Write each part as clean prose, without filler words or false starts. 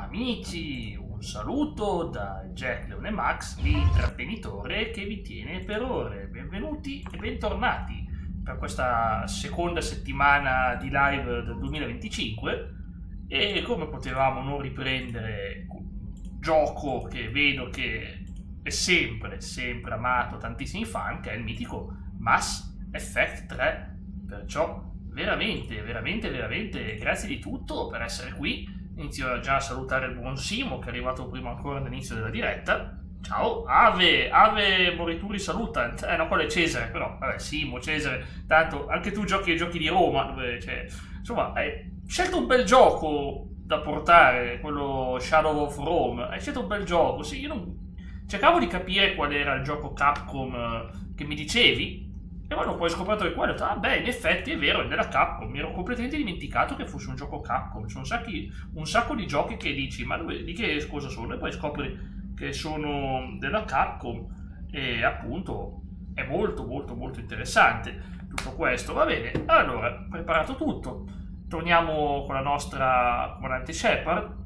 Amici, un saluto da Jack Leone Max, l'intrattenitore che vi tiene per ore. Benvenuti e bentornati per questa seconda settimana di live del 2025 e come potevamo non riprendere un gioco che vedo che è sempre amato da tantissimi fan, che è il mitico Mass Effect 3. Perciò veramente grazie di tutto per essere qui. Inizio già a salutare il buon Simo, che è arrivato prima ancora all'inizio della diretta. Ciao, Ave Morituri salutant. No, quello è Cesare, però, vabbè, Simo, Cesare, tanto anche tu giochi ai giochi di Roma, dove c'è, insomma, hai scelto un bel gioco da portare, quello Shadow of Rome, hai scelto un bel gioco, sì, io non... cercavo di capire qual era il gioco Capcom che mi dicevi, e poi poi ho scoperto che quello, in effetti è vero, è della Capcom, mi ero completamente dimenticato che fosse un gioco Capcom. Ci sono un sacco di giochi che dici, ma di che cosa sono? E poi scopri che sono della Capcom e appunto è molto interessante tutto questo. Va bene, allora, preparato tutto, torniamo con la nostra comandante Shepard,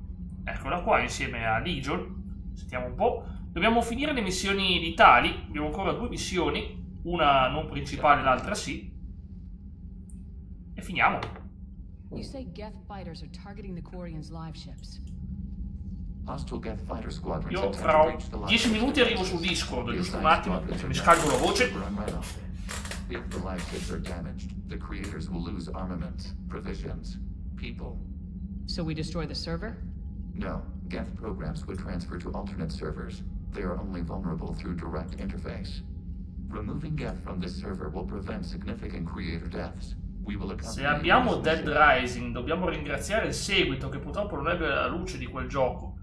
eccola qua insieme a Legion, sentiamo un po'. Dobbiamo finire le missioni di Tali, abbiamo ancora 2 missioni, una non principale, l'altra sì. E finiamo. You say Geth fighters are targeting the Quarians' live ships. Hostile Geth fighter squadrons Io attempt to fra breach the 10 live minuti ships. arrivo su Discord, The giusto un assigned attimo, squadrons mi are scaldo la voce. to run right off. If the live ships are damaged, the creators will lose armaments, provisions, people. So we destroy the server? No, Geth programs would transfer to alternate servers. They are only vulnerable through direct interface. Removing Geth from this server will prevent significant creator deaths. We will Se accompany abbiamo you in Dead this mission. Rising, dobbiamo ringraziare il seguito, che purtroppo non ebbe la luce di quel gioco.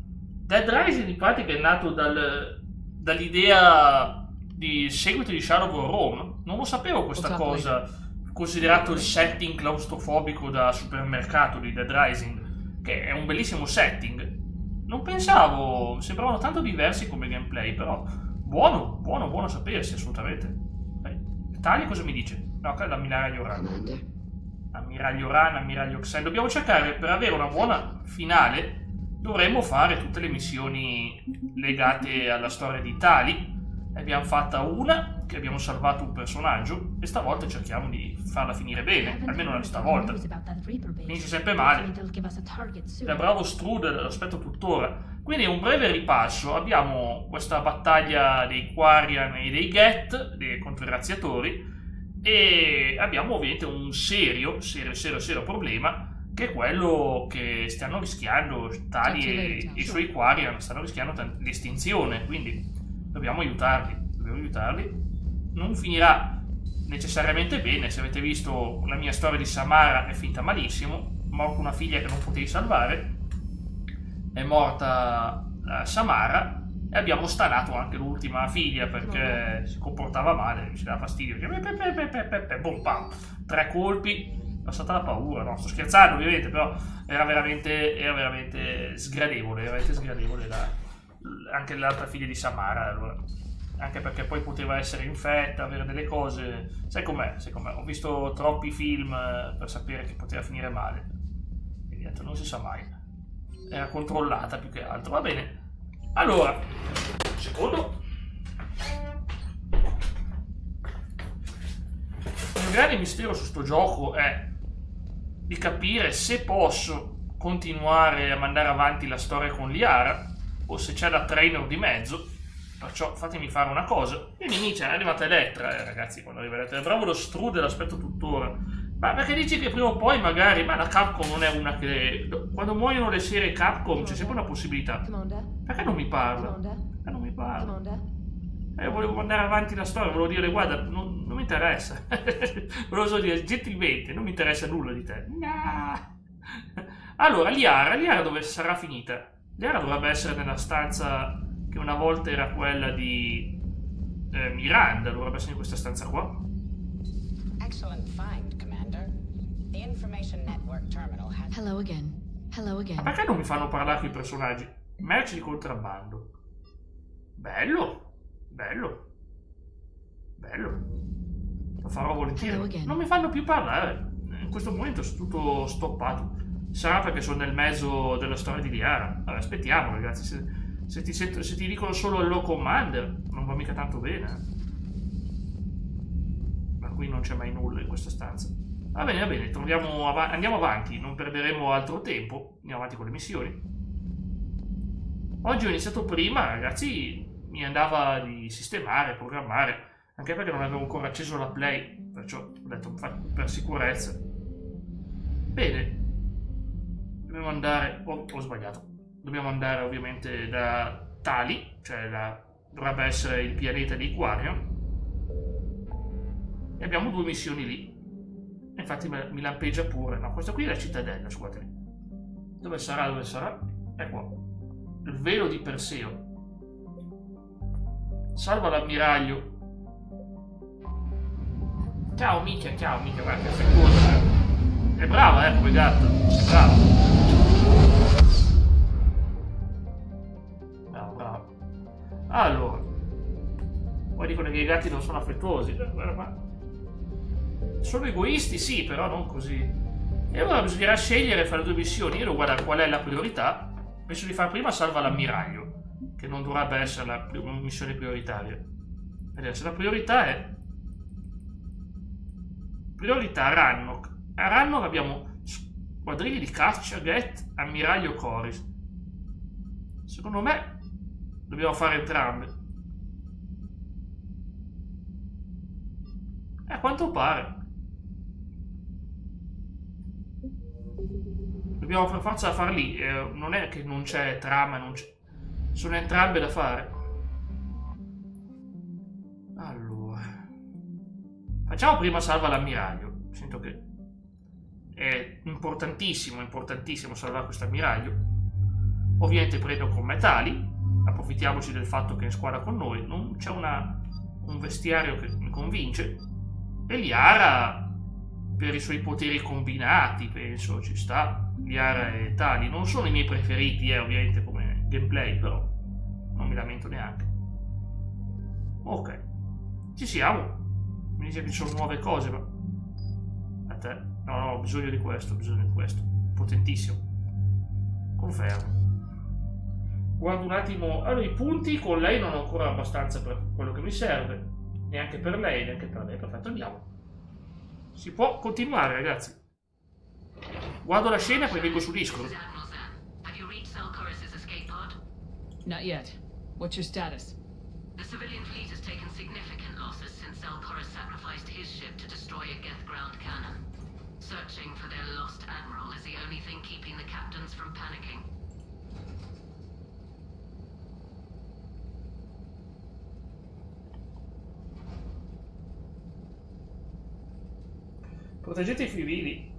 Dead Rising in pratica è nato dall'idea di seguito di Shadow of Rome. Non lo sapevo questa cosa, considerato il setting claustrofobico da supermercato di Dead Rising, che è un bellissimo setting. Non pensavo, sembravano tanto diversi come gameplay, però buono a sapersi, assolutamente. Tali cosa mi dice? No, l'ammiraglio Ran. Ammiraglio Ran, ammiraglio Xen. Dobbiamo cercare, per avere una buona finale, dovremmo fare tutte le missioni legate alla storia di Tali. Ne abbiamo fatta una, che abbiamo salvato un personaggio, e stavolta cerchiamo di farla finire bene, almeno stavolta. Finisce sempre male. Da bravo Strudel lo aspetto tuttora. Quindi un breve ripasso. Abbiamo questa battaglia dei Quarian e dei Geth contro i razziatori, e abbiamo ovviamente un serio problema, che è quello che stanno rischiando Tali e i suoi Quarian, stanno rischiando l'estinzione, quindi dobbiamo aiutarli. Non finirà necessariamente bene. Se avete visto la mia storia di Samara, è finita malissimo. Morta una figlia che non potevi salvare, è morta Samara, e abbiamo stanato anche l'ultima figlia perché si comportava male, ci dava fastidio. Bom, pam, 3 colpi, passata la paura. No, sto scherzando ovviamente, però era veramente sgradevole, anche l'altra figlia di Samara, allora. Anche perché poi poteva essere infetta, avere delle cose. Sai com'è? Ho visto troppi film per sapere che poteva finire male. Quindi non si sa mai. Era controllata più che altro. Va bene. Allora, secondo. Il grande mistero su sto gioco è di capire se posso continuare a mandare avanti la storia con Liara o se c'è la trainer di mezzo. Perciò fatemi fare una cosa. I nemici, è arrivata Elettra, ragazzi, quando arriva Elettra. Bravo lo Strudel, l'aspetto tuttora. Ma perché dici che prima o poi magari... Ma la Capcom non è una che... Quando muoiono le serie Capcom c'è sempre una possibilità. Perché non mi parla? Io volevo mandare avanti la storia, volevo dire, guarda, non mi interessa. Volevo solo dire, gentilmente, non mi interessa nulla di te. No. Allora, Liara dove sarà finita? Liara dovrebbe essere nella stanza... che una volta era quella di Miranda, dovrebbe essere in questa stanza qua. Excellent find, Commander. The information network terminal has... Hello again. Ma perché non mi fanno parlare con i personaggi? Merci di contrabbando. Bello. Lo farò volentieri. Non mi fanno più parlare. In questo momento è tutto stoppato. Sarà perché sono nel mezzo della storia di Liara. Vabbè, aspettiamo, ragazzi. Se ti dicono solo il low commander, non va mica tanto bene. Ma qui non c'è mai nulla in questa stanza. Va bene, andiamo avanti, non perderemo altro tempo. Andiamo avanti con le missioni. Oggi ho iniziato prima, ragazzi, mi andava di sistemare, programmare, anche perché non avevo ancora acceso la Play, perciò ho detto per sicurezza. Bene, dobbiamo andare, ho sbagliato, dobbiamo andare ovviamente da Tali, cioè dovrebbe essere il pianeta di Quarion, e abbiamo 2 missioni lì. Infatti mi lampeggia pure. No, questa qui è la cittadella, scusate. Dove sarà? È qua. Il velo di Perseo. Salva l'ammiraglio. Ciao Mica, guarda che affettuosa. È brava, come gatto. È brava. Brava. Allora. Poi dicono che i gatti non sono affettuosi. Guarda qua. Sono egoisti, sì, però non così. E allora bisognerà scegliere fra le 2 missioni. Io devo guardare qual è la priorità. Penso di fare prima salva l'ammiraglio, che non dovrebbe essere la missione prioritaria. Vedete, se la priorità è Rannok. A Rannok abbiamo squadriglie di caccia, Geth, ammiraglio Coris. Secondo me dobbiamo fare entrambe. A quanto pare dobbiamo per forza farli. Non è che non c'è trama, sono entrambe da fare. Allora, facciamo prima salva l'ammiraglio. Sento che è importantissimo salvare questo ammiraglio. Ovviamente prendo con me Tali. Approfittiamoci del fatto che è in squadra con noi. Non c'è un vestiario che mi convince. E Liara, per i suoi poteri combinati, penso ci sta. Liara e Tali non sono i miei preferiti, ovviamente, come gameplay, però non mi lamento neanche. Ok, ci siamo. Mi dice che ci sono nuove cose, ma a te? No, ho bisogno di questo. Potentissimo. Confermo. Guardo un attimo. Allora, i punti con lei non ho ancora abbastanza per quello che mi serve. Neanche per lei, neanche per me. Perfetto, andiamo. Si può continuare, ragazzi. Guardo la scena e poi vengo su Discord. Not yet. What's your status? The civilian fleet has taken significant losses since Zelkoris sacrificed his ship to destroy a Geth ground cannon. Searching for their lost admiral is the only thing keeping the captains from panicking. Proteggete i civili.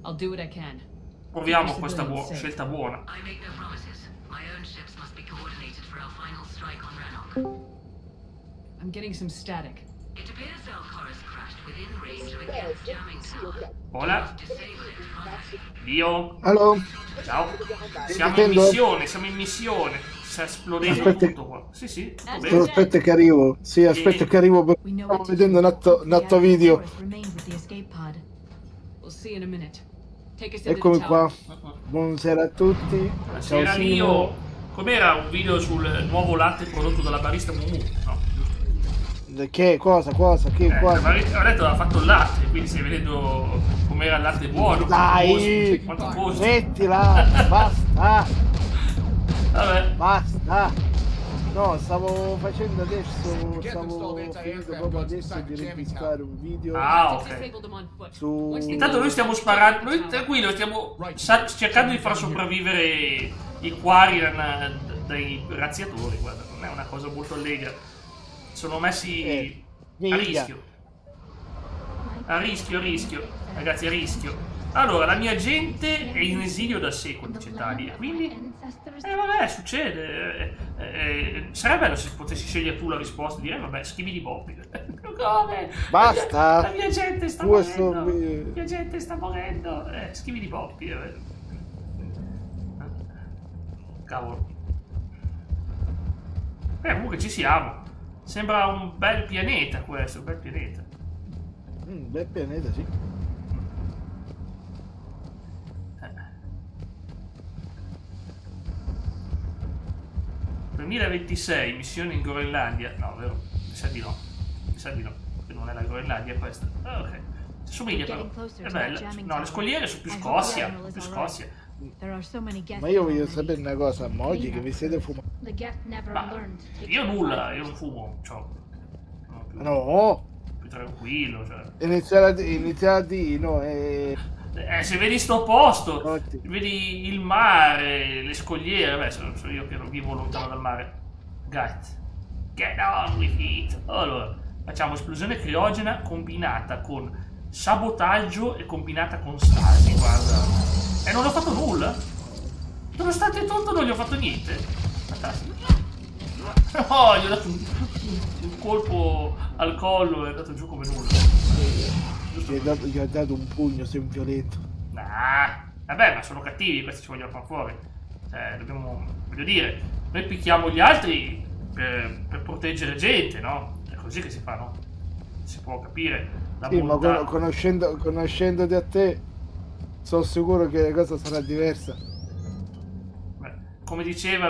I'll do what I can. Proviamo questa scelta buona. I make no promises. My own ships must be coordinated for our final strike on Rannoch. I'm getting some static. It appears Zelkoris crashed within range of a Geth jamming tower. Hola. Disable it from Dio. Allo? Ciao. Siamo in missione. Sta esplodendo tutto qua. Sì, tutto bene. Aspetta che arrivo. Sì, aspetta che arrivo. Stavo vedendo un atto video. We'll see in a minute. Take us into Eccomi the qua. tower. Buonasera a tutti. Ciao Era Simo. Dio. Com'era un video sul nuovo latte prodotto dalla barista Mumu? No, giusto. Che cosa? Che Ho cosa? detto aveva fatto il latte, quindi stai vedendo com'era il latte buono. Dai! Quanto costa? Mettila! Basta! Vabbè. Basta! No, stavo facendo adesso. Stavo finendo proprio adesso di registrare un video Ah, ok. Disabled them on foot. su. Intanto noi stiamo sparando, noi tranquillo, stiamo cercando di far sopravvivere i Quari dai razziatori, guarda, non è una cosa molto allegra. Sono messi a Miglia. rischio, ragazzi, a rischio. Allora, la mia gente è in esilio da secoli, dice Tali, e quindi vabbè, succede. Sarebbe bello se potessi scegliere tu la risposta e dire vabbè, schivi di Bobby. Come? Basta! La mia gente sta Questo- morendo. La mia gente sta morendo. Schivi di Bobby. Cavolo. Comunque ci siamo. Sembra un bel pianeta questo, un bel pianeta. Bel pianeta, sì. 2026, missione in Groenlandia. No, vero? Mi sa di no. Che non è la Groenlandia questa. Ah, ok. Somiglia però. È bella. No, le scogliere sono più Scozia. Ma io voglio sapere una cosa, ma oggi che vi siete fumati? Io nulla, io non fumo. Ciao. No, Più tranquillo, cioè. iniziati, no, Se vedi sto posto, Ottimo. vedi il mare, le scogliere, beh, sono io che non vivo lontano dal mare. Get on with it. Allora, facciamo esplosione criogena combinata con sabotaggio e combinata con stasi, guarda. E non ho fatto nulla. Nonostante tutto non gli ho fatto niente. Fantastico. Oh, gli ho dato un colpo al collo e è andato giù come nulla. Gli ho dato un pugno, sei un violetto. Nah, vabbè, ma sono cattivi, questi ci vogliono far fuori. Dobbiamo, voglio dire, noi picchiamo gli altri per proteggere gente, no? È così che si fa, no? Si può capire la Sì, ma bontà. conoscendoti a te, sono sicuro che la cosa sarà diversa. Beh, come diceva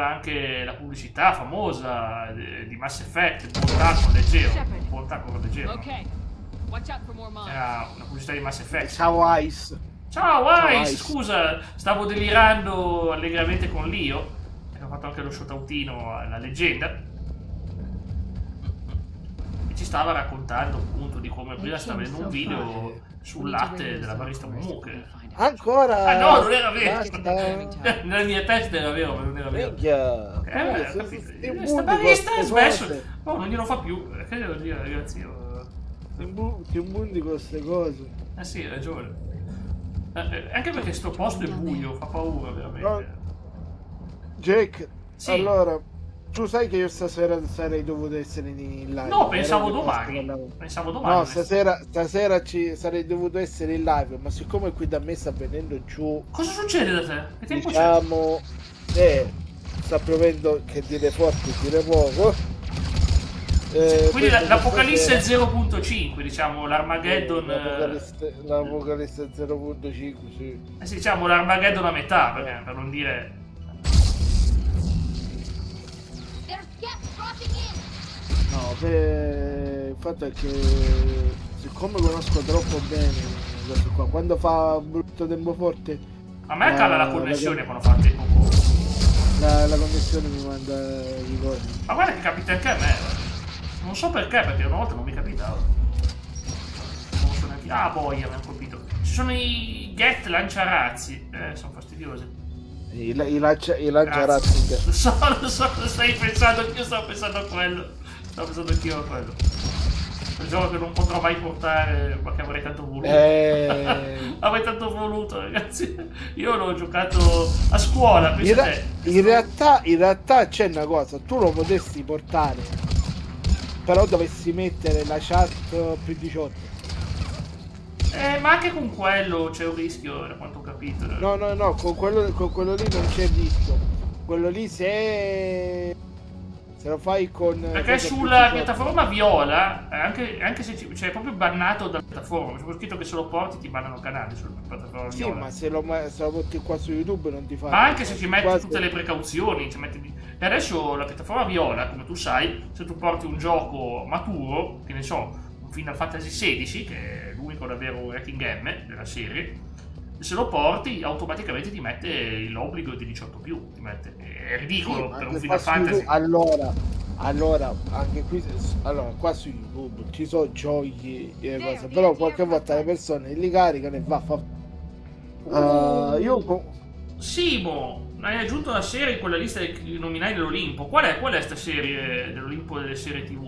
anche la pubblicità famosa di Mass Effect, bontà con leggero. No? Okay. Watch out for more mines. Era una pubblicità di Mass Effect. Ciao Ice. Ciao Ice, Ice. scusa, stavo delirando allegramente con Leo, che ho fatto anche lo shootoutino alla leggenda, e ci stava raccontando appunto di come prima stava vedendo un video sul latte della barista Mumu che... Ancora? Ah no, non era vero! Basta. Nella mia testa era vero, ma non era vero. Minchia. Ho capito. Sti Sta bundi barista con è ste smesso. cose. No, non glielo fa più. Che devo dire, ragazzi? Ti imbundi con queste cose. Sì, hai ragione. Anche perché sto posto è buio, fa paura veramente. No. Jake, Sì. allora, tu sai che io stasera sarei dovuto essere in live. No, pensavo Però domani. devo Pensavo domani. No, stasera sarei dovuto essere in live, ma siccome qui da me sta venendo giù, Cosa succede da te? Che tempo c'è? diciamo, sta piovendo, che dire forte e dire poco. Quindi l'Apocalisse stasera- 0.5, diciamo, l'Armageddon. L'Apocalisse 0.5, sì. Sì, diciamo l'Armageddon a metà, per non dire. No, il fatto è che siccome conosco troppo bene questo qua, quando fa brutto tempo forte, A me cala la connessione quando fa tempo corto. la connessione mi manda ricordi. Ma guarda che capita anche a me. Non so perché una volta non mi capitava. Non so neanche. Ah, boia, mi hanno colpito. Ci sono i get lanciarazzi. Sono fastidiosi. I lanciarazzi. Lo so cosa stai pensando, anch'io stavo pensando a quello. Stavo pensando anch'io a quello. Un gioco che non potrò mai portare, ma che avrei tanto voluto. Avrei tanto voluto, ragazzi. Io l'ho giocato a scuola, pensa te. In realtà c'è una cosa, tu lo potessi portare, però dovessi mettere la chat più 18. Ma anche con quello c'è un rischio, da quanto ho capito. No, con quello lì non c'è rischio. Quello lì se lo fai con... Perché sulla piattaforma viola, anche se c'è proprio bannato dalla piattaforma, c'è scritto che se lo porti ti bannano il canale sulla piattaforma Sì, viola. ma se lo porti qua su YouTube non ti fa... Ma anche se ci metti Qua- tutte le precauzioni, e adesso la piattaforma viola, come tu sai, se tu porti un gioco maturo, che ne so, un Final Fantasy XVI, che è l'unico ad avere un rating M della serie, se lo porti automaticamente ti mette l'obbligo di 18+, ti mette. È ridicolo Sì, per ma un che Final fa su Fantasy. YouTube- allora, anche qui, allora, qua su YouTube ci sono giochi e cose, però qualche volta le persone li caricano e va a Simo, hai aggiunto una serie in quella lista che nominai dell'Olimpo. Qual è sta serie dell'Olimpo delle serie TV?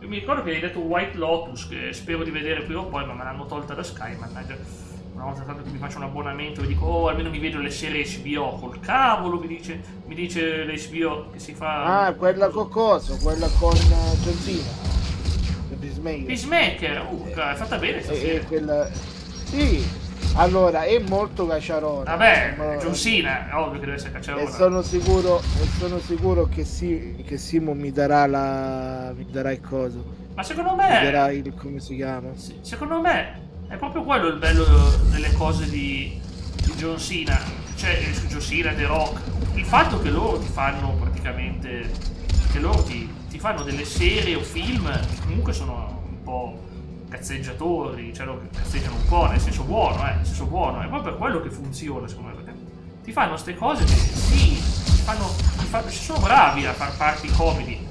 Io mi ricordo che hai detto White Lotus, che spero di vedere prima o poi, ma me l'hanno tolta da Sky, mannaggia. Una volta tanto che mi faccio un abbonamento e dico, oh, almeno mi vedo le serie HBO. Col cavolo mi dice l'HBO che si fa... quella con coso, quella con John Cena, Peacemaker. Peacemaker, è fatta bene sta serie. Quella... Sì, allora è molto cacciarona. Vabbè, John Cena, è ovvio che deve essere E cacciarona. sono sicuro che Simo mi darà il coso. Ma secondo Mi me... darà il come si chiama. Sì, secondo me è proprio quello il bello delle cose di John Cena. cioè John Cena, The Rock, il fatto che loro ti fanno praticamente, che loro ti fanno delle serie o film che comunque sono un po' cazzeggiatori, cioè lo cazzeggiano un po', nel senso buono, è proprio per quello che funziona, secondo me, perché ti fanno queste cose che sì, sono bravi a far parti comedy.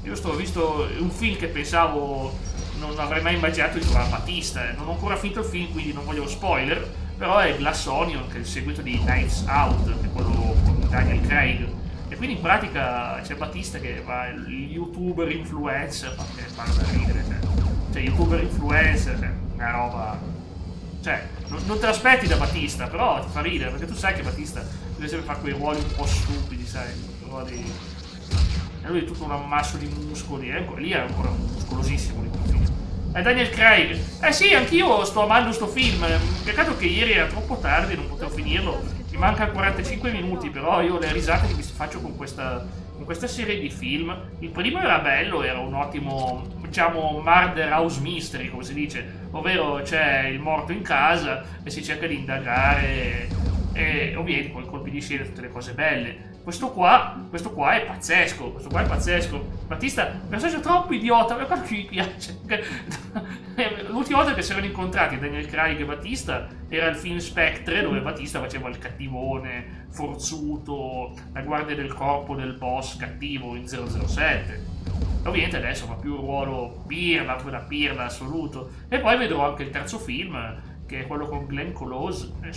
Io ho visto un film che pensavo non avrei mai immaginato di trovare Batista, non ho ancora finito il film, quindi non voglio spoiler, però è Glass Onion, che è il seguito di Knives Out, che è quello con Daniel Craig, e quindi in pratica c'è Batista che va il youtuber influencer, che parla da ridere, cioè youtuber influencer, cioè una roba, cioè non te l'aspetti da Batista, però ti fa ridere, perché tu sai che Batista deve sempre fare quei ruoli un po' stupidi, sai, ruoli... E lui è tutto un ammasso di muscoli, lì è ancora muscolosissimo di quel film. E Daniel Craig, sì, anch'io sto amando sto film, peccato che ieri era troppo tardi, non potevo finirlo, mi mancano 45 minuti, però io le risate che mi faccio con questa serie di film, il primo era bello, era un ottimo, diciamo, murder house mystery, come si dice, ovvero c'è il morto in casa e si cerca di indagare, e ovviamente con i colpi di scena e tutte le cose belle. Questo qua è pazzesco, Batista è un personaggio troppo idiota, ma quello che mi piace. L'ultima volta che si erano incontrati Daniel Craig e Batista era il film Spectre, dove Batista faceva il cattivone, forzuto, la guardia del corpo del boss cattivo in 007. Ovviamente adesso fa più un ruolo pirla, quella pirla assoluto. E poi vedrò anche il terzo film, che è quello con Glenn Close, e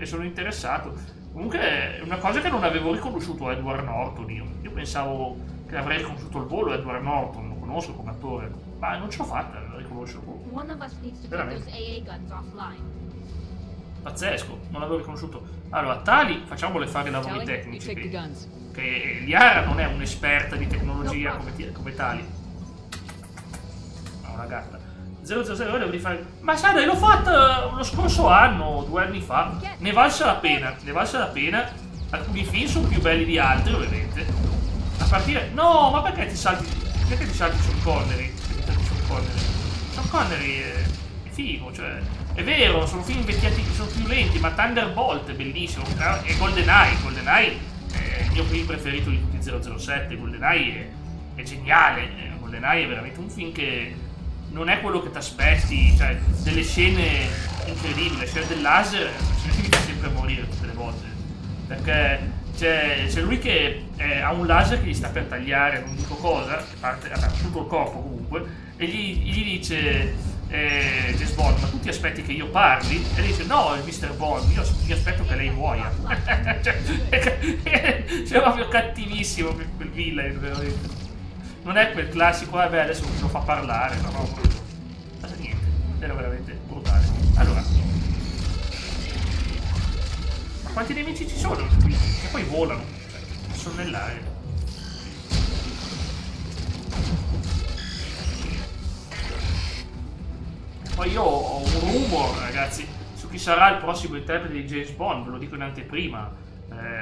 sono interessato. Comunque è una cosa che non avevo riconosciuto a Edward Norton io pensavo che avrei riconosciuto al volo Edward Norton, lo conosco come attore, ma non ce l'ho fatta a riconoscerlo. Veramente. Pazzesco, non l'avevo riconosciuto. Allora, Tali, facciamole fare i lavori tecnici, che Liara non è un'esperta di tecnologia come Tali. Ma una gatta. 000 devo fare. Ma sai, dai, l'ho fatta lo scorso anno, 2 anni fa. Ne valsa la pena. Alcuni film sono più belli di altri, ovviamente. A partire. No, ma perché ti salti Sean Connery? Sean Connery è figo, cioè. È vero, sono film invecchiati che sono più lenti, ma Thunderbolt è bellissimo. E GoldenEye è il mio film preferito di tutti 007. GoldenEye è geniale. GoldenEye è veramente un film che non è quello che ti aspetti, cioè delle scene incredibili, la scena del laser mi fa sempre morire tutte le volte, perché c'è lui che ha un laser che gli sta per tagliare non dico cosa, che parte da tutto il corpo comunque, e gli dice James Bond, ma tu ti aspetti che io parli? E lui dice no, è Mr. Bond, io mi aspetto che lei muoia. Cioè proprio cattivissimo quel villain, veramente. Non è quel classico, beh, adesso lo fa parlare, no, ma niente, era veramente brutale. Allora, ma quanti nemici ci sono qui? Che poi volano, cioè, sono nell'aria. Poi io ho un rumor, ragazzi, su chi sarà il prossimo interprete di James Bond, ve lo dico in anteprima,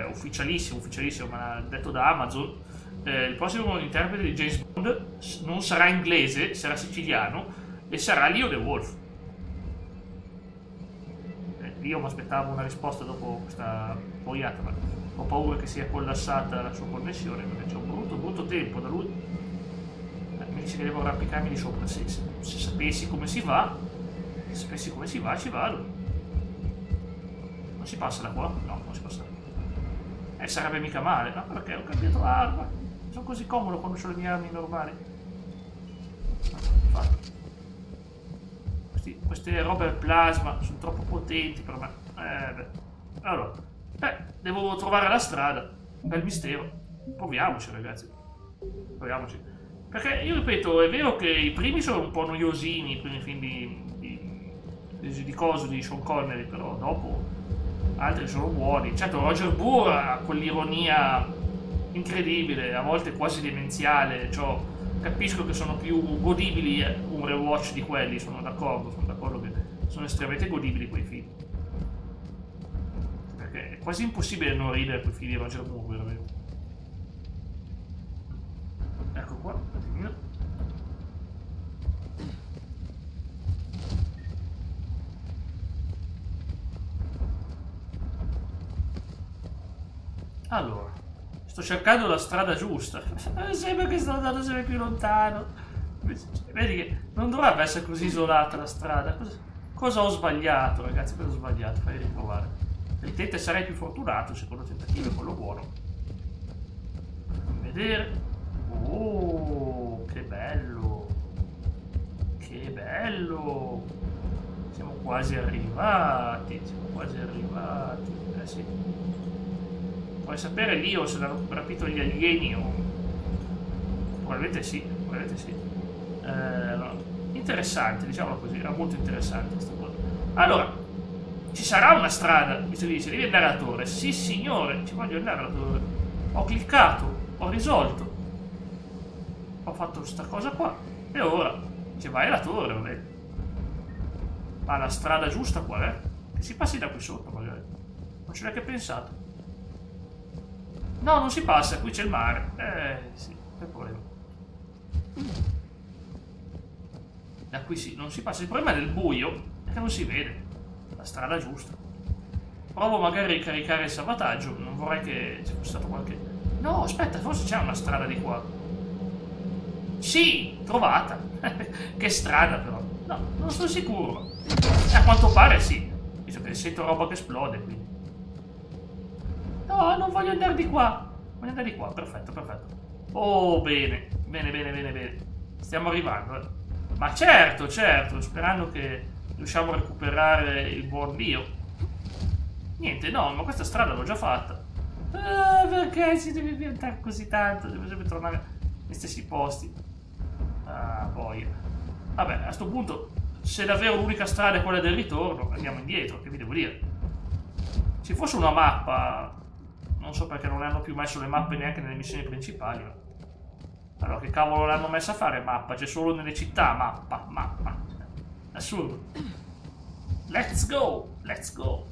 ufficialissimo, me l'ha detto da Amazon. Il prossimo interprete di James Bond non sarà inglese, sarà siciliano e sarà Leo The Wolf. Io mi aspettavo una risposta dopo questa boiata, ma ho paura che sia collassata la sua connessione, perché c'è un brutto tempo da lui. Mi dice che devo arrampicarmi di sopra. Se sapessi come si va, ci vado. Non si passa da qua? No, non si passa da qua. Sarebbe mica male, no? Perché ho cambiato arma. Sono così comodo quando ho le mie armi normali. Infatti. Queste robe al plasma sono troppo potenti per me. Allora, devo trovare la strada. Bel mistero. Proviamoci, ragazzi. Proviamoci. Perché io ripeto, è vero che i primi sono un po' noiosini, i primi film di Sean Connery, però dopo altri sono buoni. Certo, Roger Moore ha quell'ironia incredibile, a volte quasi demenziale, cioè, capisco che sono più godibili un rewatch di quelli, sono d'accordo che sono estremamente godibili quei film, perché è quasi impossibile non ridere quei film di Roger Moore, veramente. Ecco qua, Allora, sto cercando la strada giusta. Sembra che sto andando sempre più lontano. Vedi che non dovrebbe essere così isolata la strada. Cosa ho sbagliato, ragazzi? Cosa ho sbagliato? Fai riprovare. Evidente sarei più fortunato, il secondo tentativo è quello buono. Fammi vedere. Oh, che bello. Che bello. Siamo quasi arrivati. Eh sì. Vuoi sapere Leo se l'hanno rapito gli alieni o... Probabilmente sì. No. Interessante, diciamolo così, era molto interessante questa cosa. Allora, ci sarà una strada, mi si dice, devi andare alla torre. Sì signore, ci voglio andare alla torre. Ho cliccato, ho risolto. Ho fatto questa cosa qua. E ora, ci vai alla torre, vabbè. Ma la strada giusta qual è? Che si passi da qui sotto, magari. Non ci ho neanche pensato. No, non si passa, qui c'è il mare. Sì, che problema. Da qui sì, non si passa. Il problema del buio è che non si vede la strada giusta. Provo magari a ricaricare il salvataggio. Non vorrei che ci fosse stato qualche... No, aspetta, forse c'è una strada di qua. Sì, trovata. Che strada però. No, non sono sicuro. A quanto pare sì. Visto che sento roba che esplode, quindi. No, non voglio andare di qua. Voglio andare di qua, perfetto. Oh, bene. Stiamo arrivando, Ma certo, sperando che riusciamo a recuperare il buon Dio. Niente, no, ma questa strada l'ho già fatta. Perché si deve diventare così tanto? Devo sempre tornare negli stessi posti. Poi. Vabbè, a sto punto, se davvero l'unica strada è quella del ritorno, andiamo indietro, che vi devo dire. Se fosse una mappa, non so perché non hanno più messo le mappe neanche nelle missioni principali. Allora, che cavolo l'hanno messa a fare mappa? C'è solo nelle città mappa. Assurdo. Let's go.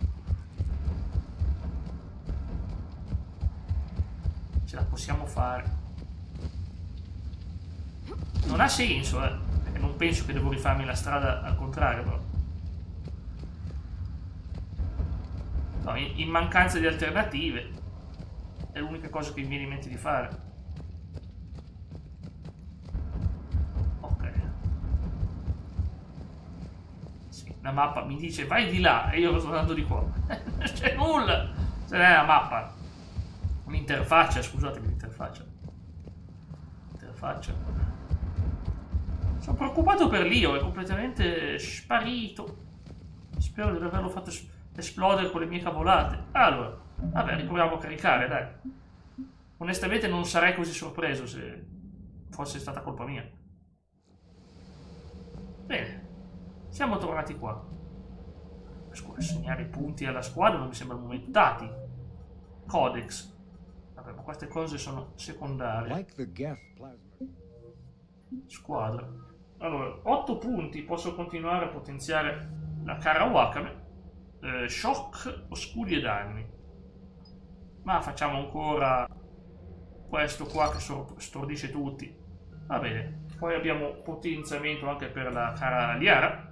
Ce la possiamo fare. Non ha senso, perché non penso che devo rifarmi la strada al contrario, però. No, in mancanza di alternative è l'unica cosa che mi viene in mente di fare. Ok. Sì, la mappa mi dice vai di là e io sto andando di qua. Non c'è nulla. Se non è la mappa. Un'interfaccia, scusatemi, l'interfaccia. Sono preoccupato per Leo, è completamente sparito. Spero di averlo fatto esplodere con le mie cavolate. Allora, vabbè, riproviamo a caricare, dai. Onestamente non sarei così sorpreso se fosse stata colpa mia. Bene, siamo tornati qua. Scusa, segnare i punti alla squadra non mi sembra il momento. Dati. Codex. Vabbè, ma queste cose sono secondarie. Squadra. Allora, 8 punti, posso continuare a potenziare la cara Wakame. Shock, oscuri e danni. Ma facciamo ancora questo qua che stordisce tutti. Va bene. Poi abbiamo potenziamento anche per la cara Liara.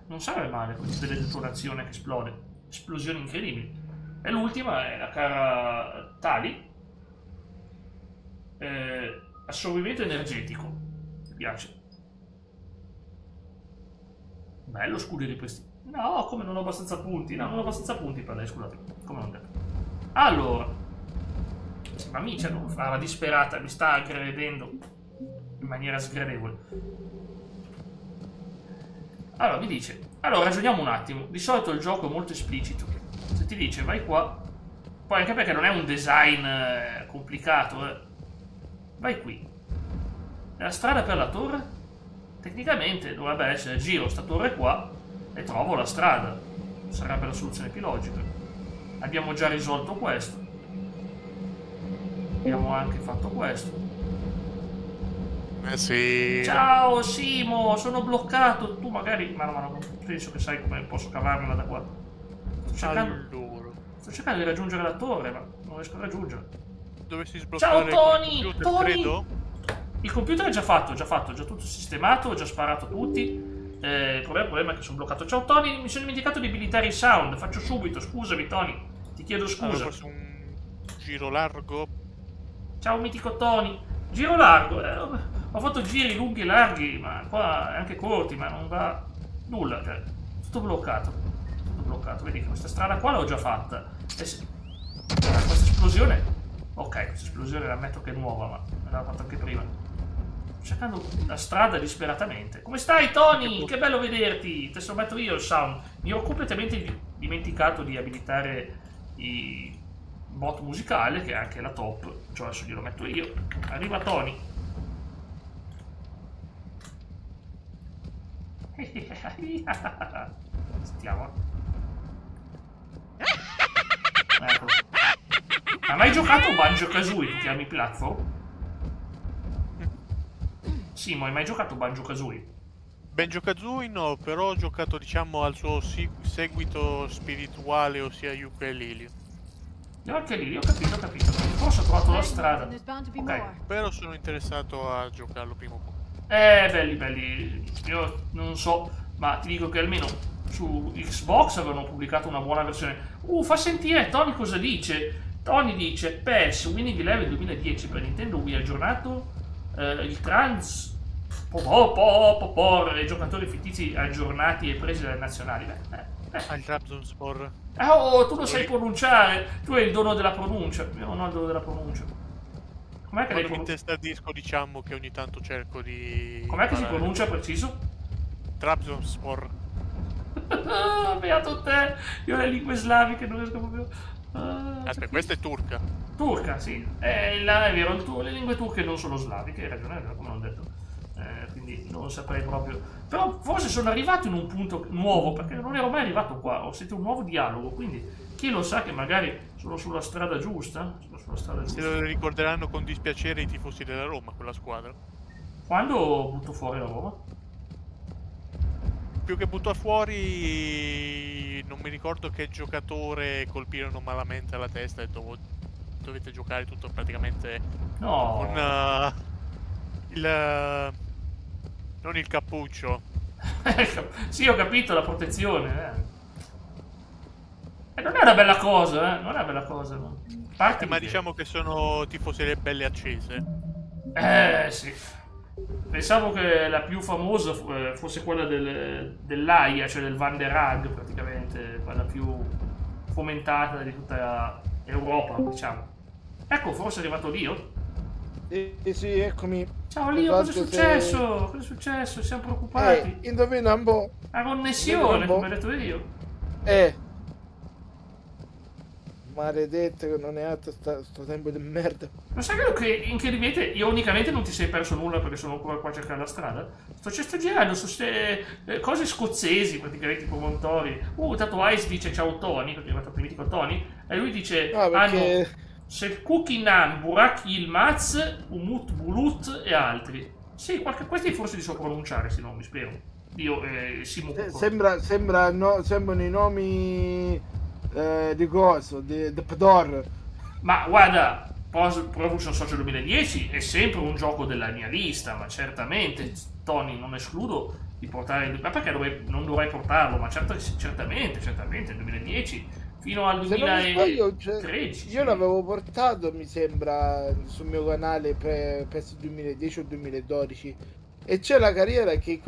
Non sarebbe male con delle detonazioni che esplode. Esplosioni incredibili. E l'ultima è la cara Tali. Assorbimento energetico. Mi piace. Bello scudo ripristino. No, come non ho abbastanza punti? No, non ho abbastanza punti per lei, scusate. Come non detto. Allora. Ma Micia non fa la disperata, mi sta aggredendo in maniera sgradevole. Allora, mi dice. Allora, ragioniamo un attimo. Di solito il gioco è molto esplicito. Se ti dice vai qua. Poi anche perché non è un design complicato, Vai qui. La strada per la torre? Tecnicamente dovrebbe essere giro sta torre qua e trovo la strada. Sarebbe la soluzione più logica. Abbiamo già risolto questo. Abbiamo anche fatto questo. Sì. Ciao Simo, sono bloccato. Tu magari... Ma non penso che sai come posso cavarmela da qua. Sto cercando di raggiungere la torre, ma non riesco a raggiungere. Dovessi sbloccare. Ciao Tony! Il computer, Tony! credo? Il computer è già fatto, già tutto sistemato, ho già sparato tutti. il problema è che sono bloccato. Ciao Tony, mi sono dimenticato di abilitare il sound. Faccio subito, scusami Tony. Ti chiedo scusa. Allora, forse un giro largo. Ciao mitico Tony. Giro largo. Ho fatto giri lunghi e larghi, ma qua anche corti, ma non va nulla. Cioè, tutto bloccato. Tutto bloccato. Vedi che questa strada qua l'ho già fatta. Questa esplosione. Ok, questa esplosione ammetto che è nuova, ma me l'aveva fatta anche prima. Sto cercando la strada disperatamente. Come stai Tony? Che bello vederti. Te lo metto io il sound. Mi ho completamente dimenticato di abilitare i bot musicale, che è anche la top. Cioè adesso glielo metto io. Arriva Tony. Sentiamo. Ecco. Hai mai giocato Banjo-Kazooie? Tu chiami platform? Sì, ma hai mai giocato Banjo-Kazooie? Banjo-Kazooie no, però ho giocato diciamo al suo seguito spirituale, ossia Yooka-Laylee. Anche lì, ho capito. Forse ho trovato la strada. Ok. Però sono interessato a giocarlo prima o poi. Belli. Io non so, ma ti dico che almeno su Xbox avevano pubblicato una buona versione. Fa sentire Tony cosa dice. Tony dice PES Winning Eleven 2010 per Nintendo Wii aggiornato, il trans i giocatori fittizi aggiornati e presi dalle nazionali. Al Trabzonspor. Tu lo sai pronunciare, tu hai il dono della pronuncia. Io non ho il dono della pronuncia. Com'è che Quando mi testa a disco diciamo che ogni tanto cerco di... Com'è che si pronuncia preciso? Trabzonspor. Beato te, io le lingue slaviche non riesco proprio. Aspetta, questa è turca. Turca, sì. È vero, le lingue turche non sono slaviche, hai ragione, come ho detto. Quindi non lo saprei proprio. Però forse sono arrivato in un punto nuovo, perché non ero mai arrivato qua. Ho sentito un nuovo dialogo, quindi chi lo sa che magari sono sulla strada giusta? Se lo ricorderanno con dispiacere i tifosi della Roma, quella squadra. Quando butto fuori la Roma? Più che buttò fuori, non mi ricordo che giocatore colpirono malamente alla testa e dovete giocare tutto praticamente No. con non il cappuccio. Sì, ho capito, la protezione. Non è una bella cosa, non è una bella cosa. No. Ma diciamo che sono tifosi belle accese. Sì. Pensavo che la più famosa fosse quella dell'AIA, cioè del Van der Haag, praticamente, quella più fomentata di tutta Europa, diciamo. Ecco, forse è arrivato Lio. Sì, eccomi. Ciao Lio, cosa è successo? Cosa è successo? Siamo preoccupati. Indovina un po'. La connessione, come ho detto io. Maledetto che non è altro sto tempo di merda. Ma sai che incredibilmente, ironicamente non ti sei perso nulla perché sono ancora qua a cercare la strada? Sto girando su queste cose scozzesi, praticamente tipo Montori. Tanto Ice dice ciao Tony, perché è arrivato il mitico Tony, e lui dice hanno Selkukinan, Burak Yilmaz, Umut Bulut e altri. Sì, questi forse li so pronunciare, se non mi spero. Io, sembrano i nomi di coso, di Pdor. Ma guarda, Pro Evolution Soccer 2010 è sempre un gioco della mia lista, ma certamente, Tony, non escludo di portare... Ma perché non dovrei portarlo? Ma certamente, 2010 fino al 2013. Io l'avevo portato, mi sembra, sul mio canale PES 2010 o 2012. E c'è la carriera che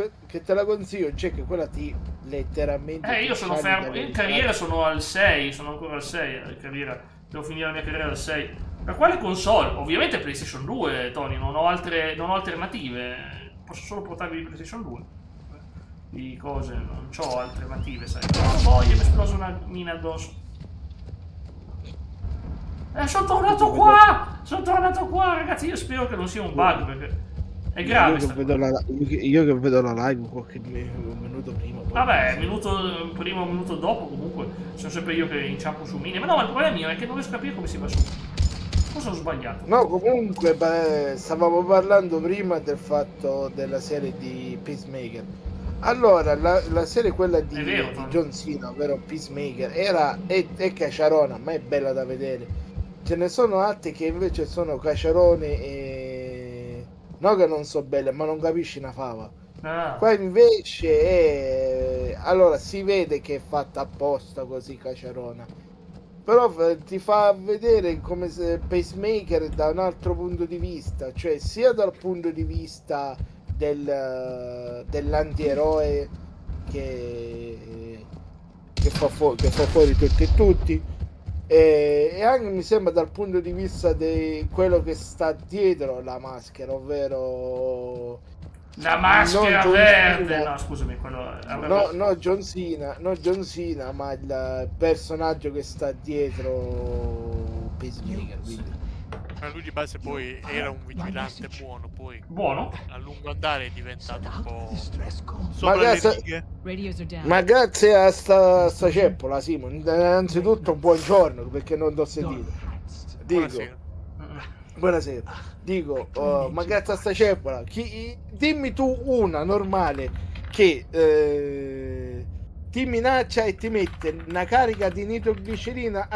te la consiglio, c'è che quella ti letteralmente... io sono fermo, in carriera sono al 6, sono ancora al 6, carriera, devo finire la mia carriera al 6. Per quale console? Ovviamente PlayStation 2, Tony, non ho alternative, posso solo portarvi PlayStation 2. Di cose, non ho alternative, sai. Non voglio, mi è esplosa una mina addosso. Sono tornato qua, ragazzi, io spero che non sia un bug, perché... È grave. Io che vedo la live qualche minuto prima. Vabbè, minuto prima o minuto dopo, comunque sono sempre io che inciampo su mine. Ma no, ma il problema mio è che non riesco a capire come si va su. Cosa ho sbagliato? No, comunque, stavamo parlando prima del fatto della serie di Peacemaker. Allora, la serie quella di John Cena, ovvero Peacemaker, è cacciarona, ma è bella da vedere. Ce ne sono altre che invece sono cacciarone e... No che non so belle, ma non capisci una fava. Qua invece è... allora si vede che è fatta apposta così caciarona, però ti fa vedere come se Pacemaker da un altro punto di vista, cioè sia dal punto di vista dell'antieroe che fa fuori tutti e anche mi sembra dal punto di vista di quello che sta dietro la maschera, ovvero la maschera verde. No, scusami, quello no John Cena, ma il personaggio che sta dietro Peacemaker, quindi. Ma lui di base poi era un vigilante buono, a lungo andare è diventato un po' sopra le righe. Ma grazie a sta ceppola, Simon, innanzitutto buongiorno, perché non t'ho sentito. Buonasera. Dico, ma grazie a sta ceppola, dimmi tu una normale che ti minaccia e ti mette una carica di nitroglicerina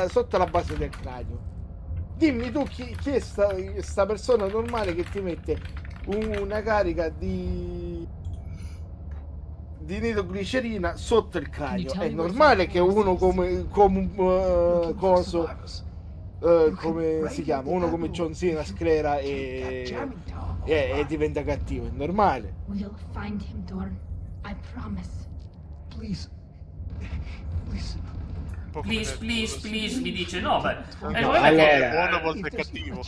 sotto la base del cranio. Dimmi tu chi è sta persona normale che ti mette una carica di nitroglicerina sotto il cranio. È normale che uno come si chiama? Uno come John Cena sclera e diventa cattivo. È normale. We'll find him, Dorn. I promise. Please, mi dice no, beh. È buono a volte cattivo.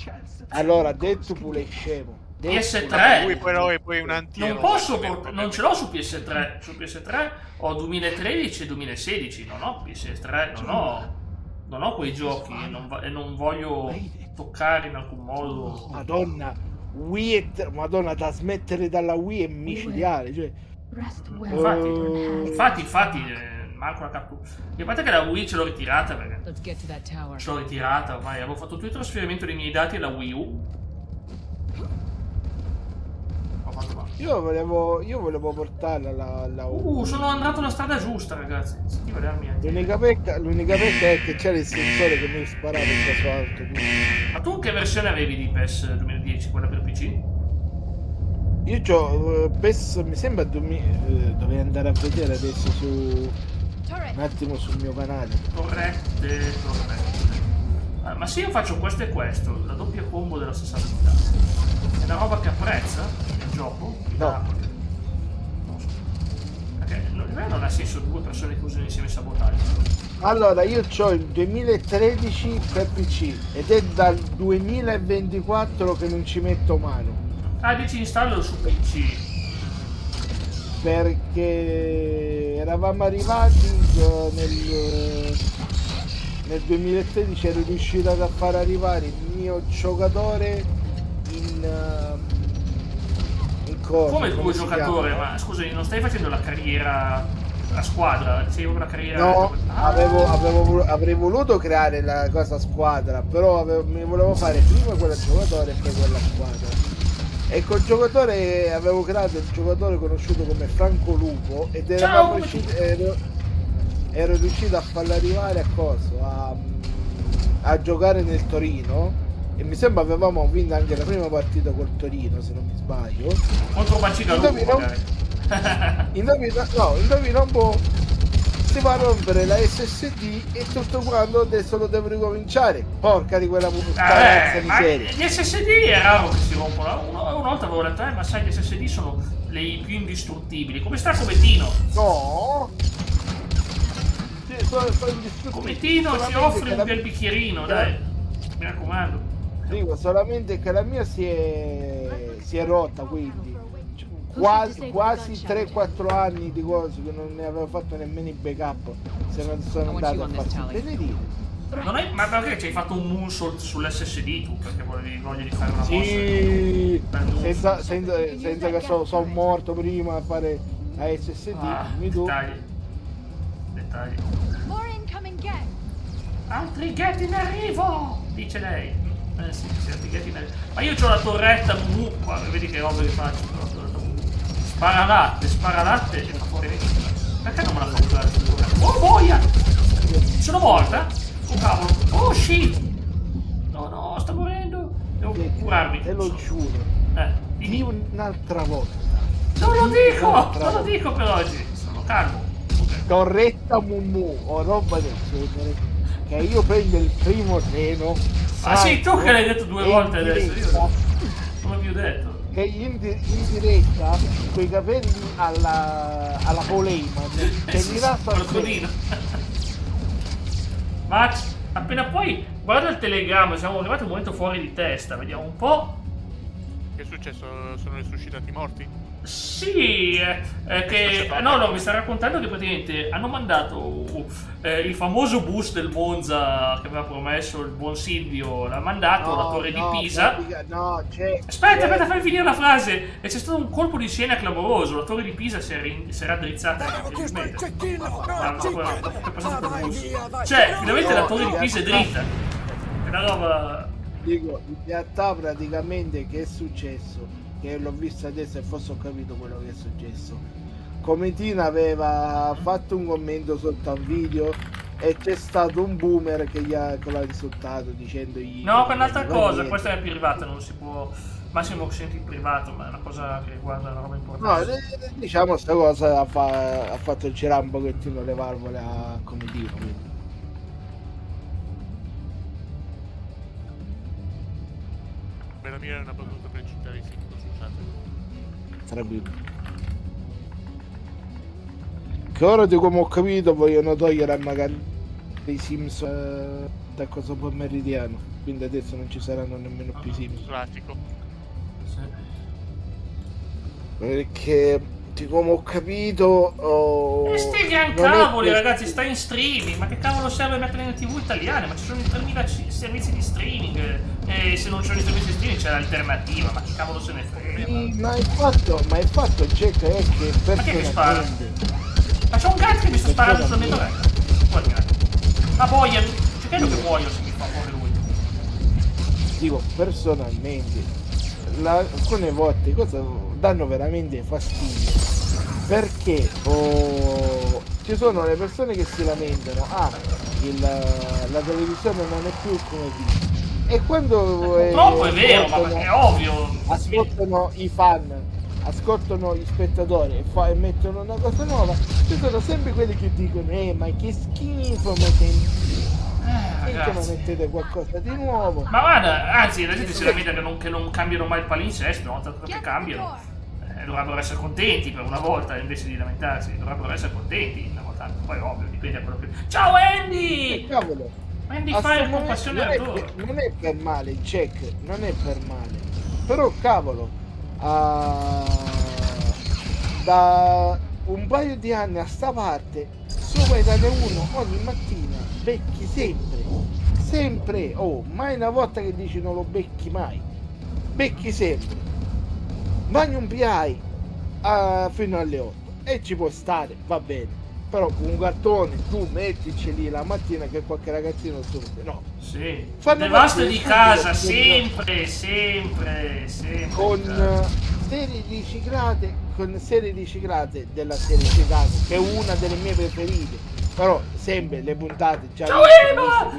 Allora, detto pure scemo. PS3 lui però è poi un anti-eroe. Non ce l'ho su PS3. Su PS3 ho 2013 e 2016. Non ho PS3, non ho quei giochi e non voglio toccare in alcun modo. Madonna, da smettere dalla Wii è micidiale, cioè. Infatti manco la captura. E a parte che la Wii ce l'ho ritirata perché ormai avevo fatto tutto il trasferimento dei miei dati alla Wii U. Ho fatto male. Io volevo portarla alla Wii. Sono andato alla strada giusta, ragazzi. Sentiva le armi. L'unica pecca è che c'era il sensore che mi sparava in caso alto. Ma tu che versione avevi di PES 2010? Quella per PC? Io c'ho PES, mi sembra dovrei andare a vedere adesso un attimo sul mio canale. Corrette. Ma se io faccio questo e questo, la doppia combo della stessa vita, è una roba che apprezza il gioco? No. Non so. Perché non ha senso due persone che usano insieme sabotaggio. Allora, io c'ho il 2013 per PC ed è dal 2024 che non ci metto mano. Dici installo su PC. Perché eravamo arrivati nel 2013, ero riuscito a far arrivare il mio giocatore in cosa? Come il tuo giocatore? Ma scusami, non stai facendo la carriera a squadra? Sei una carriera... No, avrei voluto creare la cosa a squadra, però mi volevo fare prima quella giocatore e poi quella squadra. E col giocatore avevo creato il giocatore conosciuto come Franco Lupo ed ero riuscito a farlo arrivare a giocare nel Torino e mi sembra avevamo vinto anche la prima partita col Torino, se non mi sbaglio. Contro Bacigalupo. Indovina un po'. Si va a rompere la SSD e tutto quanto adesso lo devo ricominciare. Porca di quella miseria. Gli SSD è raro che si rompono. Una volta avevo letto, ma sai, gli SSD sono i più indistruttibili. Come sta Cometino? No. Cometino, ci offri un bel bicchierino, dai. Mi raccomando. Dico solamente che la mia si è rotta, quindi quasi 3-4 anni di cose che non ne avevo fatto nemmeno i backup, se non sono andato a farsi benedire. Ma perché ci hai fatto un moonsault sull'SSD tu? Perché voglio di fare una mossa? Senza che sono morto prima a fare la SSD. Dettagli. Altri get in arrivo, dice lei. Sì, altri get in arrivo. Ma io c'ho la torretta guarda, vedi che roba che faccio. Spara latte e fa fuori. Perché non me la fa usare sul torretta? Oh boia! Sono morta? Oh cavolo! Oh shit! No, sto morendo! Devo curarmi. Te lo giuro. Di un'altra volta. Non lo dico per oggi. Sono calmo. Okay. Torretta Mumu o roba del genere. Che io prendo il primo treno. Ma sei tu che l'hai detto 2 volte adesso. Io non l'ho più detto. Che in diretta quei capelli alla Poleiman che mi rasa al codino. Max, appena poi guarda il telegramma, siamo arrivati a un momento fuori di testa, vediamo un po'. Che è successo? Sono risuscitati morti? Sì, mi sta raccontando che praticamente hanno mandato il famoso bus del Monza che aveva promesso il buon Silvio, l'ha mandato alla torre di Pisa. Aspetta, fammi finire la frase. E c'è stato un colpo di scena clamoroso, la torre di Pisa si è raddrizzata. Cioè, finalmente la torre di Pisa è dritta. È una roba... Dico, in realtà praticamente che è successo? Che l'ho visto adesso e forse ho capito quello che è successo. Comitina aveva fatto un commento sotto a un video e c'è stato un boomer che l'ha insultato dicendogli... No, è un'altra cosa, questa è privata, non si può... Massimo senti in privato, ma è una cosa che riguarda una roba importante. No, diciamo sta cosa ha fatto girare un pochettino le valvole a Comitina. Per la mia è una battuta per citare i singoli, scusate. Tranquillo. Che ora di come ho capito vogliono togliere magari i Sims da cosa poi meridiano. Quindi adesso non ci saranno nemmeno più Sims. Classico. Sì. Perché di come ho capito... Sti gran cavoli, ragazzi, sta in streaming. Ma che cavolo serve mettere in TV italiane? Ma ci sono 3000 servizi di streaming. E se non ci sono i servizi di streaming c'è l'alternativa. Ma che cavolo se ne frega? Ma il fatto Jack è che ma che mi spara? Ma c'è un gatto che mi sta sparando sulla mia torretta. Ma boia, ci credo che muoio se mi fa fuori lui. Dico, personalmente, alcune volte cosa danno veramente fastidio. Perché ci sono le persone che si lamentano, la televisione non è più come prima. E quando purtroppo è vero, ma è ovvio. Ascoltano i fan, ascoltano gli spettatori e mettono una cosa nuova, ci sono sempre quelli che dicono ma che schifo, ma che non mettete qualcosa di nuovo. Ma guarda, anzi la gente si lamenta che non cambiano mai il palinsesto, no? Tanto che cambiano. Dovrebbero essere contenti per una volta invece di lamentarsi, dovrebbero essere contenti una volta, poi ovvio, dipende da quello che... Ciao Andy! Cavolo! Andy fai con passione non è per male, Jack, non è per male, però cavolo, da un paio di anni a sta parte, Super Italia 1 ogni mattina becchi sempre, mai una volta che dici non lo becchi mai, becchi sempre. Magnum PI fino alle 8 e ci può stare, va bene, però con un cartone tu mettici lì la mattina che qualche ragazzino stupido, no. Sì, devasto di casa, sempre con serie riciclate della serie Chicago, che è una delle mie preferite, però sempre le puntate già. Ciao Ema,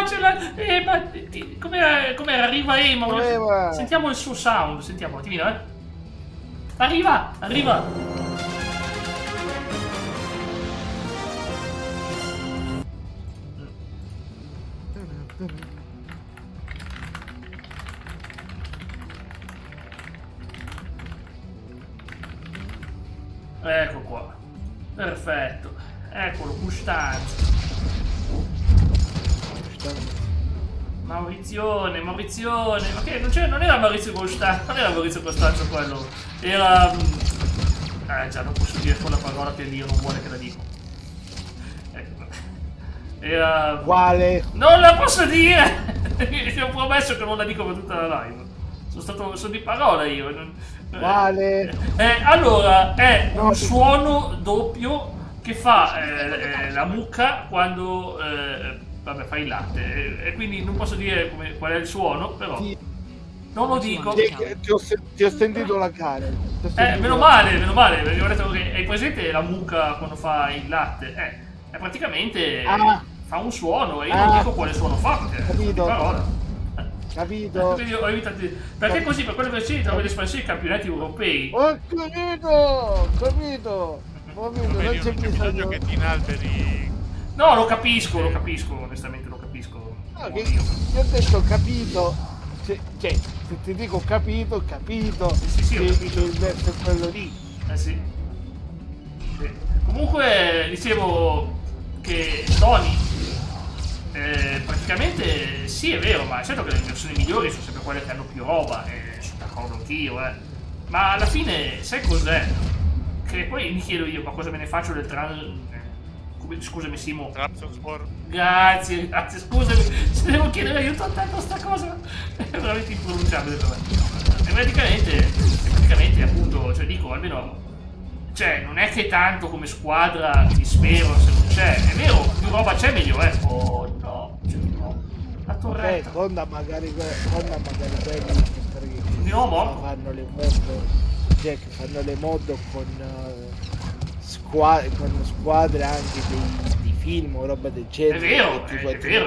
c'è la Ema, com'era? Arriva Ema. Sentiamo il suo sound, sentiamo, ti viene, Arriva. Ecco qua, perfetto, eccolo, Costanzo. Maurizione, ma che non era Maurizio Costanzo quello, era... già non posso dire quella parola che Dio non vuole che la dico. Era... Quale? Non la posso dire! Ti ho promesso che non la dico per tutta la live. Sono di parola io. Quale? Allora, è un suono doppio che fa la mucca quando... fa il latte, e quindi non posso dire qual è il suono, però non lo dico. Ti ho sentito la cara. Meno male, perché ho detto che hai presente la mucca quando fa il latte? È praticamente fa un suono e io non dico quale suono fa, perché è di parola. capito? Quindi ho evitato perché così per quelle versioni trovi l'espansione dei campionati europei. Ho capito. Non c'è bisogno che ti inalberi. No, lo capisco, onestamente lo capisco. No, che io ho detto capito. Cioè, se ti dico capito. Sì, che il verso è quello lì. Sì. Comunque dicevo che Tony praticamente sì è vero, ma certo che le versioni migliori sono sempre quelle che hanno più roba, sono d'accordo anch'io, ma alla fine sai cos'è? Che poi mi chiedo io, ma cosa me ne faccio del scusami Simo. Grazie, scusami, se devo chiedere aiuto a te con sta cosa è veramente impronunciabile per me. E praticamente appunto, cioè dico, almeno cioè non è che tanto come squadra ti spero se non c'è, è vero, più roba c'è meglio oh no, c'è di nuovo la torretta. Conda magari quelli di nuovo fanno le mod con squadre anche dei film o roba del genere. È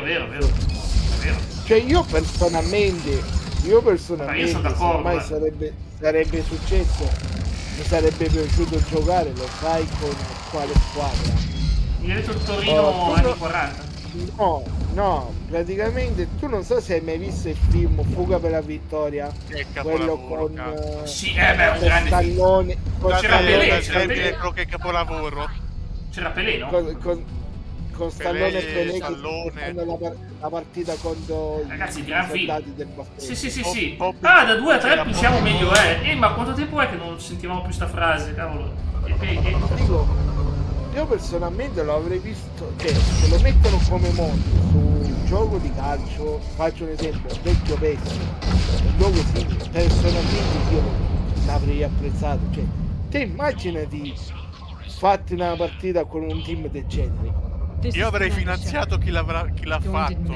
vero. Cioè io personalmente sono d'accordo, ormai sarebbe successo, mi sarebbe piaciuto giocare, lo sai con quale squadra? Mi hai detto il Torino anni 40? No, praticamente tu non so se hai mai visto il film Fuga per la vittoria, quello con sì, un grande Stallone, c'era Pelé, che capolavoro. C'era Pelé, no? Con Stallone e Pelé che fanno la partita contro ragazzi, i soldati del Baffetto. Sì. Da 2 a 3 pensiamo meglio ma quanto tempo è che non sentivamo più sta frase, cavolo? Dico, io personalmente lo avrei visto, cioè se lo mettono come mod su un gioco di calcio, faccio un esempio, vecchio PES, un gioco simile, personalmente io l'avrei apprezzato, cioè te immaginati fatti una partita con un team del genere. Io avrei finanziato chi l'ha fatto.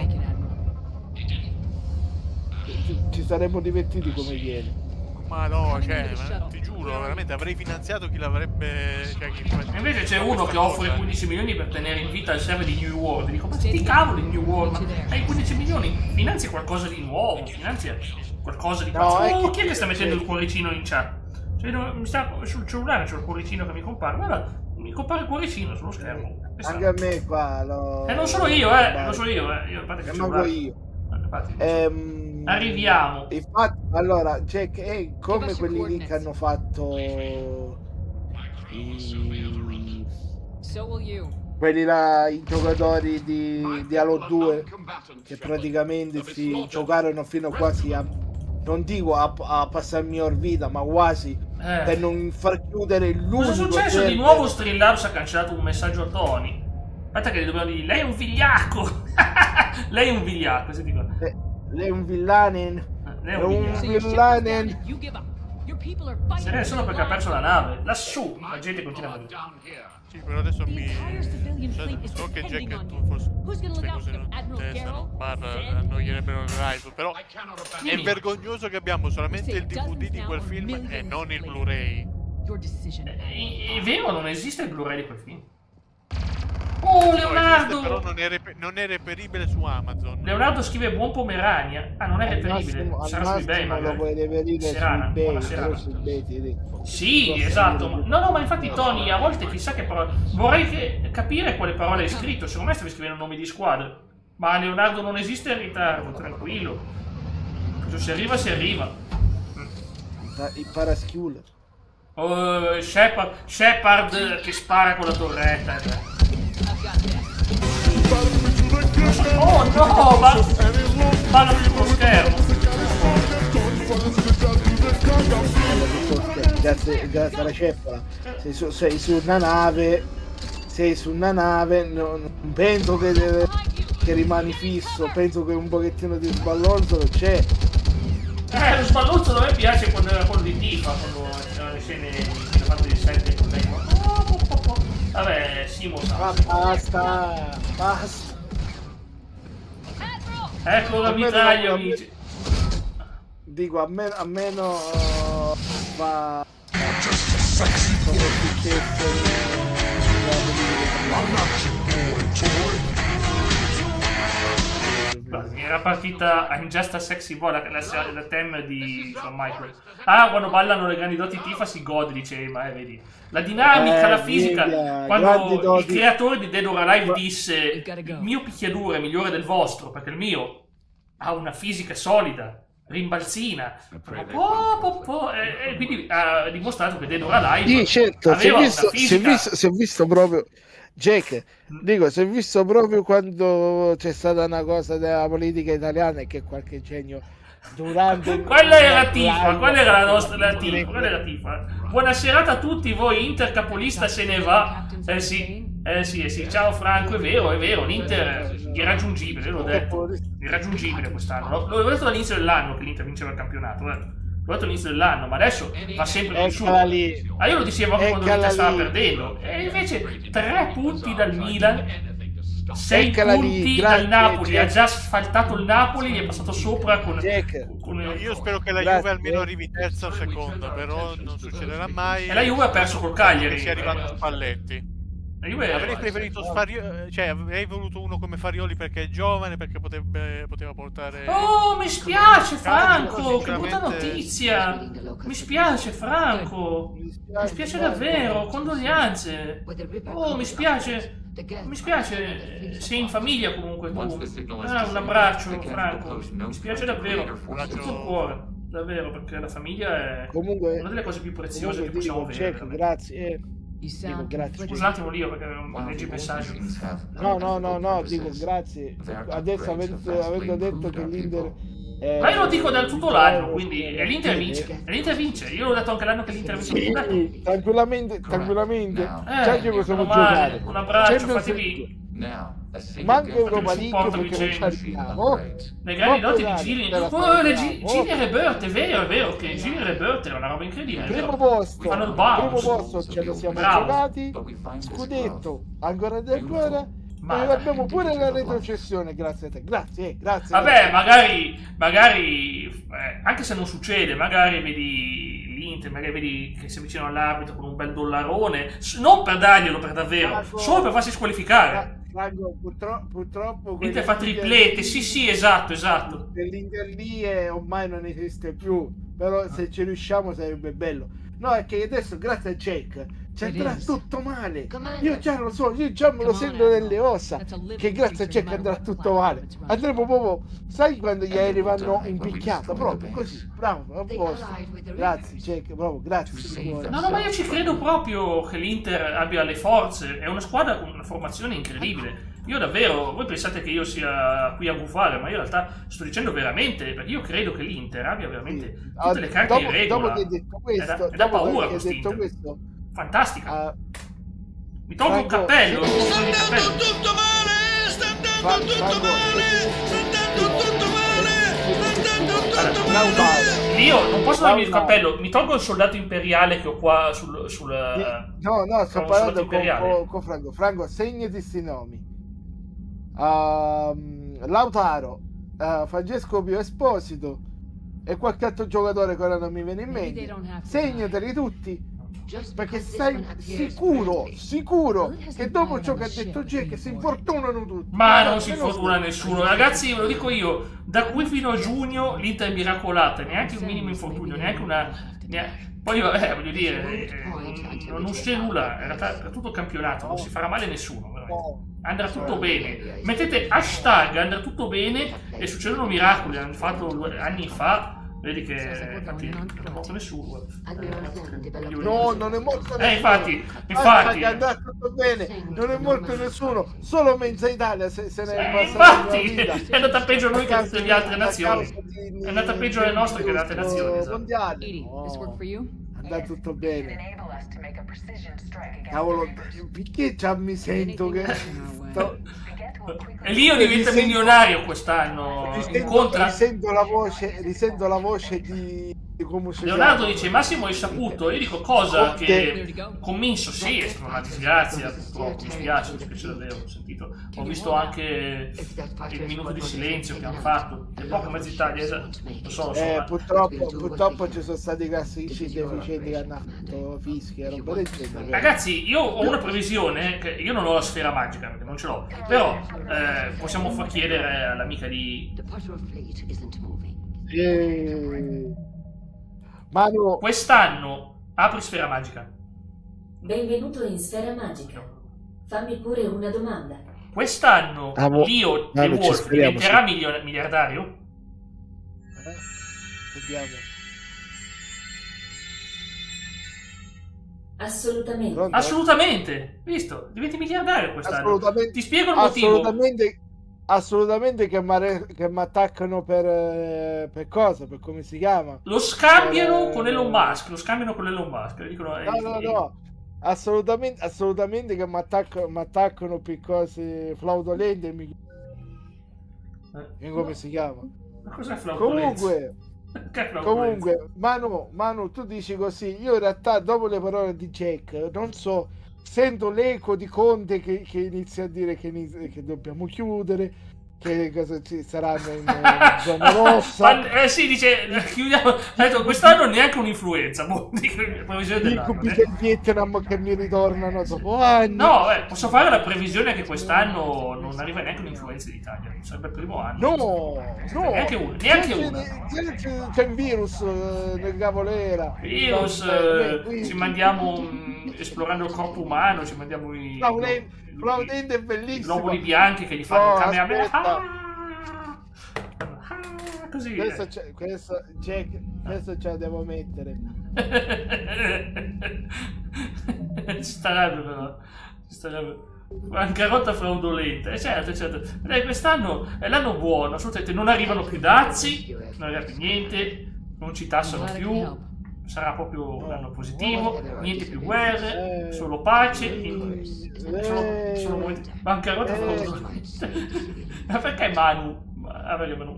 Ci saremmo divertiti come viene. Ma no, ti giuro, veramente avrei finanziato chi l'avrebbe. Invece c'è uno che offre 15 milioni per tenere in vita il server di New World. Dico, ma sti cavoli New World, ma hai 15 milioni, finanzia qualcosa di nuovo, finanzia qualcosa di pazzo. Chi è che sta mettendo il cuoricino in chat? Cioè, mi sta sul cellulare, c'è il cuoricino che mi compare. Guarda, mi compare il cuoricino sullo schermo. Anche a me qua non sono io, non sono io, infatti che manco io. Arriviamo. Infatti, allora, Jack, è come quelli lì che hanno fatto quelli là, i giocatori di Halo 2 che praticamente si giocarono fino quasi a, non dico a passare miglior vita, ma quasi per non far chiudere l'unico. Cosa è successo? Di nuovo Streamlabs ha cancellato un messaggio a Tony. Aspetta che dobbiamo dire, lei è un vigliacco. Lei è un vigliacco, senti qua. Lei è un villanen. Lei è un villanen. Solo perché ha perso la nave. Lassù la gente continua a morire. Sì, però adesso so che Jack e tu forse queste cose non interessano, annoierebbero il live, però è vergognoso che abbiamo solamente il DVD di quel film e non il Blu-ray. È vero, non esiste il Blu-ray di quel film. Oh, Leonardo! Però non è reperibile su Amazon. Leonardo scrive buon Pomerania. Ah, non è reperibile. Sarà su eBay, magari. Lo puoi reperire su eBay, sì, esatto. No, ma infatti Tony, a volte chissà che parole. Vorrei capire quale parola hai scritto. Secondo me stavi scrivendo nomi di squadre. Ma Leonardo non esiste in ritardo, tranquillo. Se arriva, si arriva. Il paraschieler. Shepard che spara con la torretta. Oh no, ma parla sullo schermo. Grazie alla ceppola. Sei su una nave, non penso che rimani fisso, penso che un pochettino di sballonzolo c'è. Lo sballonzolo a me piace quando era quello di Tifa, quando c'erano le scene che hanno fatto di 7 con lei. Vabbè, Simo sa. Basta. Ecco la mitraglia, amici. Dico, a meno fa come è successo era partita I'm Just a Sexy Boy, la theme di Shawn Michaels. Quando ballano le grandi doti Tifa si gode, dice Emma, vedi. La dinamica, la fisica, quando il creatore di Dead or Alive disse il mio picchiaduro è migliore del vostro, perché il mio ha una fisica solida, rimbalzina, e quindi ha dimostrato che Dead or Alive aveva una fisica. Si è visto proprio Jack, dico, si è visto proprio quando c'è stata una cosa della politica italiana e che qualche genio durante quella era Tifa, quella era la nostra Tifa. Buona serata a tutti voi, Inter capolista se ne va. Sì, ciao Franco, è vero, l'Inter è irraggiungibile, l'ho detto, irraggiungibile quest'anno. L'ho detto dall'inizio dell'anno che l'Inter vinceva il campionato, L'ho detto all'inizio dell'anno, ma adesso va sempre più su. Io lo dicevo anche quando l'Inter stava perdendo. E invece 3 punti dal Milan, 6 punti dal Napoli. Ha già asfaltato il Napoli, gli è passato sopra con io spero che la Juve almeno arrivi terza o seconda, però non succederà mai. E la Juve ha perso col Cagliari. Sia arrivato Spalletti. Avrei preferito avrei voluto uno come Farioli perché è giovane, perché poteva portare. Oh, mi spiace Franco, che brutta notizia. Mi spiace Franco, mi spiace davvero, condoglianze. Oh, mi spiace, sei in famiglia comunque tu. Un abbraccio Franco, mi spiace davvero, tutto il cuore, davvero, perché la famiglia è una delle cose più preziose che possiamo avere. Grazie. Grazie. Scusa un attimo Lio perché leggi il messaggio. No, dico grazie. Adesso avendo detto che l'Inter ma io lo dico da tutto l'anno, quindi l'Inter vince. Io l'ho detto anche l'anno che l'Inter vince. Tranquillamente. Già che possiamo giocare. Un abbraccio, fatevi. Manca Europa League perché non ci arriviamo. Le grandi doti di Gini. Gini e Rebirth, è vero che Gini e Rebirth è una roba incredibile. Primo posto ce lo siamo giocati. Scudetto ancora. Ma abbiamo pure la retrocessione, grazie a te. Grazie. Vabbè, magari anche se non succede, magari vedi l'Inter, magari vedi che si avvicina all'arbitro con un bel dollarone, non per darglielo per davvero, solo per farsi squalificare. Purtroppo l'Inter fa triplette, sì, esatto. L'Inter lì ormai non esiste più, però se ci riusciamo sarebbe bello. No, è che adesso grazie a Jack ci andrà tutto male. Io già lo so, io già me lo sento nelle ossa che grazie a Jack andrà tutto male. Andremo proprio, sai quando gli aerei vanno in picchiata, proprio così, bravo, a posto. Grazie Jack, proprio, grazie. No, ma io ci credo proprio che l'Inter abbia le forze, è una squadra con una formazione incredibile. Io davvero, voi pensate che io sia qui a gufare, ma io in realtà sto dicendo veramente, perché io credo che l'Inter abbia veramente tutte le carte in regola. Dopo che hai detto questo, è da paura quest'Inter. Fantastica. Mi tolgo il cappello. Sta andando tutto male. Io non posso darmi il cappello, mi tolgo il soldato imperiale che ho qua sul no, sto parlando con Franco. Franco, segnati questi nomi. Lautaro, Francesco Pio Esposito e qualche altro giocatore che ora non mi viene in mente. Segnateli tutti, perché sei sicuro che dopo ciò che ha detto Jack si infortunano tutti. Ma non si infortuna nessuno, ragazzi, ve lo dico io, da qui fino a giugno l'Inter è miracolata, neanche un minimo infortunio, poi voglio dire, non succede nulla, in realtà per tutto il campionato non si farà male nessuno, andrà tutto bene. Mettete hashtag andrà tutto bene e succedono miracoli. Hanno fatto anni fa, vedi che non è morto nessuno. No, non è morto nessuno. Infatti andrà tutto bene, non è morto nessuno, solo Menza Italia se ne è passato. Infatti è andata peggio noi che tutte le altre nazioni. È andata peggio le nostre che le altre nazioni. Mondiali. Andrà tutto bene. Cavolo, perché già mi sento che e Lio diventa milionario quest'anno. Risento la voce di Leonardo dice Massimo hai saputo, io dico cosa che commesso, sì, è stata una disgrazia, purtroppo, mi spiace davvero, ho sentito, ho visto anche il minuto di silenzio che hanno fatto, è poco mezza Italia, lo so. Purtroppo ci sono stati classici deficienti che hanno fatto fischi e roba del genere. Ragazzi, io ho una previsione, che io non ho la sfera magica perché non ce l'ho, però possiamo far chiedere all'amica di Manu, quest'anno apri sfera magica. Benvenuto in Sfera Magica. Fammi pure una domanda. Quest'anno Leo The Wolf diventerà miliardario? Vediamo. Assolutamente. Pronto? Assolutamente. Visto? Diventi miliardario quest'anno. Ti spiego il motivo. Assolutamente che mi attaccano per cosa? Per come si chiama? Lo scambiano con Elon Musk. Dicono, no. Assolutamente che mi attaccano per cose fraudolente. Come si chiama? Ma cos'è fraudolenza? Comunque, Manu, tu dici così. Io in realtà, dopo le parole di Jack, non so, sento l'eco di Conte che inizia a dire che dobbiamo chiudere, che cosa ci saranno in zona rossa. Sì, dice chiudiamo. Ha detto quest'anno neanche un'influenza. Incubi del Vietnam che mi ritornano dopo anni. No, posso fare la previsione che quest'anno non arriva neanche un'influenza in Italia. Sarebbe il primo anno. No, neanche una. C'è un virus nel cavolera. Ci mandiamo esplorando il corpo umano, ci mandiamo i Fraudente è bellissimo. globuli bianchi che gli fanno Kamehameha. Così. Questo ce la devo mettere. Ci starebbe però. Bancarotta fraudolenta, certo. Quest'anno è l'anno buono, assolutamente. Non arrivano più dazi, non arriva più niente, non ci tassano più. Sarà proprio un anno positivo, niente più guerre, solo pace, solo momenti. Bancarotta fraudolenta. Ma perché Manu?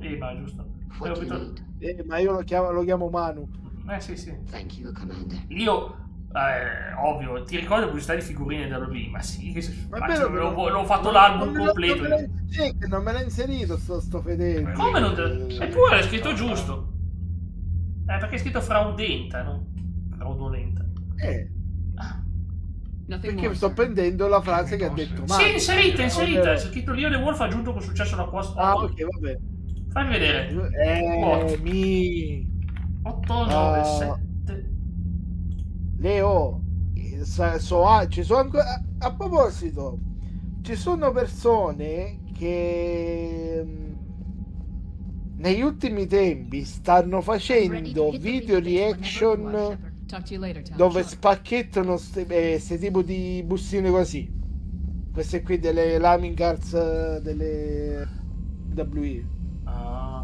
Ema, giusto? Ma io lo chiamo Manu. Sì. Io ovvio, ti ricordo la pubblicità di figurine da lì, ma sì, l'ho fatto l'album completo. Non me l'ha inserito sto fedele. Come non te... Eppure è scritto giusto. Perché è scritto fraudenta, non fraudolenta. Perché sto prendendo la frase che ha detto Manu. Sì, inserita. C'è scritto Leo The Wolf ha aggiunto con successo la quest. Ok, vabbè. Fammi vedere. 8, 9, 7. Leo, ci sono ancora. A proposito, ci sono persone che negli ultimi tempi stanno facendo video reaction dove spacchettano queste tipo di bustine così. Queste qui delle Laming Cards delle WE.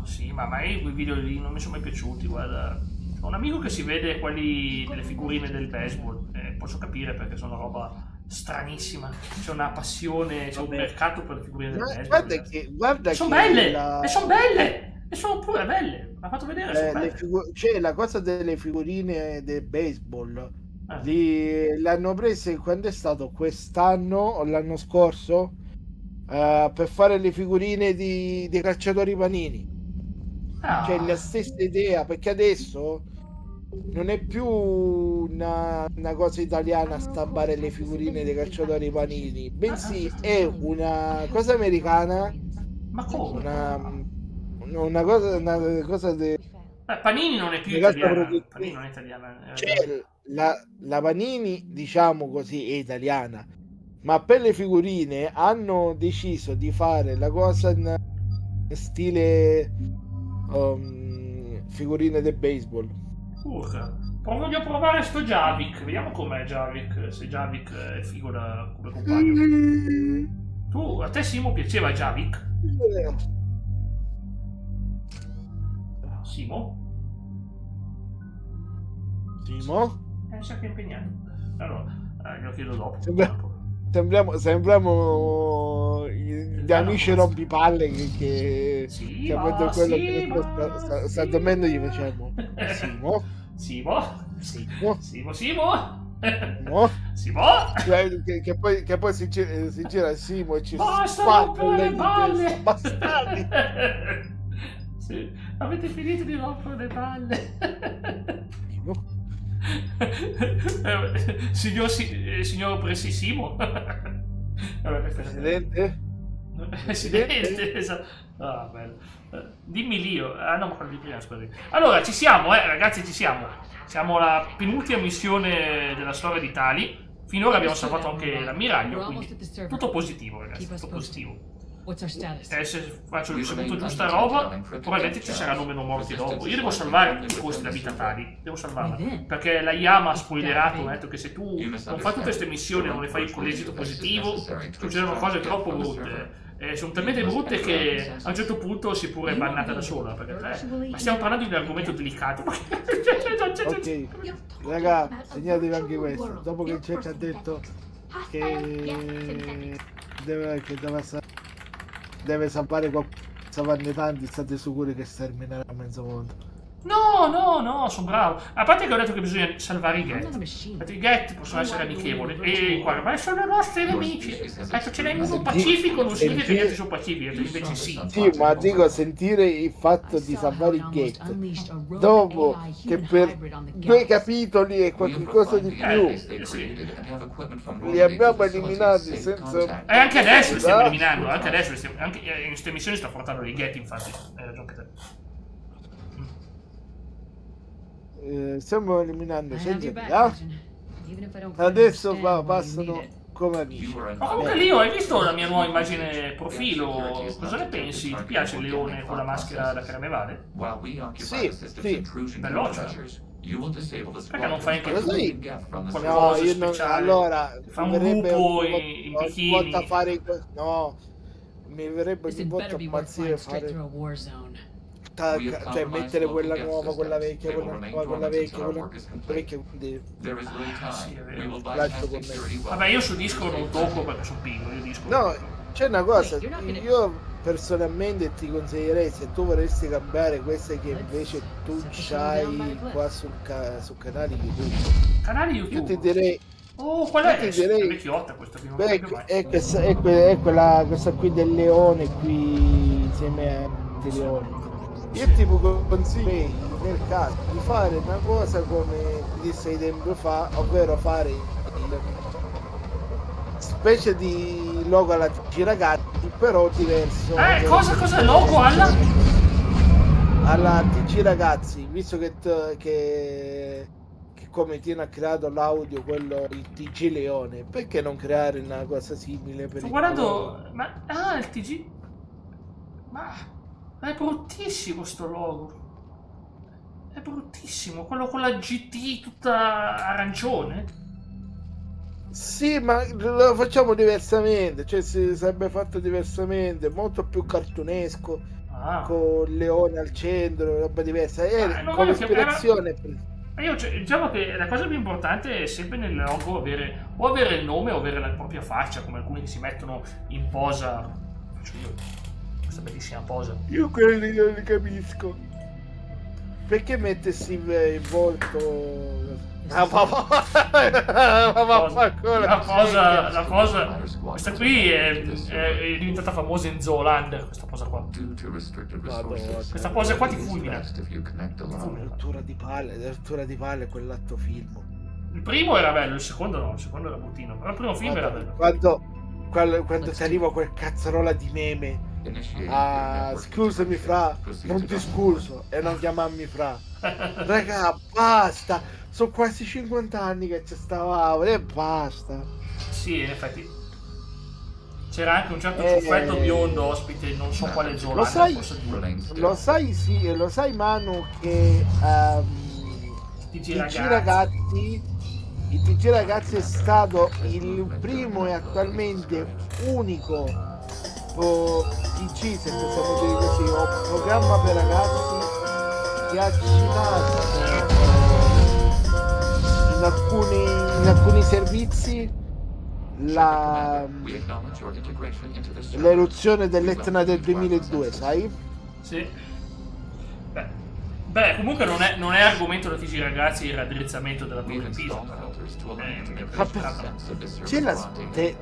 Sì, ma a me quei video lì non mi sono mai piaciuti, guarda. Ho un amico che si vede quelli delle figurine del baseball, posso capire perché sono una roba stranissima. C'è una passione, c'è un mercato per le figurine del baseball. Guarda sono belle! Sono belle! E sono pure belle! L'ha fatto vedere, c'è la cosa delle figurine del baseball. L'hanno prese quando è stato quest'anno o l'anno scorso per fare le figurine dei calciatori Panini. C'è la stessa idea, perché adesso non è più una cosa italiana stampare le figurine dei calciatori Panini, bensì è una cosa americana. Ma come? Una cosa Panini non è più italiana. Panini non è italiana. Cioè, la Panini, diciamo così, è italiana, ma per le figurine hanno deciso di fare la cosa in stile figurine del baseball. Voglio provare sto Javik, vediamo com'è Javik, se Javik è figo come compagno. A te Simo piaceva Javik? Simo? Sa che è impegnato. Allora, glielo chiedo dopo. Sembriamo gli amici rompipalle che chiamando quello che sta dormendo gli facciamo Simo. Che poi si gira Simo e ci spacca le palle. Bastardi. Sì, avete finito di rompere le palle. Signor Presidente. Presidente, esatto. Ah, bello. Dimmi Lio. Ah no, ma quello di prima, scusi. Allora, ci siamo, ragazzi, ci siamo. Siamo alla penultima missione della storia di Tali. Finora abbiamo salvato anche l'ammiraglio, quindi tutto positivo, ragazzi, tutto positivo. Se faccio il saluto giusta roba, probabilmente ci saranno meno morti dopo. Io devo salvare i costi della vita Tali, devo salvarla. Perché la Yama ha spoilerato, ha detto che se tu non fai tutte queste missioni e non le fai con l'esito positivo, succedono cose troppo brutte. Sono talmente brutte che a un certo punto si è pure bannata da sola. Perché, ma stiamo parlando di un argomento delicato. Ok, raga, segnatevi anche questo. Dopo che Jack ha detto che deve salvare qualcuno, salvarne tanti, state sicuri che sterminerà a mezzo mondo. No, sono bravo. A parte che ho detto che bisogna salvare i Geth. I Geth possono essere amichevoli. E guarda, ma sono i nostri nemici. Ce n'è uno pacifico, non significa che gli altri sono pacifici, invece sì. Sì, ma dico, sentire il fatto di salvare i Geth dopo che per 2 capitoli e qualcosa di più li abbiamo eliminati senza... E anche adesso li stiamo eliminando, anche in queste missioni sto affrontando i Geth, infatti. Hai ragione che te. Stiamo eliminando adesso passano come amici. Ma comunque Lio, hai visto la mia nuova immagine profilo? Cosa ne pensi? Ti piace il leone con la maschera da carnevale? Sì. Belloccia. Perché non fai anche qualcosa di speciale? Allora, fa un lupo in bikini. No, mi verrebbe di volta impazzire fare... cioè mettere quella nuova, quella vecchia, quella vecchia, quindi lascio con me. Vabbè, io su Discord non tocco perché sono piccolo, io Discord. No, c'è una cosa, io personalmente ti consiglierei, se tu vorresti cambiare queste che invece tu c'hai qua sul canale YouTube. Canale YouTube? Io ti direi... Oh, qual è? È vecchiotta questa, è quella qui del leone qui insieme a leoni. Io tipo consiglio nel caso di fare una cosa come dissi tempo fa, ovvero fare il specie di logo alla TG Ragazzi, però diverso. Cosa logo alla TG Ragazzi, visto che come Tina ha creato l'audio, quello il TG Leone, perché non creare una cosa simile per il TG? Ma è bruttissimo sto logo. È bruttissimo. Quello con la GT tutta arancione. Sì, ma lo facciamo diversamente. Cioè, si sarebbe fatto diversamente. Molto più cartunesco. Con il leone al centro, roba diversa. Come ispirazione. Io diciamo che la cosa più importante è sempre nel logo avere il nome o avere la propria faccia, come alcuni che si mettono in posa. Faccio io. Questa bellissima posa. Io quelli non li capisco. Perché mettersi il volto? La posa. Questa qui è diventata famosa in Zoolander. Questa posa qua. Questa posa qua ti fulmina. Rottura di palle quell'atto film. Il primo era bello, il secondo no. Il secondo era bruttino. Però il primo film era bello. Quando ti arriva quel cazzarola di meme. Scusami fra, non ti scuso e non chiamarmi fra. Raga, basta, sono quasi 50 anni che ci stavamo e basta. Sì, in effetti c'era anche un certo ciuffetto biondo ospite, non so quale zona. Lo sai Manu che il TG Ragazzi è stato il primo e attualmente unico TG, se possiamo dire così, o programma per ragazzi che ha citato in alcuni servizi l'eruzione dell'Etna del 2002, sai? Sì. Beh, comunque non è argomento da TG ragazzi il raddrizzamento della torre Pisa. Te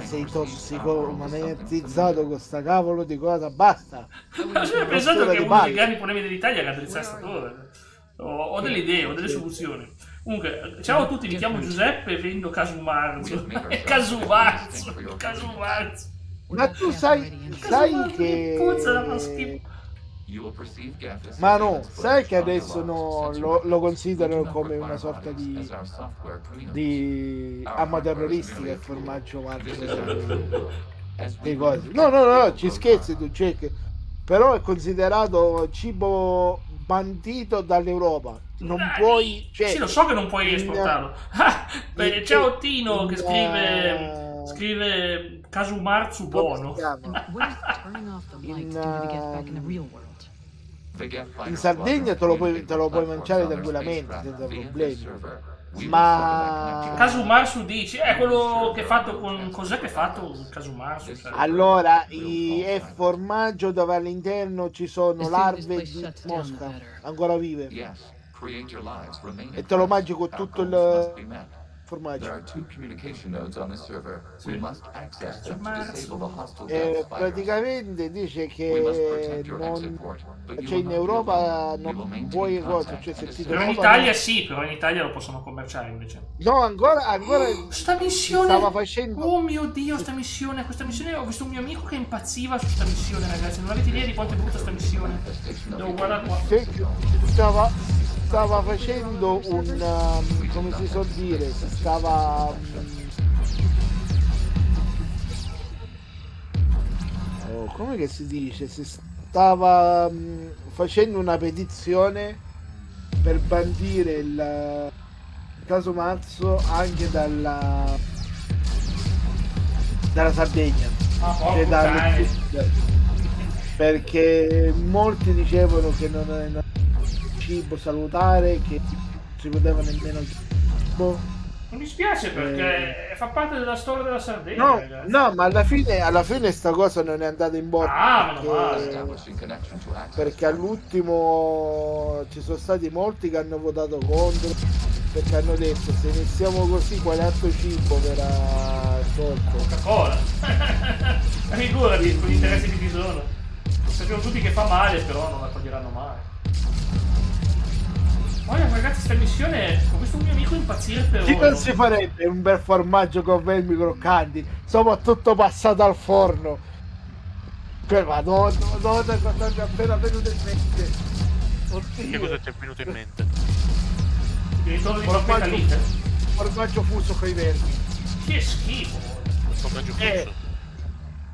sei tossico, monetizzato con sta cavolo di cosa, basta. Ma io ho pensato che uno dei grandi problemi dell'Italia è raddrizzare sta torre. Ho delle idee, ho delle soluzioni. Comunque, ciao a tutti, mi chiamo Giuseppe e vendo Casumarzo. Casumarzo. Ma tu sai che... Puzza da fa schifo. Ma no, sai che adesso lo considerano come una sorta di arma terroristica il formaggio marzo di cose. No, ci scherzi tu, però è considerato cibo bandito dall'Europa. Non puoi, sì, lo so che non puoi esportarlo. C'è Ottino che scrive Casumarzu buono. In Sardegna te lo puoi mangiare tranquillamente senza problemi. Ma Casumarzu dici? È quello che è fatto con... Cos'è che è fatto Casumarzu? Allora, è formaggio dove all'interno ci sono larve di mosca ancora vive e te lo mangi con tutto il formaggio. Praticamente dice che cioè in Europa non puoi cose, cioè se ti però in Italia sì, però in Italia lo possono commerciare invece. No, ancora sta missione stava facendo. Oh mio Dio, questa missione ho visto un mio amico che impazziva su sta missione, ragazzi. Non avete idea di quanto è brutta sta missione. Devo guardare qua. Stava facendo un come si suol dire, come che si dice? Si stava facendo una petizione per bandire il Casumarzo anche dalla Sardegna, perché molti dicevano che non è cibo salutare, che si poteva nemmeno cibo. Non mi spiace perché fa parte della storia della Sardegna. No, ma alla fine sta cosa non è andata in porto perché all'ultimo ci sono stati molti che hanno votato contro, perché hanno detto se iniziamo così quale altro cibo verrà sotto? Coca-Cola. Figurati con gli interessi di chi sono. Sappiamo tutti che fa male, però non la toglieranno mai. Poi ragazzi, sta missione ho visto un mio amico impazzire per ore. Non si farebbe un bel formaggio con vermi croccanti, soprattutto passato al forno. Madonna, cosa mi è appena venuto in mente. Oddio. Che cosa ti è venuto in mente? Il ritorno di Pappetta Lite. Formaggio fuso con i vermi. Che schifo. Formaggio fuso?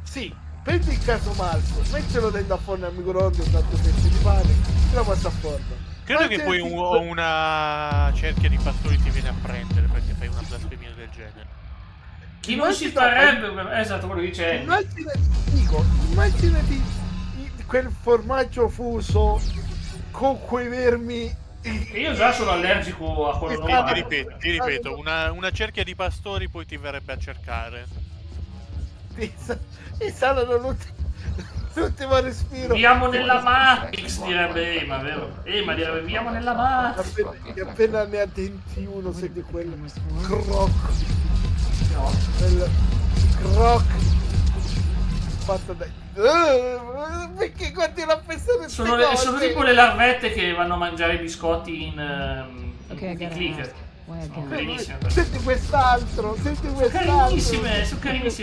Sì, prendi il Casumarzo, mettilo dentro a forno al microonde, un tanto pezzi di pane, e lo passa a forno. Credo che poi una cerchia di pastori ti viene a prendere perché fai una blasfemia del genere. Chi non si farebbe... Esatto, quello che dice. Immaginati quel formaggio fuso con quei vermi. Io già sono allergico a quello normale. Ti ripeto, una cerchia di pastori poi ti verrebbe a cercare. E saranno l'ultimo respiro. Viviamo nella Matrix, direbbe Ema, vero? Ema direbbe viviamo nella Matrix. Appena ne ha denti uno, senti quello croc. No, quel croc fatto dai. Perché continua a pensare sono tipo le larvette che vanno a mangiare i biscotti in clicker. Senti quest'altro. Sono carinissime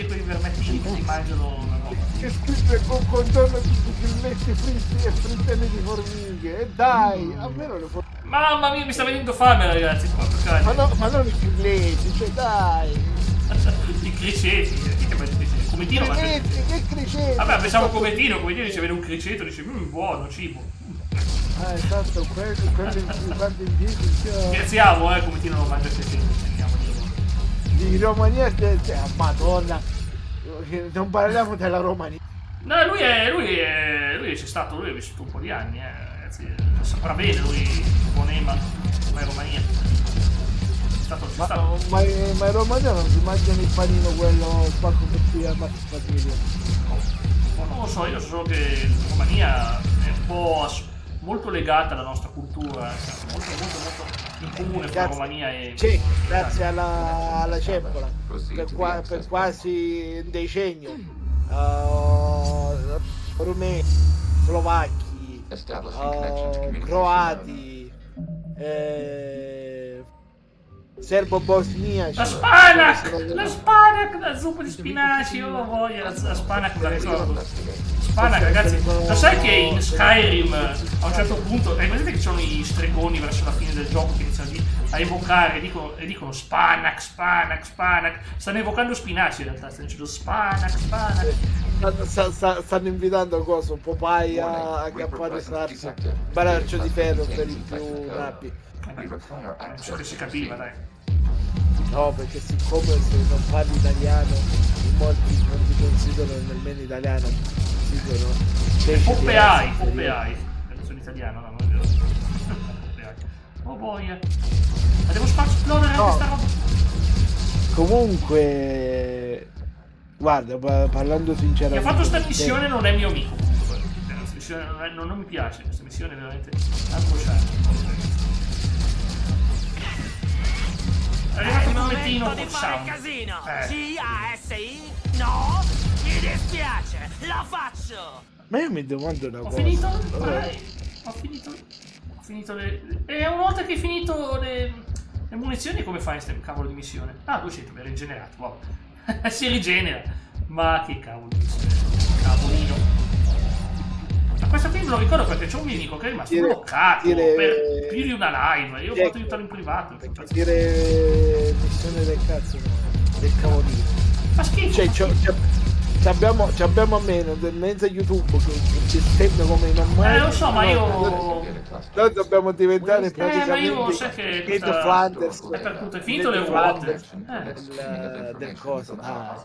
quei vermettini che si mangiano. Che scrive con contorno tutti i filletti fritti e frittelle di formiche. E dai, a me non le formiche. Mamma mia, mi sta venendo fame, ragazzi. Ma non i filletti, cioè dai. I criceti. Cometino, che criceti? Vabbè, pensavo cometino dice vede un criceto, dice buono, cibo. Esatto, quelli quando indizi. Scherziamo, cometino non mangia criceto. Di Romania, madonna. Non parliamo della Romania. No, lui c'è stato, lui ha vissuto un po' di anni, ragazzi. Saprà bene lui con Ema, come Romania. Ma in Romania non si mangiano il panino quello spacco per cui al famiglia. Non lo so, io so solo che in Romania po' molto legata alla nostra cultura, molto in comune tra Romania e... Sì, grazie alla ceppola, per quasi un decennio, rumeni, slovacchi, croati, serbo-bosniaci. La Spanac, la zuppa di spinaci, oh voglia, la Spanac me la ricordo. Spanac, ragazzi, lo sai che in Skyrim a un certo punto, vedete che ci sono gli stregoni verso la fine del gioco che iniziano a evocare e dicono Spanac, stanno evocando spinaci in realtà, stanno dicendo Spanac. Stanno invitando coso, Popeye a accappare Sarsa, braccio di ferro per i più rapidi. Ciò che si capiva, dai. No, perché siccome se non parli italiano, in molti non ti considerano nemmeno italiano, Popeye, sono italiano, no, non è vero. Oh boia. Ma devo far esplodere questa roba. Comunque, guarda, parlando sinceramente, chi ha fatto sta missione non è mio amico comunque. Questa missione non mi piace, questa missione è veramente angosciante. È arrivato un fumettino con sound. CASI? No? Mi dispiace, lo faccio! Ma io mi domando una cosa. Ho finito le... E una volta che hai finito le munizioni, come fai questa cavolo di missione? Ah, 200, mi è rigenerato, wow. Si rigenera. Ma che cavolo di missione. Cavolino. Ma questo qui me lo ricordo perché c'è un mio amico che è rimasto bloccato per più di una live. Io ho fatto aiutare in privato. Dire missione del cazzo, no? Del cavolino. Ma schifo. Cioè, abbiamo a meno mezzo YouTube che ci stende come in un lo so, ma io... Noi dobbiamo diventare praticamente ma io sai che Kate Flanders. È per tutto, è finito le ruote. Del coso. Ma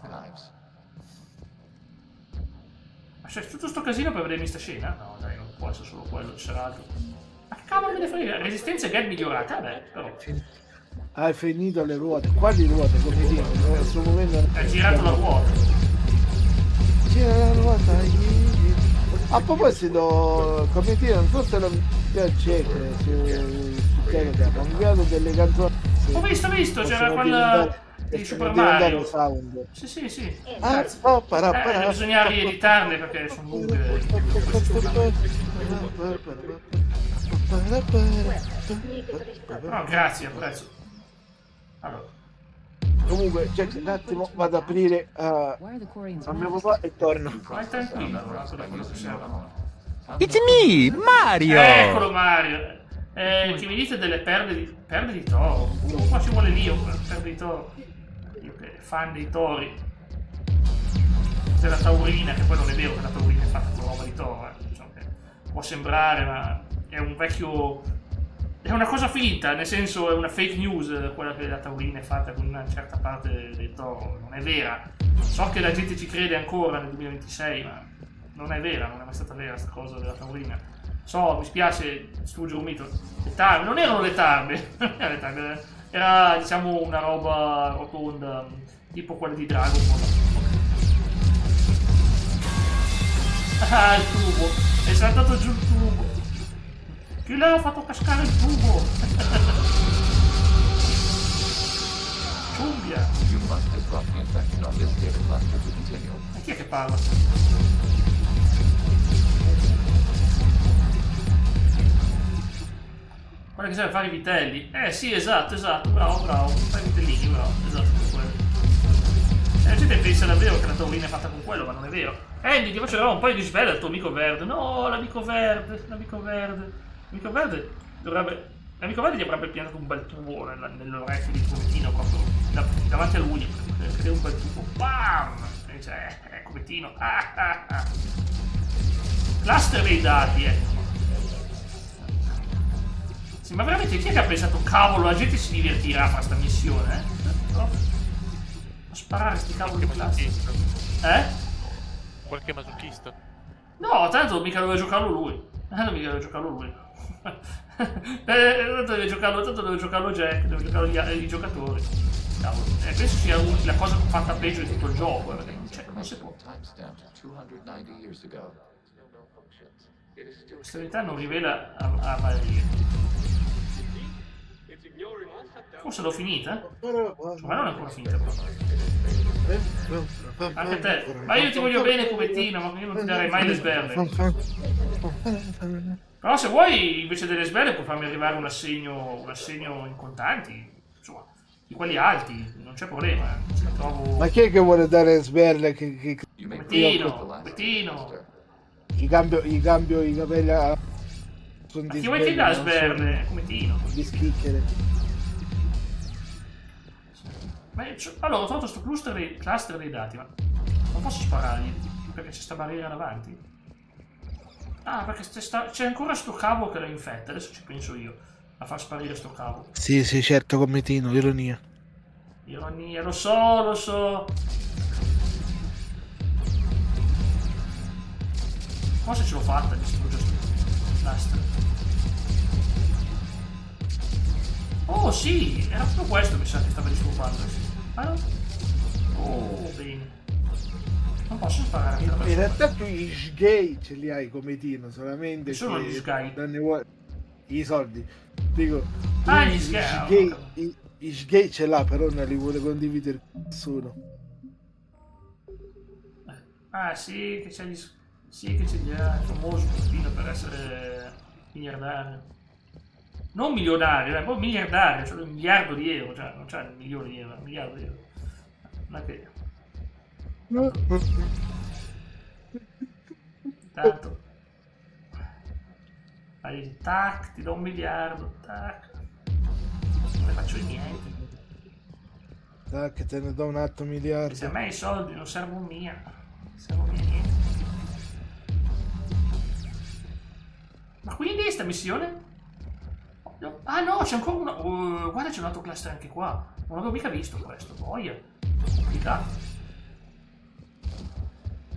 c'è tutto sto casino per vedermi sta scena? No, dai, non può essere solo quello, c'era altro. Ma che cavolo me ne frega? Resistenza e get migliorata, vabbè, però. Hai finito le ruote. Quali ruote? Come dire? In questo momento hai girato la ruota. Gira la ruota. A proposito, come dire, non so se lo piace su Telegram, ho inviato delle canzoni. Ho visto, c'era quella di Super Mario. Sì. Bisogna rieditarle perché sono lunghe. No, grazie, apprezzo. Allora. Comunque, un attimo, vado ad aprire a mio papà e torno. Vai tranquillo, It's me, Mario! Eccolo Mario! Che mi dite delle perle di toro? Qua ci vuole l'io per perle di toro. Io che fan dei tori. Della taurina, che poi non è vero che la taurina è fatta con roba di toro. Diciamo che può sembrare, ma è un vecchio... È una cosa finta, nel senso è una fake news quella che la taurina è fatta con una certa parte del toro, non è vera. So che la gente ci crede ancora nel 2026, ma non è vera, non è mai stata vera questa cosa della taurina. So, mi spiace distruggere un mito. Le tarme, non erano le tarme, era diciamo una roba rotonda, tipo quella di Dragon Ball. Ah, il tubo, è saltato giù il tubo. Chi l'ha fatto cascare il tubo? Ciumbia! Ma chi è che parla? Guarda che serve fare i vitelli. Sì, esatto, bravo. Fai i vitellini, bravo, esatto, quello. La gente pensa davvero che la taurina è fatta con quello, ma non è vero. Andy, ti faccio un paio di sbelle al tuo amico verde. No, l'amico verde. L'amico verde gli avrebbe piantato un bel tubo nell'orecchio di fumettino proprio davanti a lui, perché è un bel tubo. Bam! E dice, fumettino. Cluster dei dati, Sì, ma veramente chi è che ha pensato, cavolo, la gente si divertirà a fare sta missione, No? A sparare sti cavoli di cluster. Qualche masochista? No, tanto mica doveva giocarlo lui. Tanto deve giocarlo Jack, deve giocarlo i giocatori. Cavolo, penso sia la cosa fatta peggio di tutto il gioco, perché non si può. Questa verità non rivela a Maria. Forse l'ho finita? Ma non è ancora finita. Anche te. Ma io ti voglio bene, povettino, ma io non ti darei mai le sberle. Però se vuoi, invece delle sberle, puoi farmi arrivare un assegno in contanti. Insomma, di quelli alti, non c'è problema. Se la trovo... Ma chi è che vuole dare sberle? Povettino. Gli cambio i capelli a... Ma chi vuoi che dà sberle? Povettino. Di schicchiere. Allora, ho trovato sto cluster dei dati, ma non posso sparargli perché c'è sta barriera davanti. Ah, perché c'è ancora sto cavo che la infetta, adesso ci penso io a far sparire sto cavo. Sì, certo, commetino, ironia. Ironia, lo so. Forse ce l'ho fatta, distruggo sto cluster. Oh sì, era proprio questo mi sa che stava disturbando. Ah no? Oh, bene. Non posso sparare. In realtà tu gli sgay ce li hai come Tino, solamente sono gli sgay? I soldi. Dico, gli sgay. Gli sgay ce l'ha, però non li vuole condividere con nessuno. Ah sì, che c'è gli sì, che ce li ha, è famoso Pino per essere miliardario. Non milionario, poi miliardario, cioè un miliardo di euro, cioè non c'è un milione di euro, un miliardo di euro. Non è che... Intanto... Fai tac, ti do 1 miliardo, tac. Non ne faccio niente. Tac, te ne do un altro miliardo. Se a me i soldi non servono mia, non servono mia niente. Ma quindi sta missione? Ah no, c'è ancora una... guarda, c'è un altro cluster anche qua. Non l'avevo mica visto questo, boia. Complicato.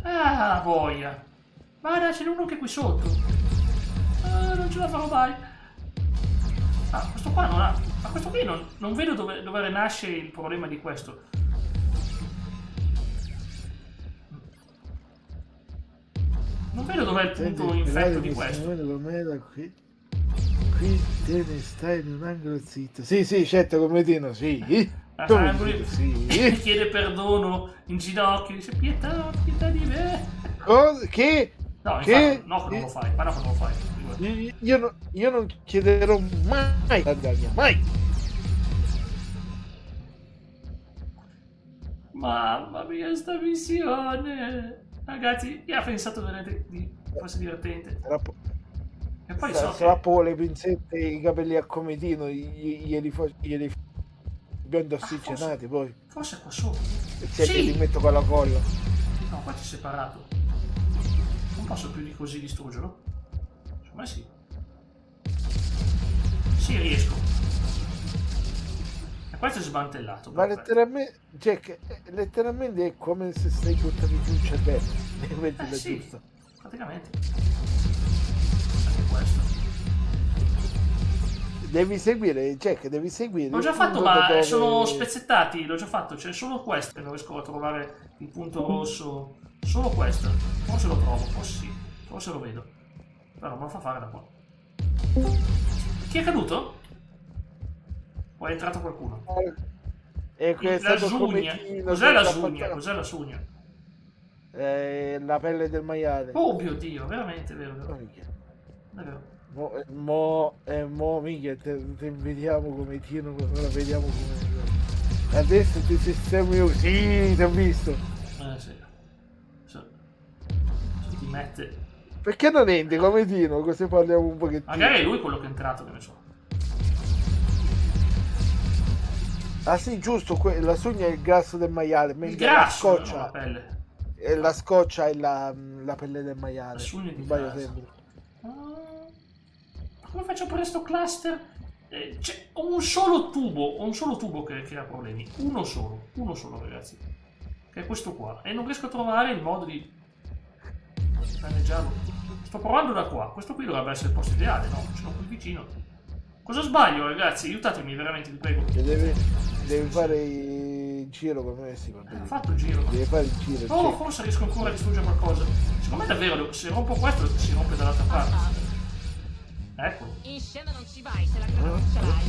Ah, boia. Guarda, c'è uno anche qui sotto. Non ce la farò mai. Ah, questo qua non ha... Ma questo qui non vedo dove nasce il problema di questo. Non vedo dov'è il punto infetto di questo. Qui te ne stai in un angolo zitto. Sì, certo, come Tino, sì. Sì. Chiede perdono in ginocchio, dice pietà di me. Che? No, infatti, no, non lo fai. Ma no, non lo fai. Io non chiederò mai la Dania, mai. Mamma mia, sta missione. Ragazzi, io ho pensato veramente di fosse divertente. E poi strappo le pinzette e i capelli a cometino, glieli biondo ossigenati, poi. Forse qua sopra. E li metto con la colla. No, qua c'è separato. Non posso più di così distruggerlo? Secondo me sì. Sì, riesco. E questo è smantellato. Ma letteralmente, Jack, letteralmente è come se stai buttando giù il cervello. Sì, giusta. Praticamente. Questo. Devi seguire, Jack, devi seguire. L'ho già fatto, ma sono spezzettati, l'ho già fatto, c'è solo questo che non riesco a trovare il punto rosso. Solo questo. Forse lo trovo, forse sì, forse lo vedo. Però non me lo fa fare da qua. Chi è caduto? O è entrato qualcuno? La sugna. Cos'è la sugna? Cos'è la sugna? La pelle del maiale. Oh mio Dio, veramente vero. Mo mica te vediamo come Tino, ora vediamo come adesso ti sistemi io. Sì, ti ho visto. Sì. Se ti mette. Perché non entri come Tino, così parliamo un pochettino. Magari è lui quello che è entrato, che ne so. Ah sì, giusto, la sugna è il grasso del maiale, il grasso, la scoccia, la pelle. E la scoccia è la pelle del maiale. La sugna di grasso. Come faccio per questo cluster? C'è un solo tubo che crea problemi. Uno solo ragazzi. Che è questo qua. E non riesco a trovare il modo di danneggiarlo. Sto provando da qua. Questo qui dovrebbe essere il posto ideale, no? Ce l'ho qui vicino. Cosa sbaglio, ragazzi? Aiutatemi veramente, vi prego. Devi fare il giro come me si va bene. Ho fatto il giro. Devi fare il giro. Oh, forse riesco ancora a distruggere qualcosa. Secondo me davvero, se rompo questo si rompe dall'altra parte. Eccolo. In scena non ci vai se la grana non ce l'hai.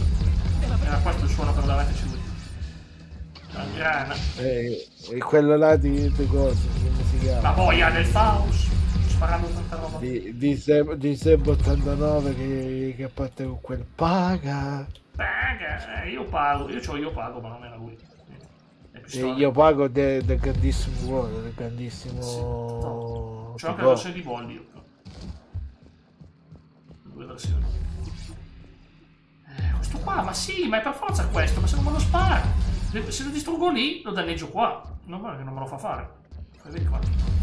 Era questo il suono per davanti lui. La grana. E quello là di cose, come si chiama? La boia del Faust. Sparando tanta roba. Di Seb 89 che parte con quel paga. Paga, io pago, ma non era lui. Io pago del grandissimo ruolo, del grandissimo. No. C'ho anche la versione di Voldy io. Due versioni. Questo qua, ma sì, ma è per forza questo, ma se non me lo spara. Se lo distruggo lì, lo danneggio qua. Non me lo fa fare. Vedi qua.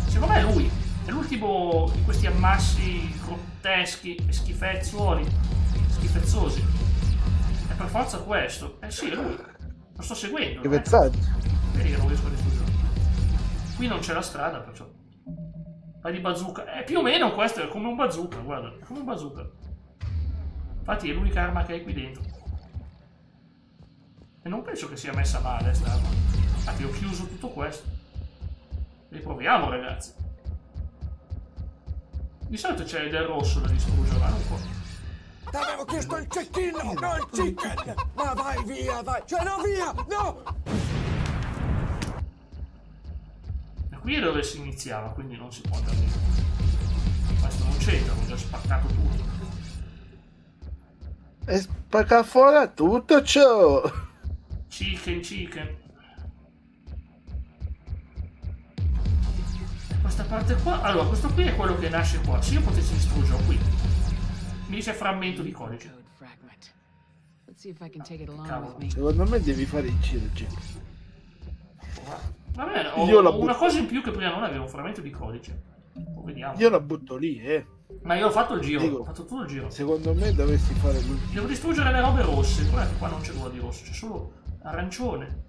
Secondo me è lui. È l'ultimo di questi ammassi grotteschi e schifezzosi. È per forza questo. Sì, è lui. Lo sto seguendo. Che pezzaggio. Vedi che non riesco a distruggere. Qui non c'è la strada, perciò. Vai di bazooka. Più o meno questo è come un bazooka, guarda. È come un bazooka. Infatti è l'unica arma che hai qui dentro. E non penso che sia messa male sta arma. Infatti ho chiuso tutto questo. Riproviamo, ragazzi. Di solito c'è del rosso da distruggere, ma non qua. T'avevo chiesto il cecchino, non il chicken! Ma vai via, vai! Cioè no, via! No! E qui è dove si iniziava, quindi non si può andare via. Questo non c'entra, ho già spaccato tutto. E spacca fuori tutto ciò! Chicken. Questa parte qua, allora questo qui è quello che nasce qua. Se io potessi distruggerlo qui, mi dice frammento di codice. Secondo me devi fare il giro, Jack. Va bene, ho una cosa in più che prima non avevo, un frammento di codice. Vediamo. Io la butto lì, Ma io ho fatto il giro, ho fatto tutto il giro. Secondo me dovresti fare lui. Devo distruggere le robe rosse, guarda che qua non c'è nulla di rosso, c'è solo arancione.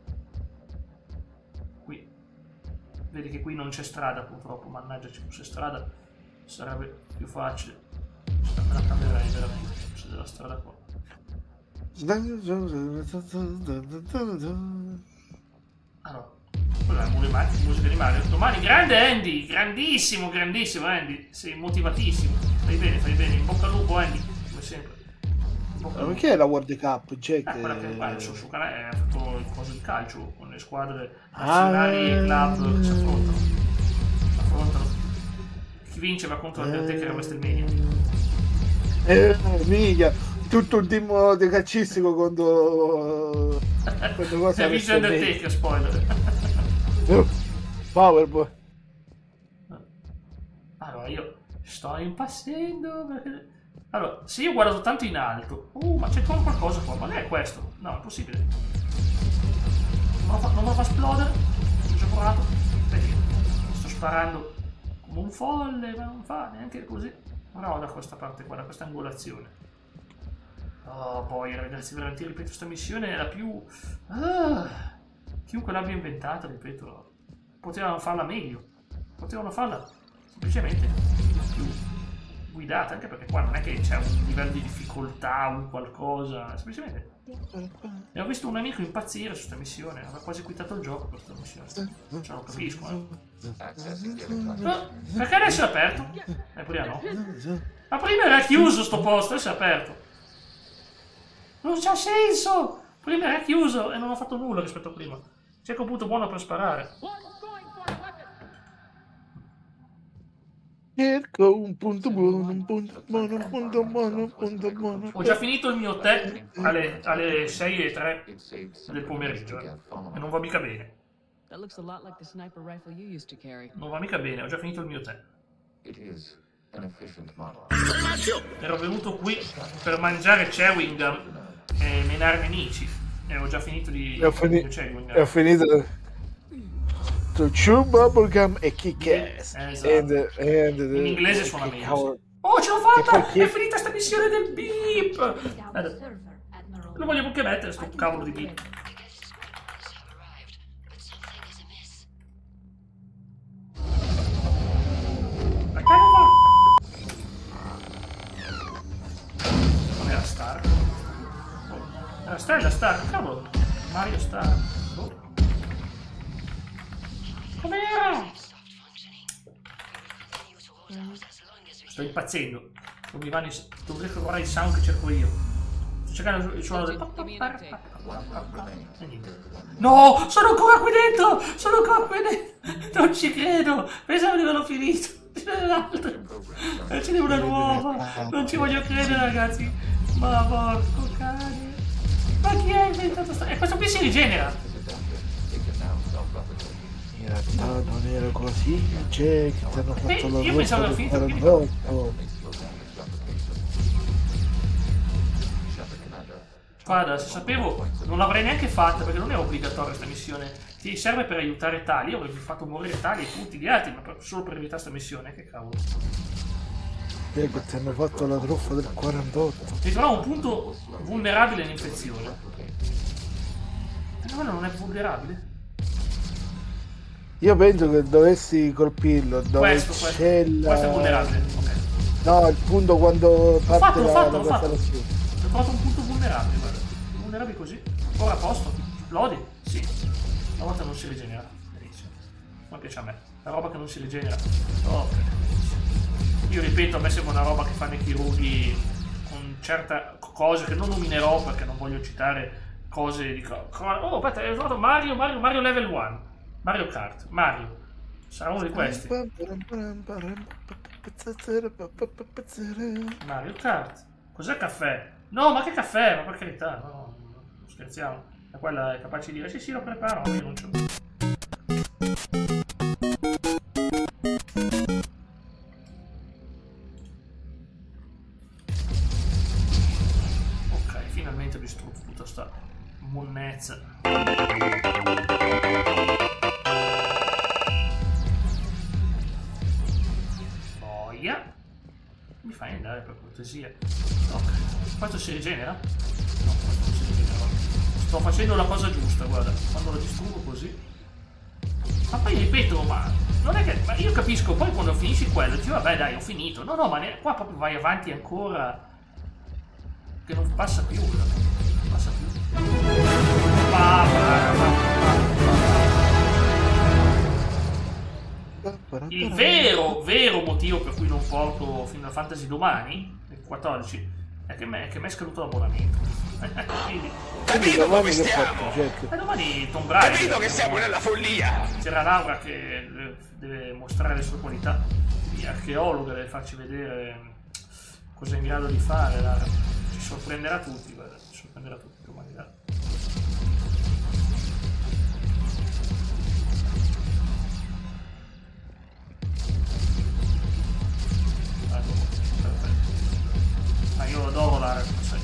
Qui. Vedi che qui non c'è strada purtroppo, mannaggia, ci fosse strada sarebbe più facile. Me la cambierei veramente, se c'è della strada qua. Allora, quella è la musica di Mario. Domani, grande Andy, grandissimo Andy, sei motivatissimo. Fai bene, in bocca al lupo Andy, come sempre. Ma perché è la World Cup, Jack? Quella che guarda, sul suo canale ha fatto il coso di calcio con le squadre nazionali e club che si affrontano. Chi vince va contro l'Undertaker a WrestleMania. Mica, tutto un team di calcistico contro cosa. Vince Undertaker, spoiler. Powerboy. Allora io sto impazzendo perché... Allora, se io guardo tanto in alto... ma c'è qualcosa qua, ma non è questo. No, è impossibile. Non me lo fa esplodere. Ho già provato. Vedi, sto sparando come un folle, ma non fa neanche così. No, da questa parte qua, da questa angolazione. Oh, poi ragazzi, veramente ripeto, questa missione è la più... chiunque l'abbia inventata, ripeto, potevano farla meglio. Potevano farla semplicemente più guidata, anche perché qua non è che c'è un livello di difficoltà o qualcosa, semplicemente. E ho visto un amico impazzire su questa missione, aveva quasi quittato il gioco per questa missione. Cioè, lo capisco, perché adesso è aperto? Prima no. Ma prima era chiuso sto posto, adesso è aperto. Non c'ha senso! Prima era chiuso e non ho fatto nulla rispetto a prima. C'è un punto buono per sparare. Cerco un punto buono, un punto buono, un punto buono, un punto buono. Ho già finito il mio tè alle 6:03 del pomeriggio e non va mica bene. Non va mica bene, ho già finito il mio tè. Ero venuto qui per mangiare chewing gum e menare nemici e ho già finito di... Ho finito... To chew bubblegum e kick ass. Esatto. In inglese suona meglio. Oh, ce l'ho fatta! È finita sta missione del beep! Lo voglio anche mettere sto cavolo di beep. Perché non va? Non era Star? Era Star, cavolo! Mario Star. Sto impazzendo. Dovrei trovare il sound che cerco io. Sto cercando il suono del... No! Sono ancora qui dentro! Sono ancora qui dentro! Non ci credo! Pensavo di averlo finito! Ce n'è l'altro! Ce n'è una nuova! Non ci voglio credere, ragazzi! Ma porco cane! Ma chi ha inventato sta... E questo qui si rigenera! In realtà non era così, Jack, ti hanno fatto la io pensavo del finito, 48. Guarda, se sapevo non l'avrei neanche fatta perché non è obbligatoria questa missione. Ti serve per aiutare Tali. Io avrei fatto morire Tali e tutti gli altri, ma solo per evitare questa missione. Che cavolo. Jack, ti hanno fatto la truffa del 48. Ti trovo un punto vulnerabile all'infezione. Ma non è vulnerabile? Io penso che dovessi colpirlo dove c'è la... Questo è vulnerabile, ok. No, il punto quando parte L'ho fatto. Ho trovato un punto vulnerabile, guarda. Vulnerabile così. Ora a posto. Esplodi? Sì. Una volta non si rigenera. Benissimo. Non piace a me. La roba che non si rigenera. Oh, io ripeto, a me sembra una roba che fanno i chirurghi con certe cose che non nominerò perché non voglio citare cose di... Oh, aspetta, hai trovato Mario level 1. Mario Kart, Mario, sarà uno di questi. Mario Kart, cos'è caffè? No, ma che caffè? Ma per carità, no, scherziamo. E quella è capace di dire, sì, lo preparo, ma io non c'ho. Ok, finalmente ho distrutto tutta sta monnezza. Mi fai andare per cortesia. Ok. Questo si rigenera? No, questo non si rigenera. Sto facendo la cosa giusta, guarda. Quando lo distruggo così. Ma poi ripeto, ma non è che. Ma io capisco, poi quando finisci quello, dici vabbè dai, ho finito. No, ma qua proprio vai avanti ancora. Che non passa più, non passa più. Il vero motivo per cui non porto Final Fantasy domani, il 14, è che mi è scaduto l'abbonamento. Quindi... Capito dove stiamo? Domani Tomb Raider. Capito che siamo nella follia! C'era Laura che deve mostrare le sue qualità di archeologa, deve farci vedere cosa è in grado di fare. Lara. Ci sorprenderà tutti, guarda, ci sorprenderà tutti domani. Io adoro Lara, sai.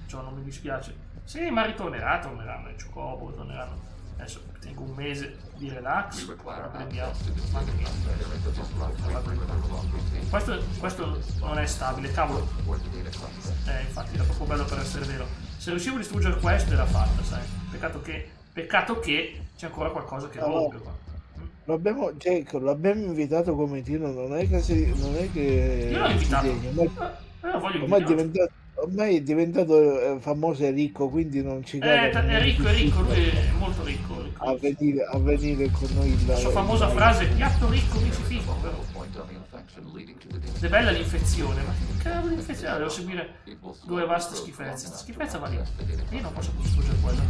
Cioè, non mi dispiace. Sì, ma torneranno, i Chocobo torneranno. Adesso tengo un mese di relax, prendiamo. Questo non è stabile, cavolo. Infatti era proprio bello per essere vero. Se riuscivo a distruggere questo era fatta, sai. Peccato che c'è ancora qualcosa che rompe qua. L'abbiamo invitato come Tino, non è che io l'ho invitato. Ormai è diventato famoso e ricco, quindi non ci è ricco, lui è molto ricco. A venire con noi la sua famosa frase, piatto ricco mi ci fico, vero? È bella l'infezione, ma che cavolo di infezione? Devo seguire due vaste schifezze. Questa schifezza va lì. Io non posso più distruggere quella.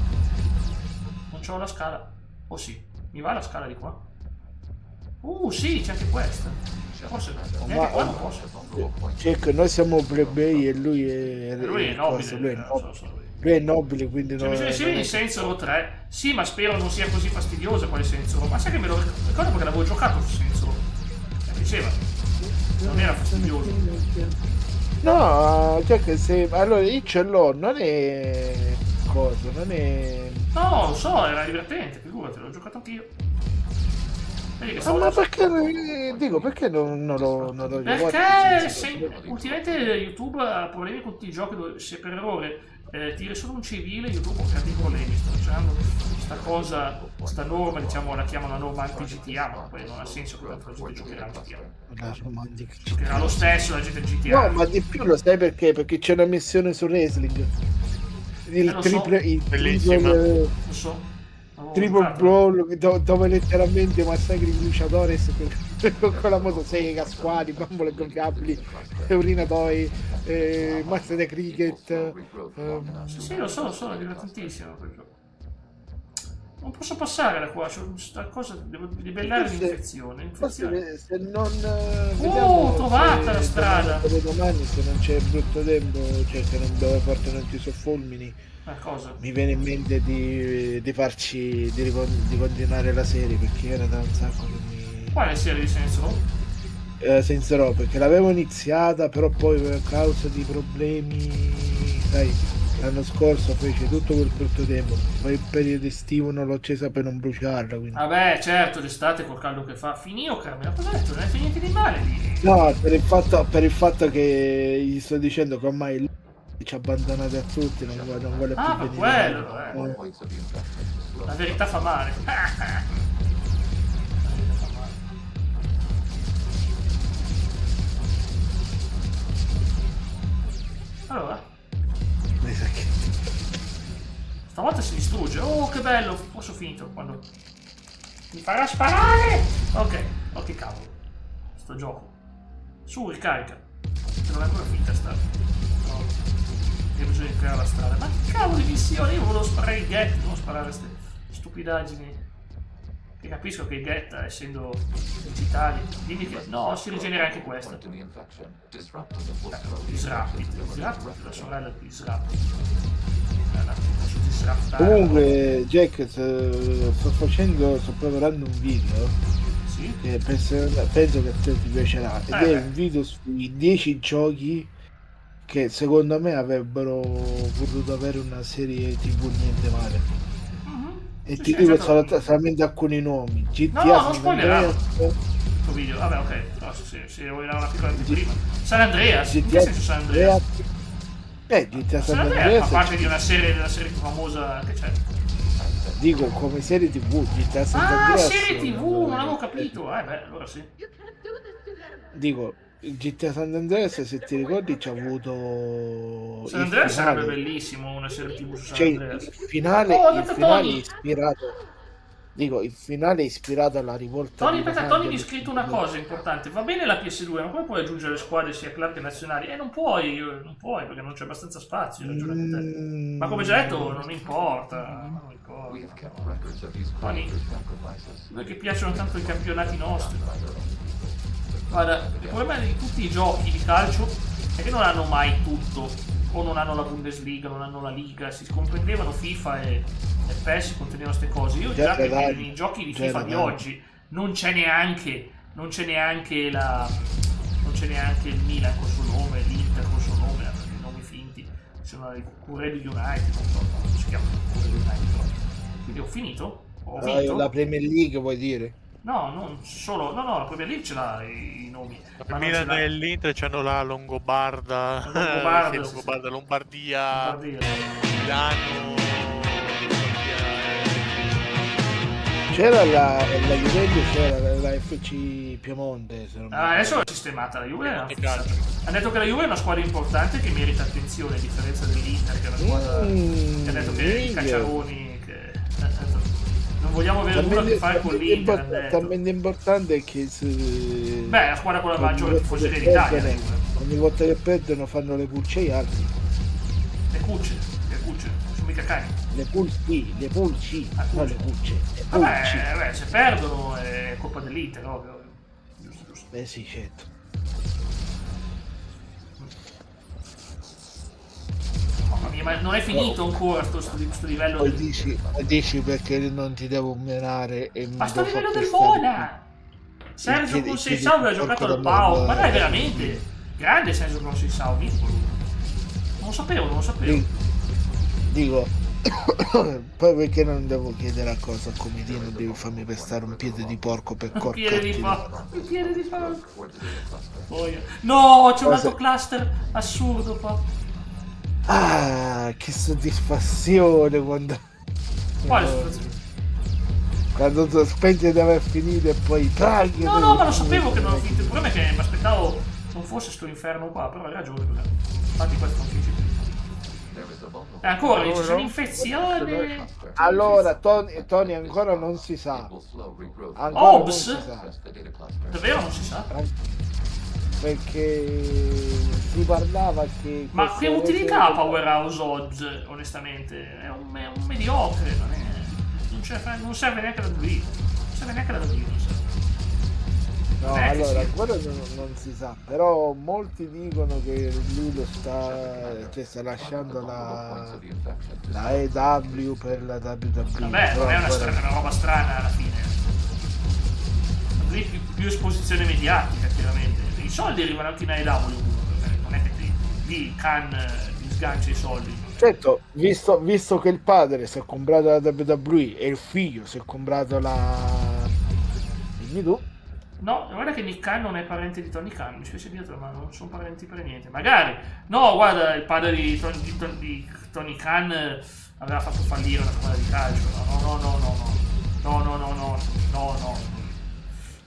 Non c'ho la scala. Oh sì, mi va la scala di qua? Sì, c'è anche questa. Forse neanche qua non posso. Certo, noi siamo plebei e lui è nobile. Lui è nobile, quindi non è... Se vedi Sensoro 3, sì, ma spero non sia così fastidiosa quale Sensoro. Ma sai che me lo ricordo perché l'avevo giocato su Sensoro. Mi piaceva. Non era fastidioso. No, cioè che se... Allora io ce l'ho, non è... cosa, non è... No, lo so, era divertente, figurati, l'ho giocato anch'io. Ma perché non lo giocato? Perché ultimamente YouTube ha problemi con tutti i giochi dove se per errore tiri solo un civile, YouTube ha creato i problemi. Sto facendo questa cosa, questa norma, diciamo, la chiamano norma anti-GTA, ma poi non ha senso che tanto la gente giocherà GTA. Giocherà lo stesso la gente GTA. No, ma di più lo sai perché? Perché c'è una missione su wrestling. Il triple... Bellissima. Lo so. Triple Brawl dove letteralmente massacri Luciadores con la motosega, squali, bambole gonfiabili, urinatoi, mazze da cricket. Sì, lo so, è divertentissimo. Non posso passare da qua, c'è questa cosa, devo libellare l'infezione. Se non vediamo trovata la strada. Domani, se non c'è brutto tempo, cioè se non dove portano tutti i soffulmini, mi viene in mente di farci di continuare la serie, perché era da un sacco che mi... Quale serie di Saints Row? Saints Row, perché l'avevo iniziata, però poi a causa di problemi, sai, l'anno scorso fece tutto quel brutto tempo, poi il periodo estivo non l'ho accesa per non bruciarla, quindi... Vabbè, certo, d'estate col caldo che fa. Finì, Carmela, cosa hai detto? Non hai fatto niente di male lì? No, per il fatto che gli sto dicendo che ormai ci ha abbandonati a tutti, non vuole più per quello, La verità fa male. Allora, stavolta si distrugge. Oh, che bello, forse ho finito quando mi farà sparare. Ok, che cavolo, sto gioco. Su, ricarica, che non è ancora finita sta. Che bisogna creare la strada. Ma che cavolo di missione? Io volevo sparare i get, non sparare queste stupidaggini. Che capisco che i get, essendo digitali, dimmi che no, si rigenera anche questa. Disrupted, la sorella di Disrupted. Comunque Jack, sto preparando un video che penso che a te ti piacerà, ed è un video sui 10 giochi che secondo me avrebbero potuto avere una serie TV niente male. E ti dico solamente alcuni nomi. GTA, no, non spoilerare questo video. Vabbè, ok, no, se vuoi dare una piccola anteprima. San Andreas, in che senso San Andreas? GTA San Andreas fa parte di una serie più famosa che c'è. Dico come serie TV, GTA San Andreas. Serie TV, non avevo capito. Allora sì. Dico, GTA San Andreas, se ti ricordi, c'ha avuto San Andreas sarebbe bellissimo, una serie TV su San Andreas. Il finale è ispirato. Dico, il finale è ispirato alla rivolta. Tony mi ha scritto una cosa importante. Va bene la PS2, ma come puoi aggiungere squadre sia club che nazionali? Non puoi perché non c'è abbastanza spazio. Ma come già detto, non importa. Tony, noi che piacciono tanto i campionati nostri. Guarda, il problema di tutti i giochi di calcio è che non hanno mai tutto, o non hanno la Bundesliga, non hanno la Liga, si comprendevano FIFA e PES contenevano queste cose. Io già che nei giochi di FIFA di oggi non c'è neanche il Milan col suo nome, l'Inter col suo nome, i nomi finti, sono i Curelli United, non si chiamano Curelli United. Quindi ho finito? Ho vinto? La Premier League vuoi dire? No, non solo. No, la Premier League ce l'ha i nomi. La Milan e l'Inter c'hanno la Longobarda, Lombardia, Milano. C'era la Juventus, c'era la FC Piemonte. Adesso è sistemata la Juve. Hanno detto che la Juve è una squadra importante che merita attenzione, a differenza dell'Inter, che è una squadra che ha detto che i cacciaroni. Non vogliamo avere nulla a che fare con l'Inter. Talmente importante è che la squadra con la maggiore tifoseria d'Italia. Ogni volta che perdono fanno le pulce agli altri. Le cucce, sono mica cani. Le pulci, non le pulce. Vabbè, se perdono è colpa dell'Inter, ovvio. Giusto. Sì, certo. Ma non è finito ancora questo livello. Poi dici perché non ti devo menare e ma sto livello del Mona! Sergio Conceição aveva giocato al Pau, ma dai, veramente grande Sergio Conceição, non lo sapevo. Dico poi perché non devo chiedere a cosa a Comitino, devi farmi pestare un piede di porco per corpo. Un piede di porco. No, c'è un altro cluster assurdo qua. Che soddisfazione quando... Quale soddisfazione? Quando tu spenti di aver finito e poi tagli. No, ma lo sapevo che non ho finito. Il problema è che mi aspettavo non fosse sto inferno qua, però hai ragione. Infatti questo non finisce più. Ancora, c'è un'infezione. Allora, Tony ancora non si sa. Hobbs? Davvero non si sa? Perché si parlava che... Ma che utilità ha Powerhouse Hobbs, onestamente? È un mediocre, non serve neanche da WWE. Non serve neanche da WWE. No, allora, ancora non si sa, però molti dicono che lui lo sta lasciando la AEW per la WWE. Vabbè, non è una roba strana alla fine. Lì più esposizione mediatica, chiaramente. I soldi arrivano anche in AEW, non è che lì Khan ti sgancia i soldi. Certo, visto che il padre si è comprato la WWE e il figlio si è comprato la... Dimmi tu. No, guarda che Nick Khan non è parente di Tony Khan, mi spiace dirlo, ma non sono parenti per niente. Magari, no, guarda, il padre di Tony Khan aveva fatto fallire una squadra di calcio.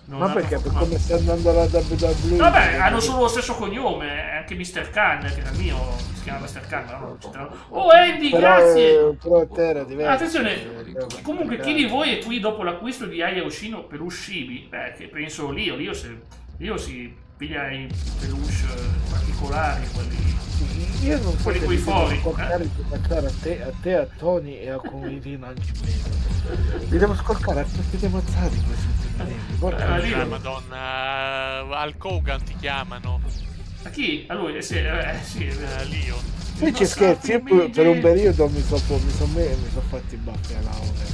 No. Ma perché? Per come sta andando la WWE? Vabbè, hanno solo lo stesso cognome, anche Mr. Khan, che era il mio, si chiama Mr. Khan, ma non c'entra. Oh Andy, grazie! Però era diverso. Attenzione, comunque chi di voi è qui dopo l'acquisto di Aya Yoshino per Ushibi? Beh, che penso Lio si piglia i peluche particolari, quelli... Io non so quelli coi fori. A te, a Tony e a Comodino anche bene. Mi devo scorcare, aspetta ammazzati questi Madonna, al Kogan ti chiamano. A chi? A lui? Sì, Lio. Invece scherzi, per un periodo mi sono fatti i baffi alla Hogan.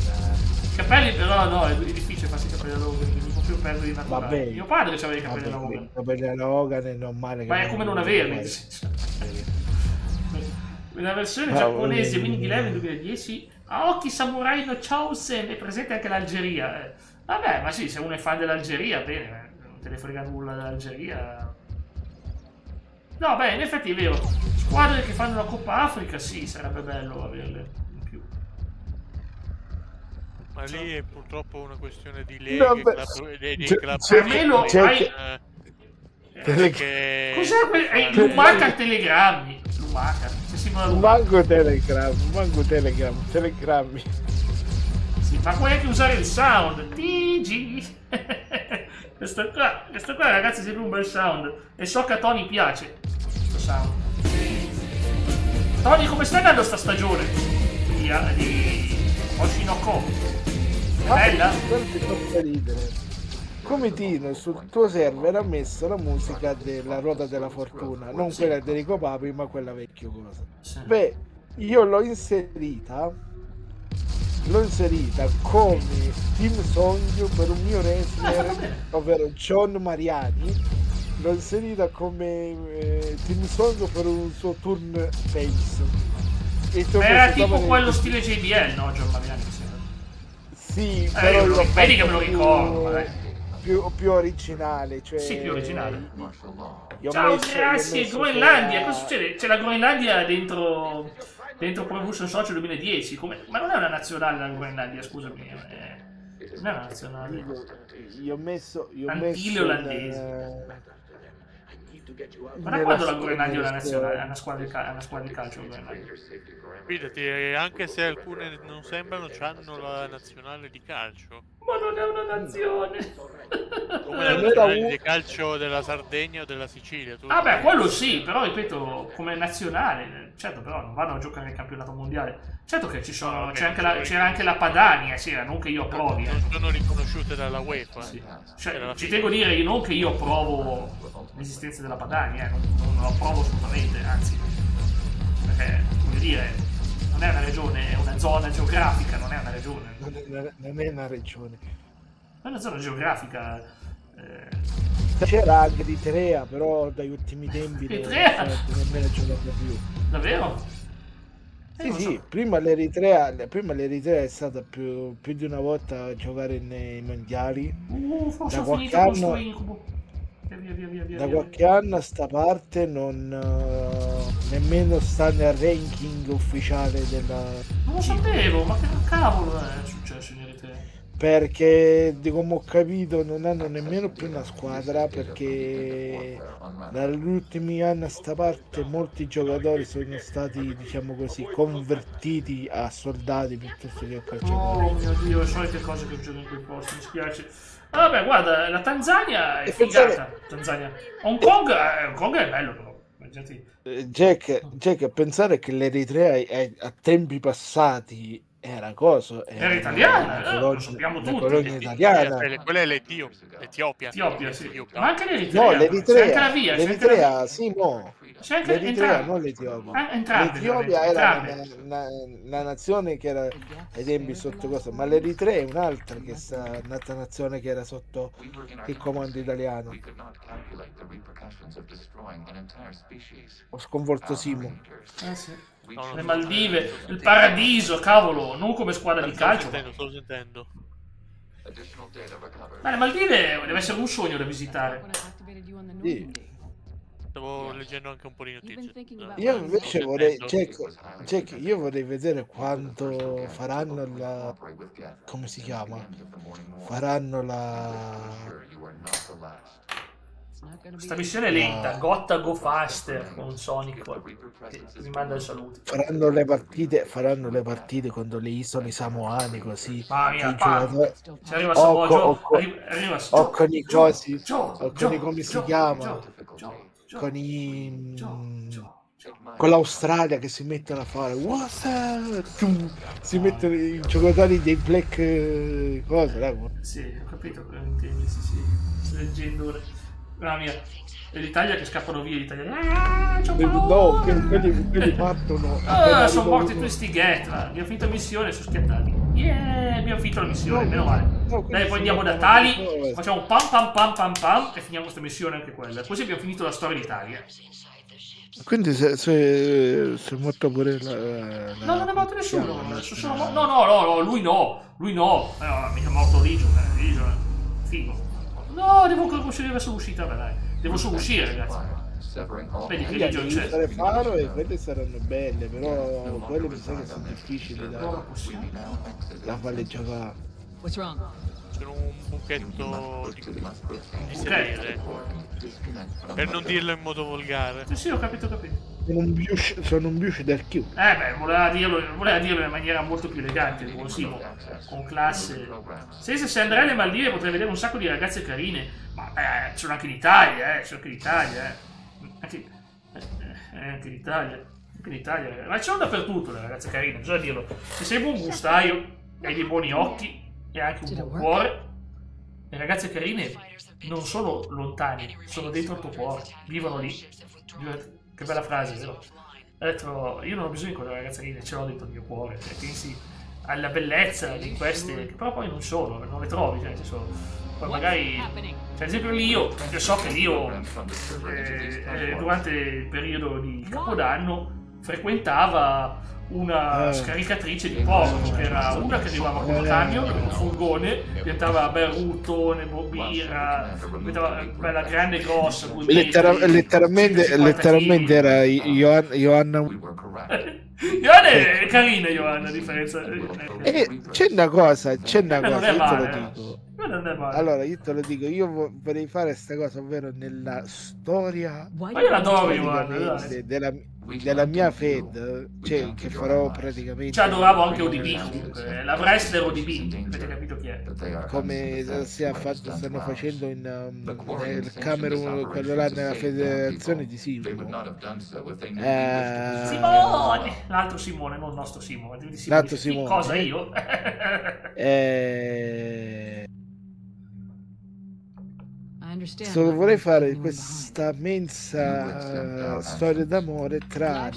I capelli però no, è difficile farsi i capelli alla Hogan, quindi proprio perdo di naturale. Vabbè, mio padre aveva i capelli alla Hogan. I capelli alla Hogan è normale. Ma è come non averli. Nella versione giapponese Winning Eleven 2010 Aoki Samurai no Chosen è presente anche l'Algeria. Vabbè, ma sì, se uno è fan dell'Algeria, bene, non te ne frega nulla dell'Algeria. No, beh, in effetti è vero. Squadre che fanno la Coppa Africa, sì, sarebbe bello averle in più. Ma lì è purtroppo una questione di leghe, cos'è quel... Lumaka Telegrammi. Manco telegrammi. Sì, ma puoi anche usare il sound. TG. questo qua ragazzi è sempre un bel sound. E so che a Tony piace questo sound. Tony, come sta andando sta stagione di Oshinoko? È bella? Come Tino sul tuo server ha messo la musica della Ruota della Fortuna, non quella di Enrico Papi, ma quella vecchio cosa. Sì. Beh, io l'ho inserita come team song per un mio wrestler, ovvero John Mariani. L'ho inserita come team song per un suo turn face. Era tipo quello stile JBL, no? John Mariani. Sì, però vedi che me lo ricordo, più originale, cioè... Sì, più originale. Ciao, grazie, Groenlandia. Cosa succede? C'è la Groenlandia dentro Pro Evolution Soccer 2010. Ma non è una nazionale la Groenlandia, scusami. Non è una nazionale. Io ho messo Antille olandesi. Ma da quando la Groenlandia è una nazionale? È una squadra di calcio Fidati, anche se alcune non sembrano, hanno la nazionale di calcio. Ma non è una nazione. Come la nazionale di calcio della Sardegna o della Sicilia. Beh, quello sì, però ripeto, come nazionale, certo, però non vanno a giocare nel campionato mondiale. Certo che c'era anche la Padania, sì, non che io approvi. Non sono riconosciute dalla UEFA. Sì. Cioè, ci tengo a dire non che io approvo l'esistenza della Padania, non lo approvo assolutamente, anzi, perché, voglio dire, non è una regione, è una zona geografica, non è una regione. Non è una regione. È una zona geografica. C'era anche l'Eritrea, però dagli ultimi tempi l'Eritrea? non me la giocata più. Davvero? Sì, prima l'Eritrea è stata più di una volta a giocare nei mondiali. Forse da ho qualche finito questo anno, incubo. Da qualche anno a sta parte non nemmeno sta nel ranking ufficiale della... Non lo sapevo, ma che cavolo è successo in Eritrea? perché come ho capito non hanno nemmeno più una squadra, perché dagli ultimi anni a sta parte molti giocatori sono stati, diciamo così, convertiti a soldati piuttosto che a calciatori. Oh mio Dio, le solite cose che gioco in quei posti, mi spiace. Vabbè, guarda, la Tanzania è figata. Tanzania. Hong Kong è bello però. Jack, pensare che l'Eritrea a tempi passati era cosa? Era italiana, lo sappiamo tutti. Colonia italiana. Quella è l'Etiopia. Etiopia, sì. Ma anche l'Eritrea. No, l'Eritrea. C'è anche la via. L'Eritrea, sì, no. C'è anche l'Eritrea, non l'Etiopia. L'Etiopia era una nazione che era ai tempi sotto cosa, ma l'Eritrea è un'altra che un'altra nazione che era sotto il comando italiano. Ho sconvolto Simo. Sì. Le Maldive, il paradiso, cavolo, non come squadra di calcio. Sto sentendo. Ma le Maldive deve essere un sogno da visitare. Sì. Stavo leggendo anche un po' di notizie. Io invece vorrei, Jack, io vorrei vedere quanto faranno la, come si chiama? Faranno Questa missione è lenta, Gotta Go Faster con Sonic che mi manda il saluto. Faranno le partite contro le isole Samoane, così. Mamma mia, se arriva Samoa, arriva o con i cosi, o con i come si chiama? Con l'Australia che si mettono a fare si mettono i giocatori dei black cosa, raga. Sì, ho capito cosa intendi, sì. Sto leggendo. Mamma mia, e l'Italia che scappano via, l'Italia. No, quelli partono. Sono morti tutti sti get. Abbiamo finito la missione, sono schiattati. Abbiamo finito la missione, meno male. Dai, poi andiamo da Tali, facciamo pam e finiamo questa missione anche quella. Così abbiamo finito la storia d'Italia. Quindi se è morto pure No, non è morto nessuno. No, lui no. Mica morto Legion. Figo. No, devo conoscere verso l'uscita, dai. Devo solo uscire, ragazzi. Vedi che Legion c'è. Faro e quelle saranno belle, però quelle mi sa che sono difficili da farle giocare. C'è un buchetto di sedere, per non dirlo in modo volgare. Sì, ho capito. Sono un biusci del Q. Voleva dirlo in maniera molto più elegante, buon Simo, con classe. Se andrai alle Maldive potrai vedere un sacco di ragazze carine, ma sono anche in Italia, Anche in Italia. Ma ci sono dappertutto le ragazze carine, bisogna dirlo. Se sei buon gustaio, hai dei buoni occhi e anche un buon cuore, le ragazze carine non sono lontane, sono dentro il tuo cuore, vivono lì. Che bella frase, vero? Ho detto, io non ho bisogno di quelle ragazze carine, ce l'ho dentro il mio cuore. Pensi alla bellezza di queste, che però poi non sono, non le trovi, poi magari, ad esempio Lio, io so che Lio durante il periodo di Capodanno frequentava una scaricatrice di porno, che era una che arrivava con un camion, con un furgone, piantava berrutone, birra, diventava bella grande e grossa. Letteralmente era Johanna. Johanna è carina, Johanna, a differenza. C'è una cosa, io te lo dico. Allora, io te lo dico, io vorrei fare questa cosa, ovvero nella storia della mia fede, cioè che farò praticamente. Ci adoravo anche ODB, la wrestler ODB, avete capito chi è? Come stanno facendo nel Camerun, quello là nella federazione di Simone. L'altro Simone, non il nostro Simone. L'altro Simone. Cosa io? Vorrei fare questa immensa storia d'amore tra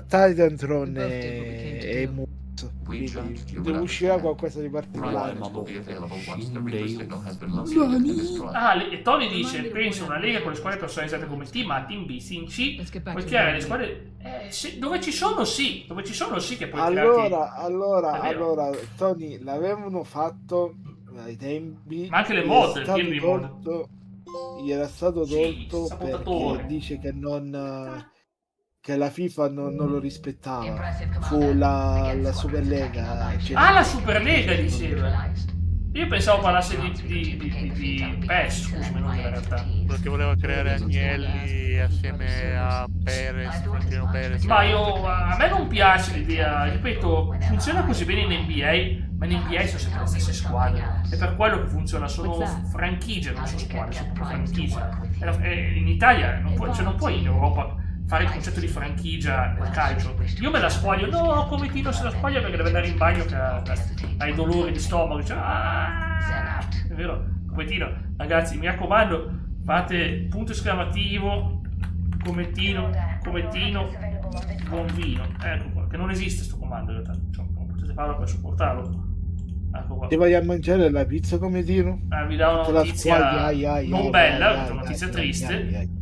Titantron e Moose. Deve uscire qualcosa di particolare. E Tony dice: penso una lega con le squadre personalizzate come Team A, Team B, Team C. Puoi creare le squadre dove ci sono, sì. Dove ci sono, sì, che puoi allora, Tony, l'avevano fatto ai tempi, ma anche le mod, gli era stato tolto perché dice che non che la FIFA non lo rispettava. Fu la Superlega. La Superlega diceva. Io pensavo parlasse di PES, scusami, non in realtà. Perché voleva creare Agnelli assieme a Perez, Florentino Perez. Ma a me non piace l'idea, ripeto, funziona così bene in NBA, ma in NBA sono sempre le stesse squadre. È per quello che funziona, sono franchigie, non sono squadre, sono proprio franchigie. In Italia non puoi in Europa fare il concetto di franchigia nel calcio. Io me la spoglio, no, come Tino se la spoglia perché deve andare in bagno che ha i dolori di stomaco. Dice, è vero, come Tino. Ragazzi, mi raccomando, fate punto esclamativo, come Tino, buon vino. Ecco qua, che non esiste sto comando in realtà. Cioè, non potete farlo per supportarlo. Ecco qua. Ti vai a mangiare la pizza come Tino? Vi dà una notizia non bella, una notizia triste.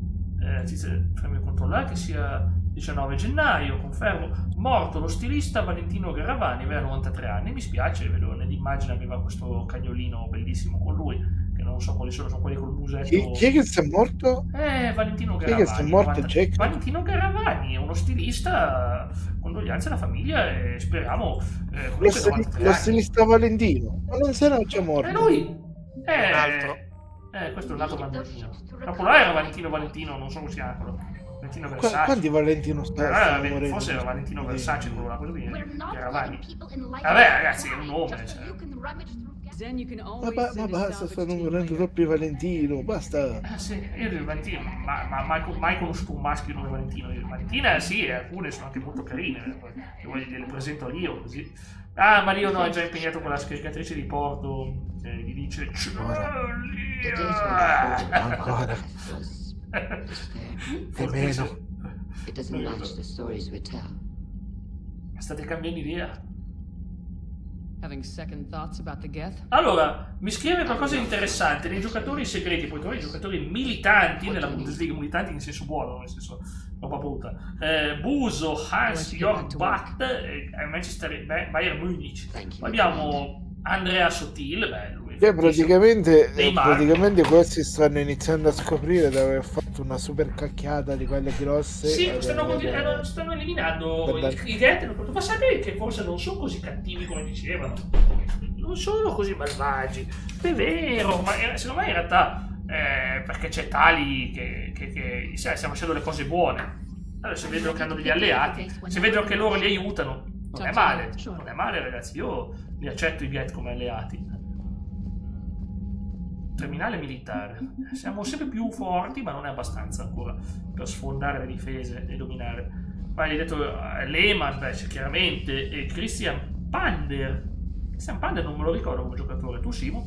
Fammi controllare che sia 19 gennaio, confermo, morto lo stilista Valentino Garavani, aveva 93 anni, mi spiace, vedo nell'immagine aveva questo cagnolino bellissimo con lui, che non so quali sono quelli col musetto. Chi è che sta morto? Valentino Garavani. Chi è che sta morto, Jack? Valentino Garavani è uno stilista, condoglianze alla famiglia e speriamo lo stilista Valentino, ma non sarà già morto? È lui! Un altro. Questo è un altro Valentino. Capolare era Valentino, non so come si chiama quello. Valentino Versace. Quanti Valentino sta morendo? Forse era Valentino Versace, quello là, quello di Garavani. Vabbè, ragazzi, è un nome. Ma basta, stanno morendo troppi Valentino, basta. Sì, io del Valentino, ma mai conosciuto un maschio di nome Valentino. Valentina sì, alcune sono anche molto carine, le presento io così. Ma Rio no, è già impegnato con la scaricatrice di Porto, gli dice ancora. È meno. State cambiando idea? Having second thoughts about the Geth? Allora, mi scrive qualcosa di interessante. Nei giocatori segreti, puoi trovare i giocatori militanti nella Bundesliga, militanti in senso buono, nel senso roba brutta. Buso, Hans-Jörg Butt, Manchester Bayern Munich. Poi abbiamo Andrea Sottil, lui praticamente questi stanno iniziando a scoprire di aver fatto una super cacchiata di quelle grosse. Sì, stanno eliminando i Geth, ma sapete che forse non sono così cattivi come dicevano, non sono così malvagi, è vero, ma secondo me in realtà perché c'è tali che stiamo facendo le cose buone. Allora, se vedono che hanno degli alleati, se vedono che loro li aiutano, non è male ragazzi, io li accetto i Geth come alleati. Terminale militare, siamo sempre più forti ma non è abbastanza ancora per sfondare le difese e dominare. Ma hai detto Lehmann, chiaramente, e Christian Pander non me lo ricordo come giocatore, tu Simo?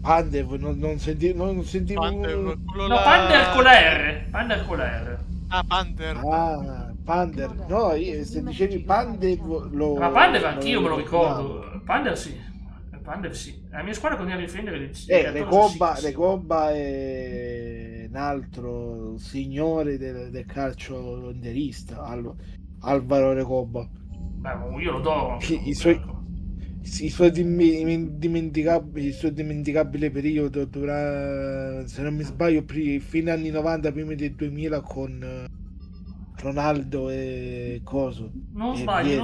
Pander non sentivo Pander con la R. Pander, no, se dicevi Pander ma Pander anch'io me lo ricordo. Pander sì. La mia squadra continua a difendere Recoba è un altro signore del calcio onderista, Alvaro Recoba. Io lo do. Il suo dimenticabile periodo se non mi sbaglio, fine anni 90, primi del 2000 con Ronaldo e coso. Non sbagli.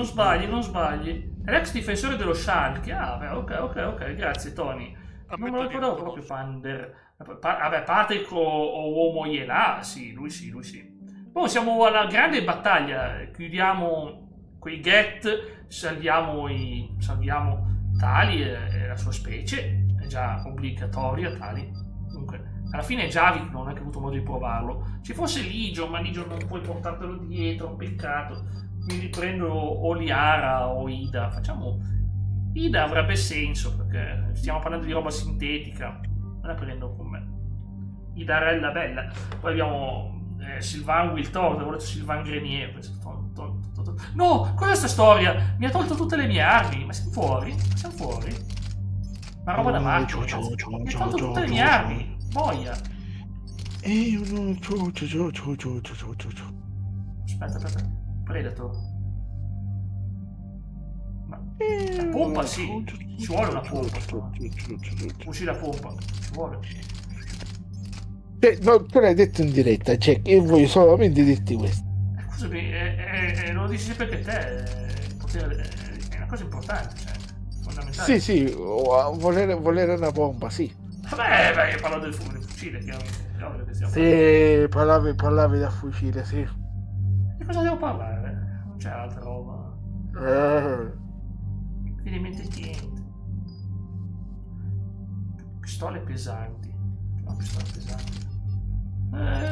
È l'ex difensore dello Schalke. Ok, grazie Tony. Non me lo ricordavo proprio Pander. Patrick o Uomo Iela, sì, lui sì. Poi siamo alla grande battaglia, chiudiamo quei Geth, salviamo Tali e la sua specie, è già obbligatoria Tali. Comunque, alla fine Javik non ha anche avuto modo di provarlo. Ci fosse Legion, ma Legion non puoi portartelo dietro, peccato. Mi riprendo o Liara o Ida. Facciamo Ida, avrebbe senso perché stiamo parlando di roba sintetica. Me la prendo con me. Idarella bella. Poi abbiamo Sylvain Wiltord, ho detto Sylvain Grenier. No, cos'è sta storia? Mi ha tolto tutte le mie armi. Ma siamo fuori? Ma roba da macchina. Mi ha tolto tutte le mie armi. Boia. Aspetta. Predator. La pompa sì. Ci vuole una pompa. Usci la pompa. Ci vuole. No, tu l'hai detto in diretta, Jack. Io voglio solamente dirti questo. Scusami, lo dici sempre che te, è una cosa importante, cioè, fondamentale. Sì, volere una bomba, sì. Vabbè, io parlo del fucile, chiaro che stiamo Sì, parlavi da fucile, sì. Di cosa devo parlare? Non c'è altra roba. Viene in mente niente. Pistole pesanti. No, pistole pesanti.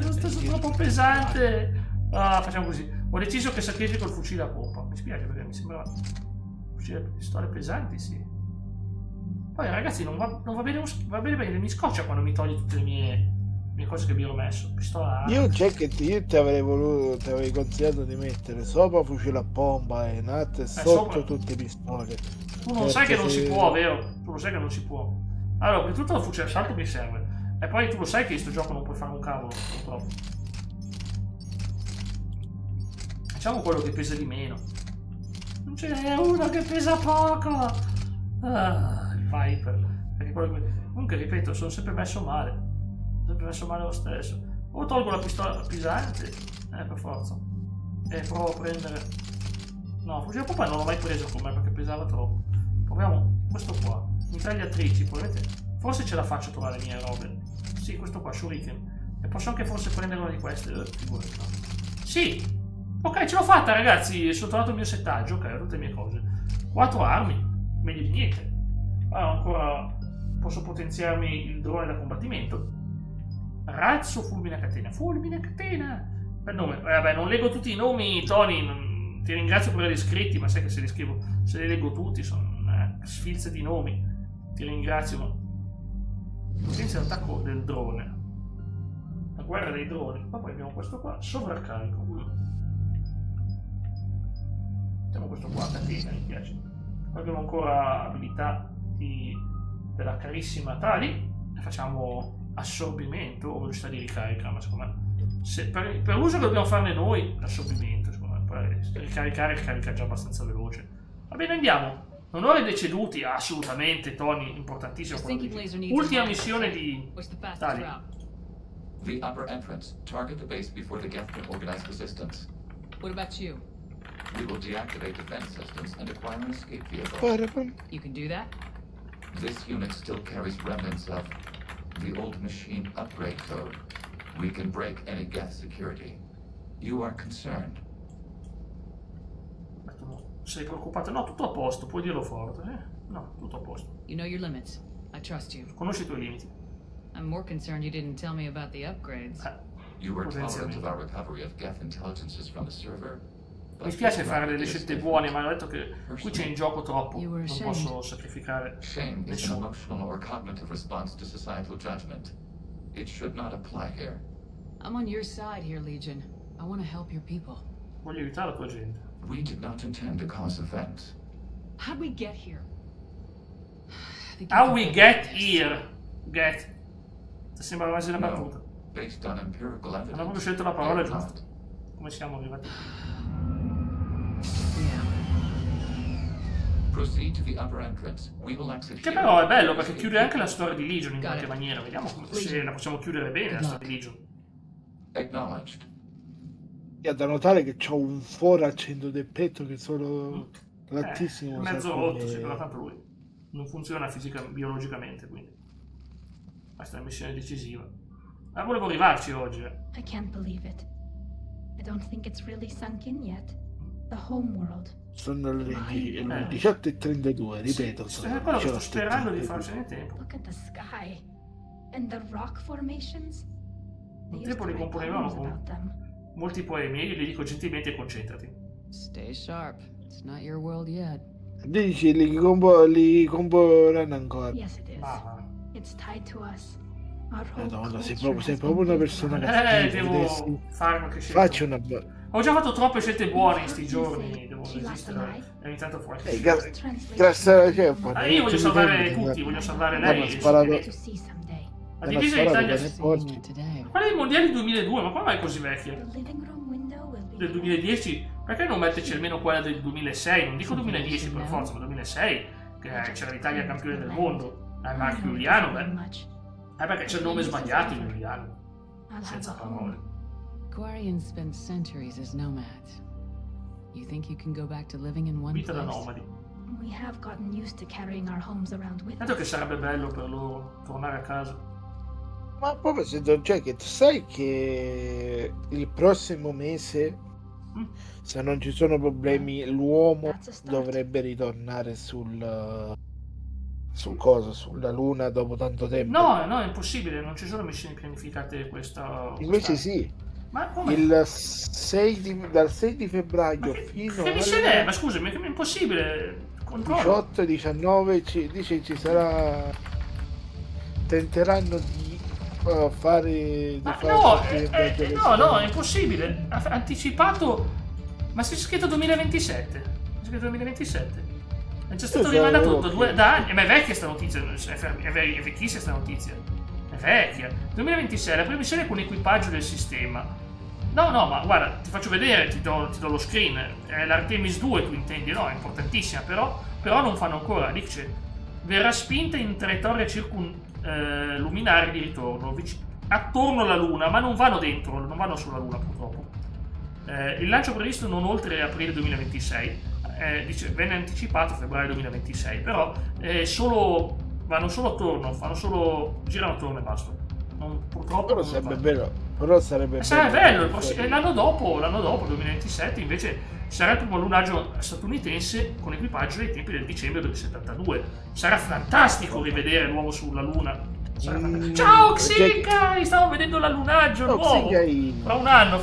Lo stesso troppo pesante. Ah, facciamo così. Ho deciso che sacrifico il fucile a pompa. Mi spiace perché mi sembrava pistole pesanti, sì. Poi ragazzi non va bene perché mi scoccia quando mi togli tutte le mie cose che vi ho messo. Pistola. Io ti avrei consigliato di mettere sopra fucile a pompa e nat e sotto sopra. tutte le pistole. Tu non sai che non si può, vero? Tu lo sai che non si può. Allora, prima di tutto il fucile assalto mi serve. E poi tu lo sai che in questo gioco non puoi fare un cavolo, purtroppo. Facciamo quello che pesa di meno. Non ce n'è uno che pesa poco. Ah, il Viper. Perché quello che... Comunque, ripeto, sono sempre messo male. Sempre messo male lo stesso. O tolgo la pistola pesante. Per forza. E provo a prendere... No, il fucile a pompa non l'ho mai preso con me perché pesava troppo. Proviamo questo qua. Mitragliatrici, volete? Forse ce la faccio a trovare le mie robe. Sì, questo qua, Shuriken. E posso anche forse prendere una di queste. Figurati, no? Sì! Ok, ce l'ho fatta, ragazzi. Sono trovato il mio settaggio. Ok, ho tutte le mie cose. 4 armi. Meglio di niente. Allora, ancora posso potenziarmi il drone da combattimento. Razzo, fulmine a catena. Fulmine a catena! Bel nome. Vabbè, non leggo tutti i nomi, Tony. Ti ringrazio per averli scritti, ma sai che se li scrivo, se li leggo tutti, sono sfilze di nomi. Ti ringrazio, ma... Potenzia l'attacco del drone. La guerra dei droni. Ma poi abbiamo questo qua, sovraccarico. Mettiamo questo qua, catena, mi piace. Poi abbiamo ancora abilità della carissima Tali. E facciamo assorbimento o velocità di ricarica, ma secondo me... per l'uso che dobbiamo farne noi, l'assorbimento, secondo me. Poi ricaricare carica già abbastanza veloce. Va bene, andiamo. Non ho deceduti, assolutamente, Tony, importantissimo. Ultima missione di Tali. The upper entrance. Target the base before the Geth can organize resistance. What about you? We will deactivate defense systems and acquire an escape vehicle. You can do that? This unit still carries remnants of the old machine upgrade code. We can break any Geth security. You are concerned? Sei preoccupato? No, tutto a posto, puoi dirlo forte. No, tutto a posto. You know your limits. I trust you. Conosci i tuoi limiti. I'm more concerned you didn't tell me about the upgrades. You were tolerant of our recovery of Geth intelligences from the server. Mi spiace fare delle scelte buone, ma ho detto che qui c'è in gioco troppo. Non posso sacrificare Shame is an emotional or cognitive response to societal judgment. It should not apply here. I'm on your side here, Legion. I want to help your people. Voglio aiutare la tua gente. We did not intend to cause offense. How'd we get here? How we get here? Get. Ti sembra quasi una battuta. Based on empirical evidence. Hanno proprio scelto la parola giusta. Come siamo arrivati qui? Proceed to the upper entrance. We will exit. Che però è bello perché chiude anche la storia di Legion in qualche maniera. Vediamo se la possiamo chiudere bene la storia di Legion. Acknowledged. È da notare che c'ho un foro al centro del petto che sono altissimo. Mezzo rotto, sembra tanto lui. Non funziona biologicamente, quindi. Questa è una missione decisiva. Ma volevo arrivarci oggi. I can't believe it. I don't think it's really sunk in yet. The home world. Sono le 18:32, ripeto. Quello che sto sperando di farcene in tempo. Look at the sky and the rock formations. Un tempo li componevamo con molti poemi e io gli dico gentilmente concentrati. Stay sharp. It's not your world yet. Dici li comporranno ancora. Yes, it is. It's tied to us. Madonna, sei proprio una persona cattiva. Devo fare qualche scelta. Faccio una... Ho già fatto troppe scelte buone in sti giorni, devo resistere e ogni tanto fuori. Grazie alla ceppa. Io voglio salvare tutti, voglio salvare lei. La divisa in Italia. Qual è il mondiale 2002? Ma come mai è così vecchia? Del 2010? Perché non metterci almeno quella del 2006? Non dico 2010 per forza, ma 2006, che c'era l'Italia campione del mondo. Marco Giuliano, beh. Perché c'è il nome sbagliato in Giuliano. Senza parole. Quarians spent centuries as nomads. You think you can go back to living in one Vita da place? nomadi. We have gotten used to carrying our homes around with Tanto che us. sarebbe bello per loro tornare a casa. Ma proprio se Jacket, sai che il prossimo mese, se non ci sono problemi, l'uomo dovrebbe ritornare sulla Luna dopo tanto tempo? No, è impossibile, non ci sono missioni pianificate questa. Invece sì. Ma come? Dal 6 di febbraio fino Che missione è? Ma scusami, è impossibile. Controllo. 18-19 dice ci sarà. Tenteranno di fare. No, è impossibile. Anticipato. Ma si è scritto 2027. È già stato rimandato da anni. Ma è vecchia sta notizia. È vecchissima sta notizia. È vecchia. 2026, la prima missione con equipaggio del sistema. No, ma guarda, ti faccio vedere, ti do lo screen. È l'Artemis 2, tu intendi? No, è importantissima, però non fanno ancora. Dice, verrà spinta in traiettoria luminare di ritorno, attorno alla Luna, ma non vanno dentro, non vanno sulla Luna purtroppo. Il lancio previsto non oltre aprile 2026, dice, venne anticipato a febbraio 2026, però vanno solo attorno, girano attorno e basta. Purtroppo però sarebbe bello. Sarebbe bello. L'anno dopo, 2027, invece sarà il primo lunaggio statunitense con equipaggio dei tempi del dicembre del 72. Sarà fantastico rivedere l'uomo sulla Luna. Ciao Xinkai! Stavo vedendo l'allunaggio nuovo. Fra un anno.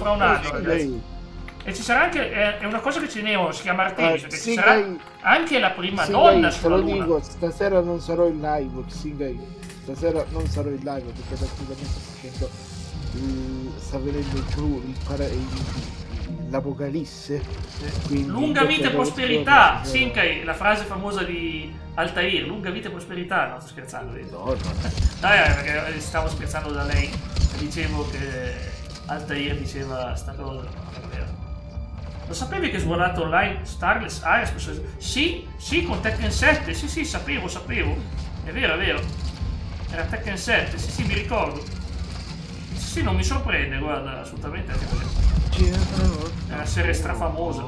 E ci sarà anche, è una cosa che tenevano, si chiama Artemis, perché ci sarà anche la prima donna sulla Luna. Te lo dico, stasera non sarò in live, Xinkai. Stasera non sarò in live perché praticamente sta venendo giù l'apocalisse. Lunga vita e prosperità, Xinkai, la frase famosa di Altair, lunga vita e prosperità. No, sto scherzando. No. Perché stavo scherzando da lei, dicevo che Altair diceva sta cosa. Lo sapevi che Sword Online Starless Ares? Sì, con Tekken 7, sì, sapevo. È vero. Era Tekken 7, sì, mi ricordo. Sì, non mi sorprende, guarda, assolutamente, anche perché è una serie strafamosa.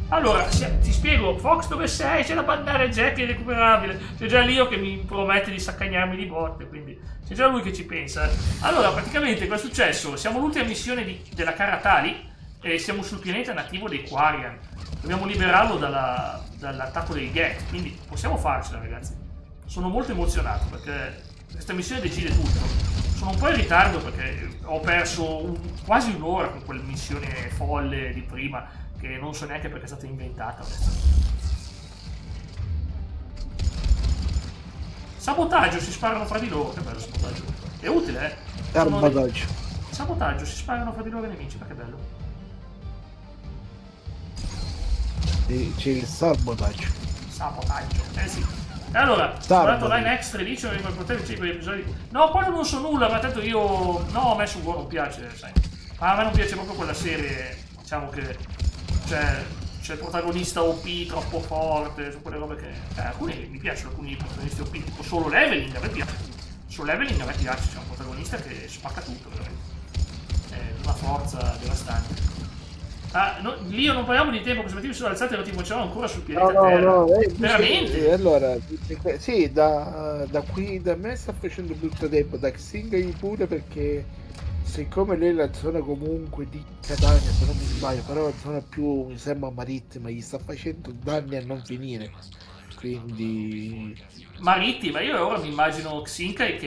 Allora, ti spiego, Fox dove sei? C'è da bandare Jack irrecuperabile. C'è già Leo che mi promette di saccagnarmi di botte, quindi c'è già lui che ci pensa. Allora, praticamente, cosa è successo? Siamo all'ultima missione della Cara Tali e siamo sul pianeta nativo dei Quarian. Dobbiamo liberarlo dall'attacco dei Geth, quindi possiamo farcela, ragazzi. Sono molto emozionato perché questa missione decide tutto. Sono un po' in ritardo perché ho perso quasi un'ora con quella missione folle di prima, che non so neanche perché è stata inventata. Sabotaggio, si sparano fra di loro. Che bello sabotaggio. È utile, Sabotaggio, si sparano fra di loro i nemici, ma che bello. C'è il sabotaggio, sì. Allora, guardato Line Extra Edition per poter ricevere gli episodi. No, quello non so nulla, ma tanto io. No, a me su War non piace, sai. Ma a me non piace proprio quella serie. Diciamo che c'è il protagonista OP troppo forte, su quelle robe che. Alcuni mi piacciono, alcuni protagonisti OP, tipo Solo Leveling, a me piace. Solo Leveling a me piace, c'è un protagonista che spacca tutto, veramente. È una forza devastante. Lì non parliamo di tempo, questi motivi sono alzati e non ti facciamo ancora sul pianeta Terra. Veramente? Allora, sì, da qui da me sta facendo brutto tempo, da Xingai pure, perché siccome lei è la zona comunque di Catania, se non mi sbaglio, però la zona più, mi sembra, marittima, gli sta facendo danni a non finire. Quindi... Marittima, io ora mi immagino Xinkai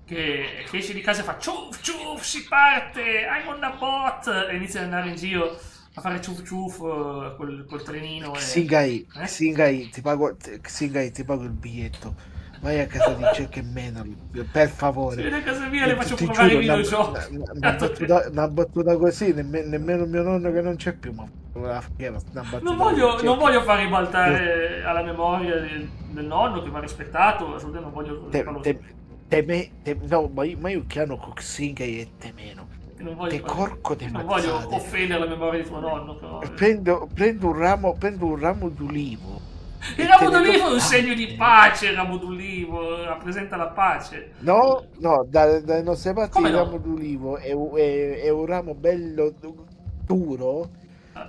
che esce di casa e fa ciuf, si parte, I'm on a bot, e inizia ad andare in giro a fare ciuf col trenino. Xingai, ti pago il biglietto. Vai a casa di Jack e Menal, per favore. Se viene a casa mia le faccio provare i videogiochi. Una battuta così, nemmeno mio nonno che non c'è più, ma non voglio far ribaltare alla memoria del nonno, che va rispettato, assolutamente non voglio. No, ma io chiamo Xingai e Temeno. Non voglio offendere la memoria di tuo nonno, però. Prendo un ramo d'ulivo Il ramo d'olivo è un segno di pace, il ramo d'olivo rappresenta la pace. No, dalle nostre parti come il no? ramo d'olivo è un ramo bello duro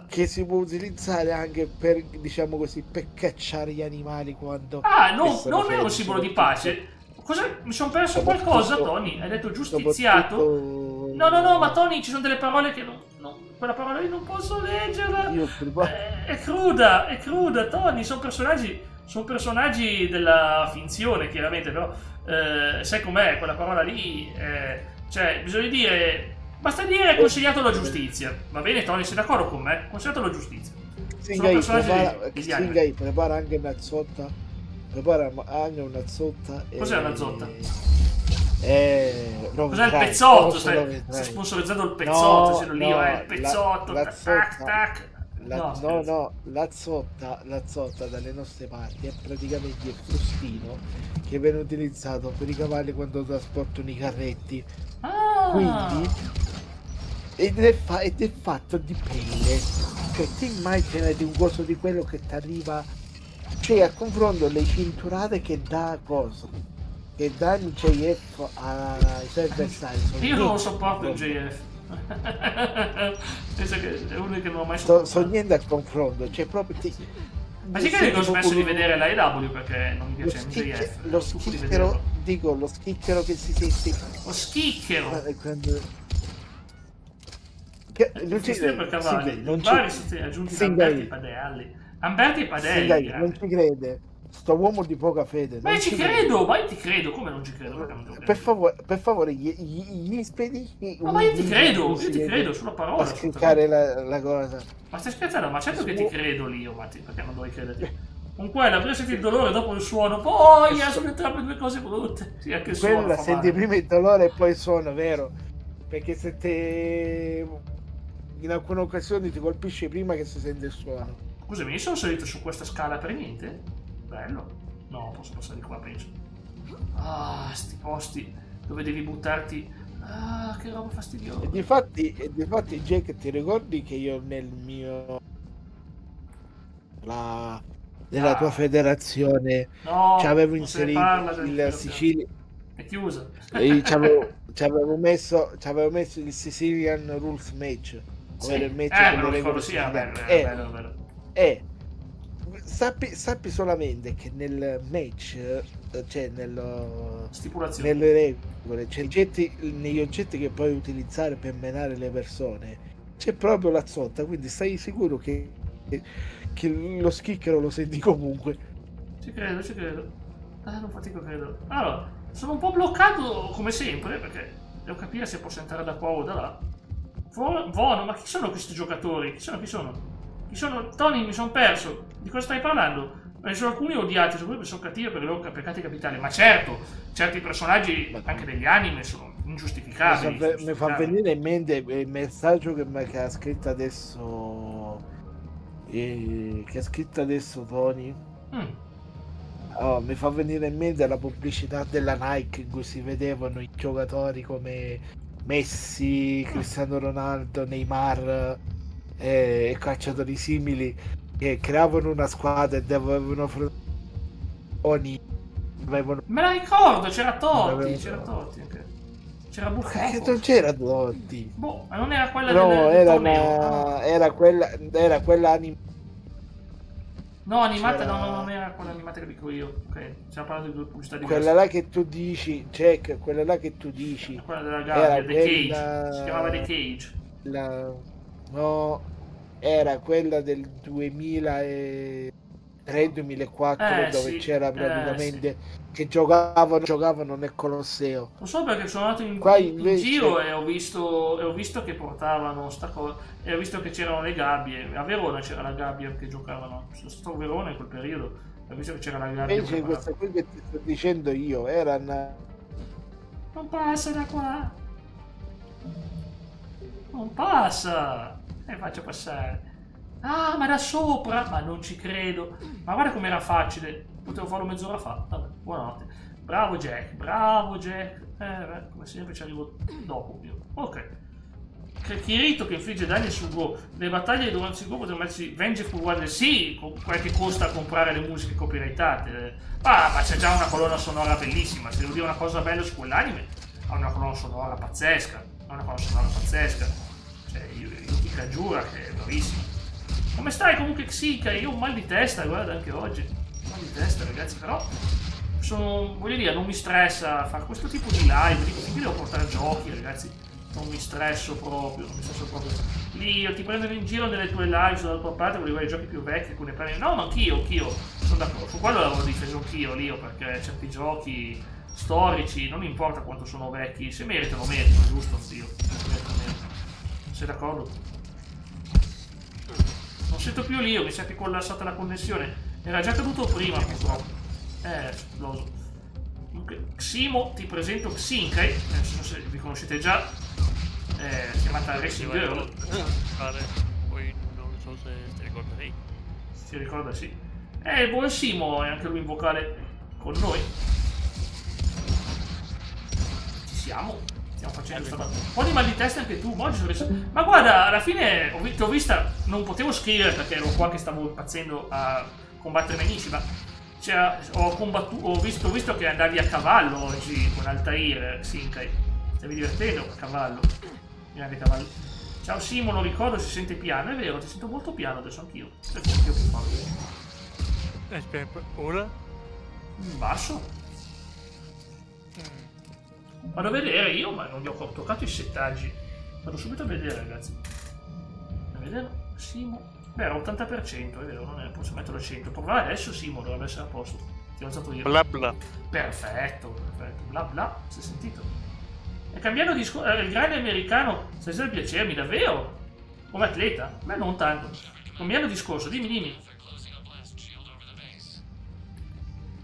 che si può utilizzare anche per, diciamo così, per cacciare gli animali quando... non è un simbolo di pace. Cosa? Mi sono perso qualcosa, Tony? Hai detto giustiziato? No, ma Tony, ci sono delle parole che non quella parola lì non posso leggerla. È cruda, Tony. Sono personaggi della finzione, chiaramente, però sai com'è quella parola lì? Cioè, bisogna dire... Basta dire consigliato alla giustizia. Va bene, Tony, sei d'accordo con me? Consigliato alla giustizia. Singai prepara anche una zotta. Prepara anche una zotta. Cos'è una zotta? Cos'è il pezzotto? Stai sponsorizzando il pezzotto, il pezzotto. La zotta. No, la zotta dalle nostre parti è praticamente il frustino che viene utilizzato per i cavalli quando trasportano i carretti. Quindi ed è fatto di pelle. Cioè ti immaginati un coso di quello che ti arriva, cioè a confronto le cinturate che dà coso, che dà il JF ai suoi avversari. Io non lo sopporto il JF. Penso che è uno che non ho mai sopportato. So niente a confronto, cioè proprio ma si crede che ho smesso di vedere la EW perché non mi piace il JF. Lo schicchero, dico, lo schicchero che si sente. Lo schicchero! Non ci crede, per cavalli. non ci aggiunti da Amberti e Padelli. Non ci crede. Sto uomo di poca fede. Ma ci credo, ma io ti credo, come non ci credo? Per favore, gli spedisci. Ma io ti credo sulla parola. A scriccare la cosa. Ma stai scherzando? Ma certo che ti credo lì, Matti, perché non dovrei crederti? Con quella, prima senti il dolore, dopo il suono, poi sono entrambe due cose brutte. Sì, anche il suono. Quella senti prima il dolore e poi il suono, vero? Perché se te in alcune occasioni ti colpisce prima che si sente il suono. Scusami, io sono salito su questa scala per niente? Bello. No, posso passare di qua, penso. Sti posti dove devi buttarti. Che roba fastidiosa. E difatti, Jack, ti ricordi che io nel mio... nella tua federazione c'avevo inserito il Sicilia... È chiusa. Ci avevo messo il Sicilian Rules Match. Ovvero il match con le regole bello. Sappi solamente che nel match, cioè stipulazione, nelle regole, c'è negli oggetti che puoi utilizzare per menare le persone, c'è proprio la zotta, quindi stai sicuro che lo schicchero lo senti comunque. Ci credo. Non fatico, credo. Allora, sono un po' bloccato come sempre perché devo capire se posso entrare da qua o da là. Vono, ma chi sono questi giocatori? Chi sono? Tony, mi sono perso. Di cosa stai parlando? Ne sono alcuni odiati, sono sono cattivi per i loro peccati capitali. Ma certo, certi personaggi anche degli anime sono ingiustificabili. Mi fa venire in mente il messaggio che ha scritto adesso. Che ha scritto adesso Tony. Mi fa venire in mente la pubblicità della Nike in cui si vedevano i giocatori come Messi, Cristiano Ronaldo, Neymar e calciatori simili che creavano una squadra e dovevano me la ricordo, c'era Totti anche. C'era Buffon. Non c'era Totti. Boh, ma non era quella era quella animata. No, animata non era quella animata che dico io. Ok, stiamo parlando di due pubblicità diverse. Quella là che tu dici, Jack, quella là che tu dici. Quella della gabbia, The Cage. Si chiamava The Cage. No, era quella del 2003-2004 dove c'era praticamente che giocavano nel Colosseo. Non so perché sono andato in giro e ho visto che portavano sta cosa e ho visto che c'erano le gabbie. A Verona c'era la gabbia che giocavano. Sono stato a Verona in quel periodo e ho visto che c'era la gabbia. Invece questa qui che ti sto dicendo io era non passa da qua. Non passa. Faccio passare. Ma da sopra? Ma non ci credo. Ma guarda com'era facile. Potevo farlo mezz'ora fa. Vabbè, buonanotte. Bravo Jack. Come sempre ci arrivo dopo io. Ok. Kirito che infligge danni su Go. Le battaglie durante il Go potrebbero mettersi Vengeful One, sì, con quel che costa comprare le musiche copyrightate. Ma c'è già una colonna sonora bellissima. Se devo dire una cosa bella su quell'anime, ha una colonna sonora pazzesca. Cioè, Yuki Kajura che è bravissimo. Come stai comunque Xika? Io ho un mal di testa, guarda, anche oggi. Un mal di testa, ragazzi, però voglio dire, non mi stressa fare questo tipo di live, dico, finché devo portare giochi, ragazzi, non mi stresso proprio. Lì io ti prendono in giro nelle tue live dalla tua parte, volevo i giochi più vecchi, alcune premi. No, ma anch'io, sono d'accordo, su quello l'avevo difeso anch'io, Lio, perché certi giochi storici, non importa quanto sono vecchi, se meritano, giusto, Dio. Sei d'accordo? Non sento più Lio, mi sa che è collassata la connessione. Era già caduto prima, purtroppo. Esploso. Comunque, Ximo, ti presento Xinkai, non so se vi conoscete già, chiamata Racing Girl. Poi non so se ti ricorda lei. Si ricorda, sì. E il buon Simo è anche lui in vocale con noi. Ci siamo. Stiamo facendo un po' di mal di testa anche tu, ma guarda, alla fine ti ho vista, non potevo scrivere perché ero qua che stavo impazzendo a combattere nemici, ma ho visto che andavi a cavallo oggi con Altair, Xinkai. Stavi divertendo a cavallo. Grande cavallo. Ciao Simo, lo ricordo, si sente piano, è vero, ti sento molto piano adesso anch'io. Perché anch'io più forte. Aspetta, ora? Basso. Vado a vedere io, ma non gli ho toccato i settaggi. Vado subito a vedere, ragazzi. A vedere, Simo. Beh, era 80%, è vero, non è, posso metterlo a 100. Provare adesso Simo, dovrebbe essere a posto. Ti ho alzato io. Bla bla. Perfetto. Bla bla, si è sentito. E cambiando discorso, il grande americano, stasera piacermi, davvero? Come atleta? Beh, non tanto. Cambiando discorso, dimmi.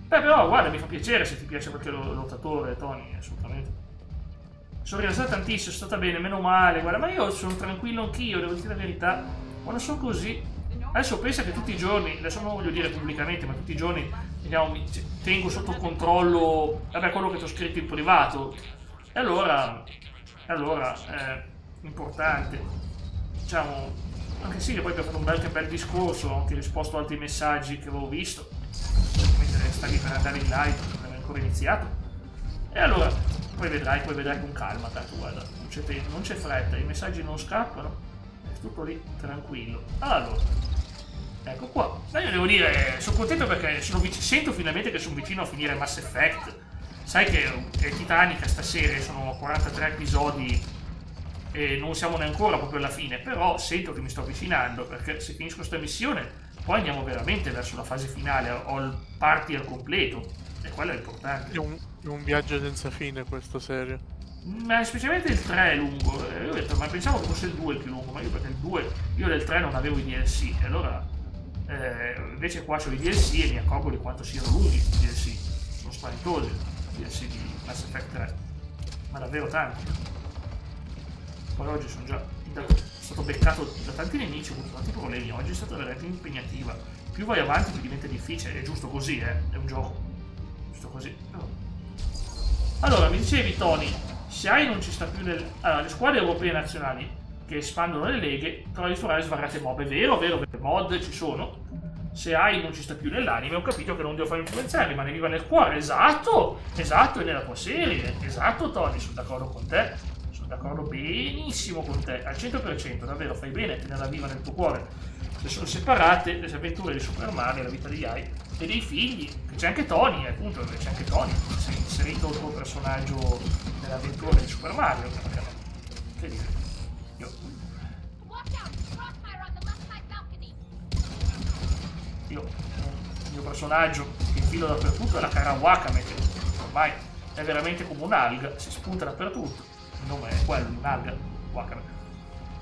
Beh, però, guarda, mi fa piacere se ti piace qualche lottatore, Tony, assolutamente. Sono rilassata tantissimo, sono stata bene, meno male, guarda, ma io sono tranquillo anch'io, devo dire la verità. Quando sono così, adesso pensa che tutti i giorni, adesso non voglio dire pubblicamente, ma tutti i giorni, diciamo, tengo sotto controllo, quello che ti ho scritto in privato. E allora, è importante, diciamo, anche sì che poi abbiamo fatto un bel discorso, ho anche risposto a altri messaggi che avevo visto, mentre stavi per andare in live, non avevo ancora iniziato. E allora, poi vedrai con calma, tanto guarda, non c'è fretta, i messaggi non scappano. Tutto lì, tranquillo. Allora, ecco qua. Ma io devo dire, sono contento perché sento finalmente che sono vicino a finire Mass Effect. Sai che è titanica sta serie, sono 43 episodi e non siamo neanche ancora proprio alla fine, però sento che mi sto avvicinando perché se finisco questa missione poi andiamo veramente verso la fase finale, ho il party al completo e quello è importante. È un viaggio senza fine questa serie. Ma specialmente il 3 è lungo, io ho detto, ma pensavo che fosse il 2 il più lungo, ma io perché il 2, io del 3 non avevo i DLC, e allora invece qua ho i DLC e mi accorgo di quanto siano lunghi i DLC, sono spaventosi i DLC di Mass Effect 3, ma davvero tanti. Poi oggi sono stato beccato da tanti nemici, ho avuto tanti problemi, oggi è stata veramente impegnativa, più vai avanti più diventa difficile, è giusto così, è un gioco, giusto così. Allora, mi dicevi Tony, se AI non ci sta più allora, le squadre europee nazionali che espandono le leghe trovano di trovare svariate mob, è vero, mod ci sono. Se AI non ci sta più nell'anime, ho capito che non devo fare influenzare, rimane viva nel cuore, esatto, è nella tua serie, esatto Tony, sono d'accordo con te, sono d'accordo benissimo con te, al 100%, davvero, fai bene a tenerla viva nel tuo cuore. Se sono separate le avventure di Super Mario, la vita di AI e dei figli, che c'è anche Tony, appunto, c'è anche Tony, sei inserito il tuo personaggio nell'avventura di Super Mario, che dire, io il mio personaggio che infilo dappertutto è la cara Wakame, che ormai è veramente come un'alga, si spunta dappertutto, il nome è quello, un'alga, Wakame.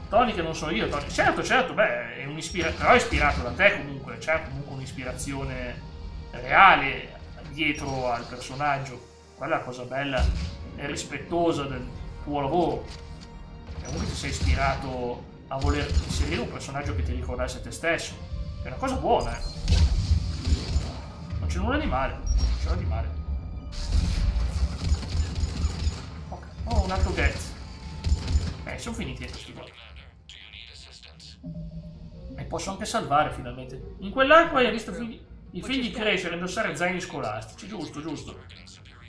Tony che non sono io, Tony. Certo, beh, però è ispirato da te comunque, c'è comunque un'ispirazione reale dietro al personaggio, quella è la cosa bella e rispettosa del tuo lavoro. E comunque ti sei ispirato a voler inserire un personaggio che ti ricordasse te stesso, che è una cosa buona, Non c'è nulla di male, Ok, un altro get. Ok, sono finiti questi qua. E posso anche salvare finalmente. In quell'arco hai visto i figli crescere e indossare zaini scolastici, giusto.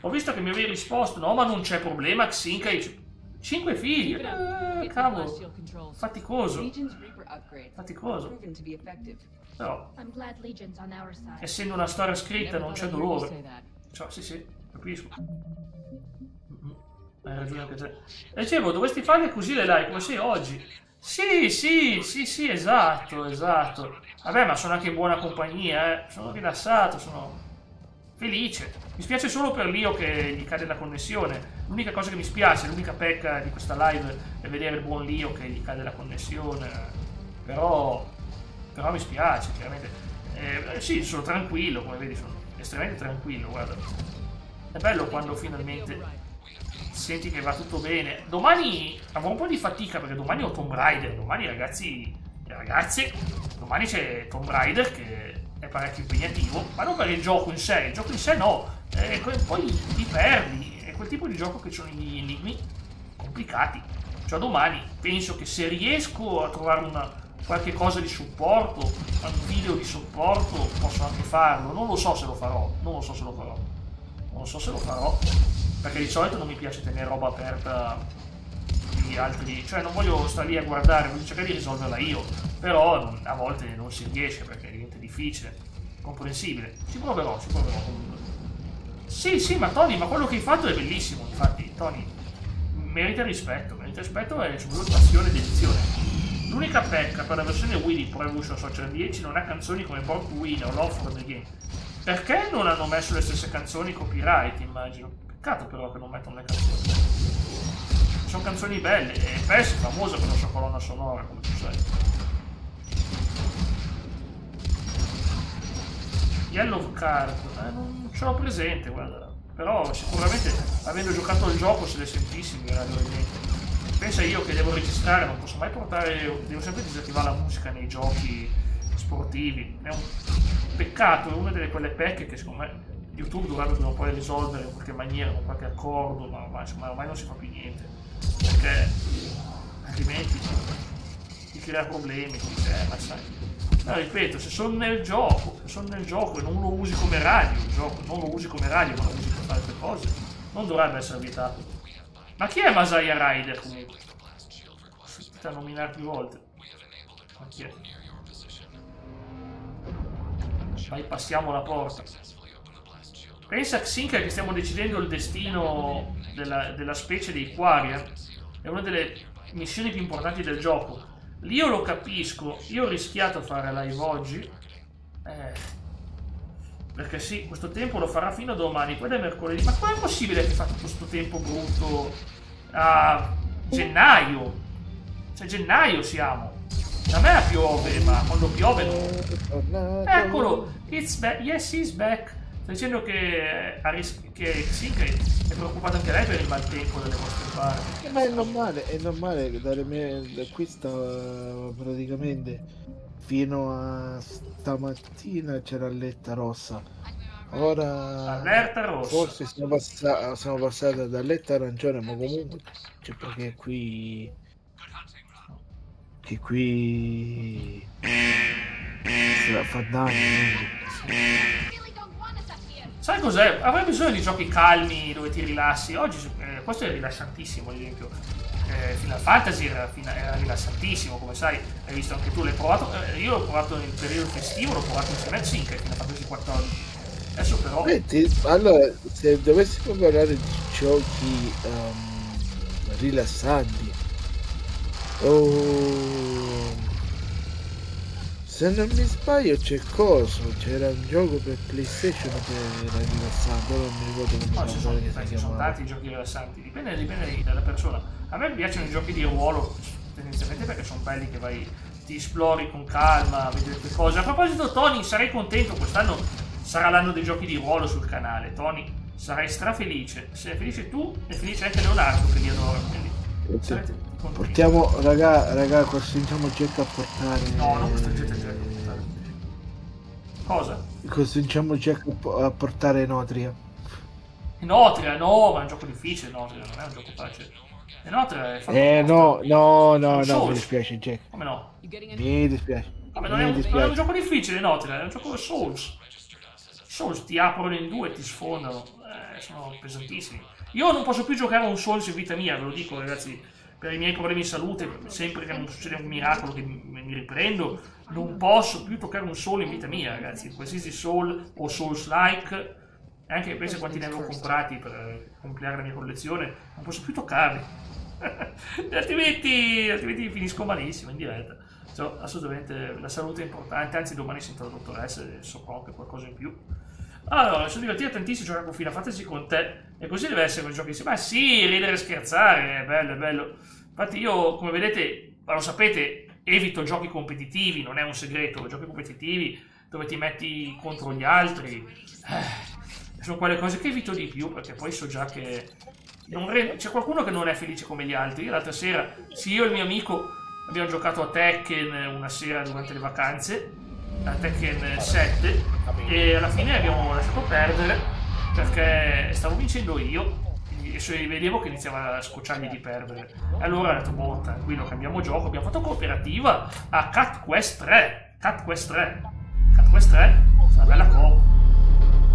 Ho visto che mi avevi risposto, no ma non c'è problema, Xinka, 5 figli, cavolo, faticoso. Però, essendo una storia scritta non c'è dolore. Cioè, sì, capisco. Hai ragione anche te. E dicevo, dovresti farle così le live come sei oggi. Sì, esatto. Vabbè, ma sono anche in buona compagnia, sono rilassato, sono felice. Mi spiace solo per Leo che gli cade la connessione. L'unica cosa che mi spiace, l'unica pecca di questa live è vedere il buon Leo che gli cade la connessione. Però mi spiace, chiaramente. Sì, sono tranquillo, come vedi, sono estremamente tranquillo, guarda. È bello quando finalmente senti che va tutto bene. Domani avrò un po' di fatica perché domani ho Tomb Raider. Domani ragazzi, domani c'è Tomb Raider che è parecchio impegnativo, ma non per il gioco in sé. Il gioco in sé no, poi ti perdi. È quel tipo di gioco che sono gli enigmi complicati. Cioè domani penso che se riesco a trovare qualche cosa di supporto, un video di supporto, posso anche farlo. Non so se lo farò, perché di solito non mi piace tenere roba aperta di altri, cioè non voglio stare lì a guardare, voglio cercare di risolverla io, però a volte non si riesce perché diventa difficile, comprensibile. Ci proverò comunque. Sì, ma Tony, ma quello che hai fatto è bellissimo, infatti, Tony, merita rispetto e soprattutto passione ed edizione. L'unica pecca per la versione Wii di Pro Evolution Soccer 10 non ha canzoni come Born to Win o Love for the Game. Perché non hanno messo le stesse canzoni copyright, immagino? Peccato però che non mettono le canzoni. Sono canzoni belle e PES è famosa per la sua colonna sonora, come tu sai. Yellow Card, non ce l'ho presente, guarda. Però sicuramente, avendo giocato al gioco, se le sentissi mi verrebbe in mente. Pensa io che devo registrare, non posso mai devo sempre disattivare la musica nei giochi sportivi. È un peccato, è una delle quelle pecche che secondo me YouTube dovrebbe prima o poi risolvere in qualche maniera, con qualche accordo, ma insomma ormai non si fa più niente, perché altrimenti ti crea problemi, ma sai. No, ripeto, se sono nel gioco e non lo usi come radio, ma lo usi per fare altre cose, non dovrebbe essere vietato. Ma chi è Masaya Rider comunque? Sta a nominare più volte. Ma chi è? Bypassiamo la porta. Pensa a Xinka che stiamo decidendo il destino della specie dei Quaria. È una delle missioni più importanti del gioco. Lì io lo capisco. Io ho rischiato a fare live oggi. Perché sì, questo tempo lo farà fino a domani. Poi è mercoledì. Ma com'è possibile che fa tutto questo tempo brutto a gennaio? Cioè gennaio siamo. Da me piove, ma quando piove non... Eccolo! It's back. Yes, he's back. Sta dicendo che Xinka è preoccupata anche lei per il maltempo delle vostre parti. Ma è normale che da qui sta praticamente fino a stamattina c'era allerta rossa. Ora allerta rossa. Forse siamo passati ad allerta arancione, ma comunque c'è perché qui fa danni. Sai cos'è? Avrei bisogno di giochi calmi dove ti rilassi. Oggi questo è rilassantissimo, ad esempio. Final Fantasy era rilassantissimo, come sai, hai visto anche tu, l'hai provato. Io l'ho provato nel periodo festivo, l'ho provato insieme a Xinka, Final Fantasy 14. Adesso però... Allora, se dovessimo parlare di giochi rilassanti, se non mi sbaglio c'era un gioco per PlayStation che era rilassante, non mi ricordo come ci sono tanti giochi rilassanti, dipende dalla persona. A me piacciono i giochi di ruolo tendenzialmente perché sono belli, che ti esplori con calma, vedi le cose. A proposito, Tony, sarei contento, quest'anno sarà l'anno dei giochi di ruolo sul canale. Tony, sarai strafelice. Sei felice tu e felice anche Leonardo che li adora, quindi portiamo, raga, costringiamoci a portare. No, non costringete a portare. Cosa? Costringiamoci a portare Notria. Notria, no, ma è un gioco difficile, Notria, non è un gioco facile. Le note è fatto mi dispiace, Jack. Come no? Mi dispiace. Vabbè, non è un gioco difficile, Notre, è un gioco Souls. Souls ti aprono in due e ti sfondano. Sono pesantissimi. Io non posso più giocare a un Souls in vita mia, ve lo dico, ragazzi. Per i miei problemi di salute, sempre che non succede un miracolo che mi riprendo, non posso più toccare un Soul in vita mia, ragazzi. Qualsiasi Soul o Souls-like, anche penso quanti ne avevo comprati per completare la mia collezione, non posso più toccarli. altrimenti finisco malissimo in diretta. Cioè, assolutamente la salute è importante, anzi domani sento la dottoressa e so anche qualcosa in più. Allora, sono divertito tantissimo a giocare con Final Fantasy con te, e così deve essere con i giochi insieme. Ma sì, ridere e scherzare, è bello, è bello. Infatti io, come vedete, ma lo sapete, evito giochi competitivi, non è un segreto, giochi competitivi dove ti metti contro gli altri, sono quelle cose che evito di più, perché poi so già che c'è qualcuno che non è felice come gli altri. Io l'altra sera, sì, io e il mio amico abbiamo giocato a Tekken una sera durante le vacanze, a Tekken 7, e alla fine abbiamo lasciato perdere perché stavo vincendo io e vedevo che iniziava a scocciargli di perdere. E allora ho detto, boh, tranquillo, cambiamo gioco. Abbiamo fatto cooperativa a Cat Quest 3. Cat Quest 3 è una bella coop.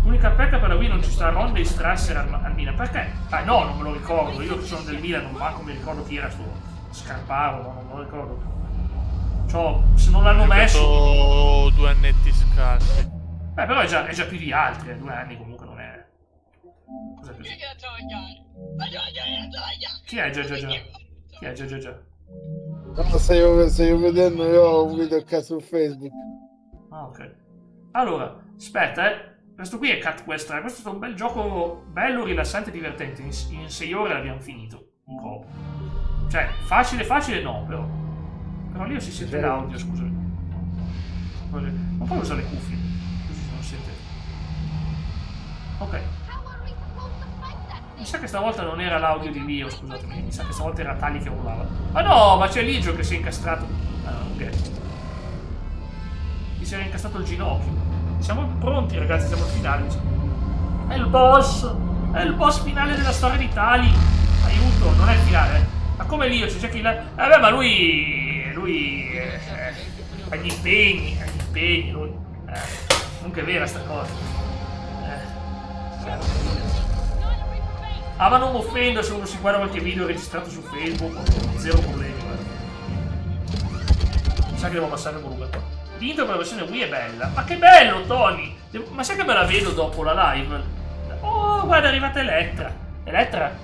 L'unica pecca per la Wii non ci sta Ronda e Strasser al Milan. Perché? Ah no, non me lo ricordo. Io che sono del Milan non manco mi ricordo chi era sto Scarparo, non me lo ricordo. Cioè, se non l'hanno messo 2 annetti scarsi. Però è già più di altri, 2 anni comunque non è. Cos'è più? Chi è? Già. Chi è? Già. No, stai vedendo io un video qua su Facebook. Ah, ok. Allora, aspetta, questo qui è Cat Quest 3. Questo è un bel gioco, bello, rilassante e divertente. In 6 ore l'abbiamo finito. Un po'. Cioè, facile no, però lì si sente l'audio, scusami. Non puoi usare le cuffie, così non sente. Ok. Mi sa che stavolta non era l'audio di Leo, scusatemi. Mi sa che stavolta era Tali che urlava. Ma no, ma c'è Ligio che si è incastrato. Ah, ok. Gli si era incastrato il ginocchio. Siamo pronti, ragazzi, siamo al finale. È il boss finale della storia di Tali. Aiuto, non è il finale. Ma come Leo, c'è chi la... ma lui ha gli impegni, lui. Comunque è vera sta cosa. Ma non mi offendo se uno si guarda qualche video registrato su Facebook, zero problemi, guarda. Mi sa che devo passare il volume qua. L'intro per la versione Wii è bella. Ma che bello, Tony! Ma sai che me la vedo dopo la live? Oh, guarda, è arrivata Elettra. Elettra,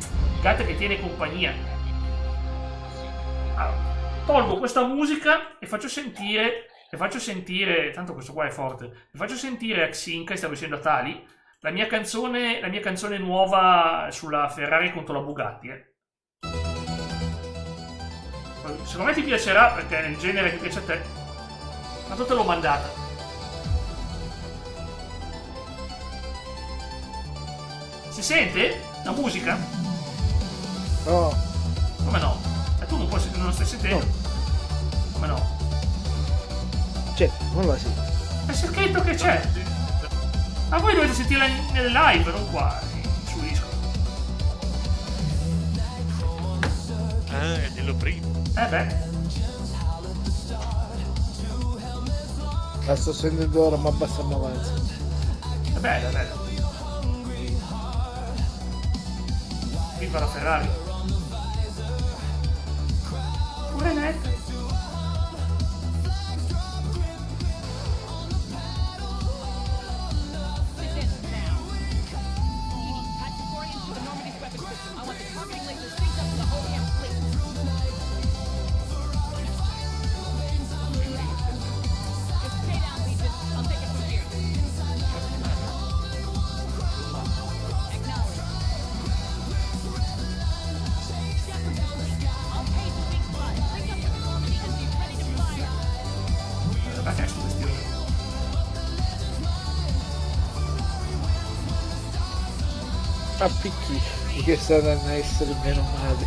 gatta che tiene compagnia. Allora, tolgo questa musica e faccio sentire, tanto questo qua è forte, e faccio sentire a Xinca, stavo dicendo a Tali, la mia canzone nuova sulla Ferrari contro la Bugatti. Secondo me ti piacerà perché è il genere che piace a te. Tanto te l'ho mandata. Si sente la musica? No. Come no? E tu non la stai sentendo? No. Come no? C'è, non la sento. È scritto che c'è. Ma voi dovete sentirla nel live, non qua, su disco. Dillo prima. Beh. La sto sentendo ora, ma abbassiamo avanti. È bella, è bella. Viva la Ferrari. Pure netta. Appicchi che saranno essere meno male.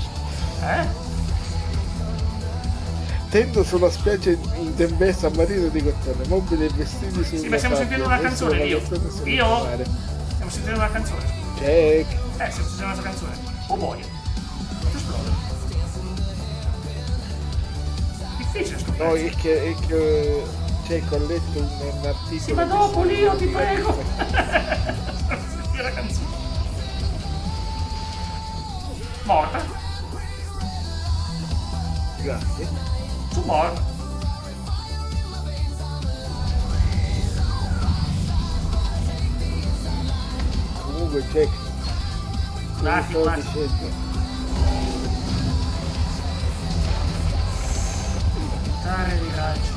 Tendo sulla spiaggia in tempesta a marino di cottone, mobili e vestiti sul Sì, ma stiamo sentendo una canzone, Io? Stiamo sentendo una canzone. Check. Stiamo sentendo una canzone. Oh boia. Faccio esplodere. dice sto No, pezzo? è che cioè, ho letto un articolo. Sì, ma dopo Lio, ti prego. Senti la canzone. Morta? Grazie. Su morta. Comunque Jack, come stavo dicendo, Dare di raggio.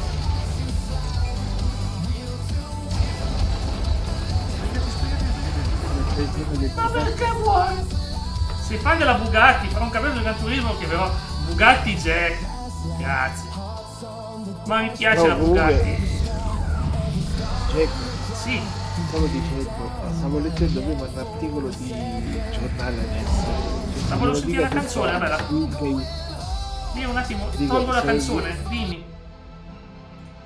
Ma perché vuoi? Se fai della Bugatti, farò un capello di Gran Turismo che però Bugatti Jack. Grazie. Ma mi piace la Bugatti. Jack, sì. Stavo leggendo prima un articolo di giornale adesso. Ma volevo sentire la canzone, vabbè. Dimmi un attimo, tolgo la canzone, dimmi.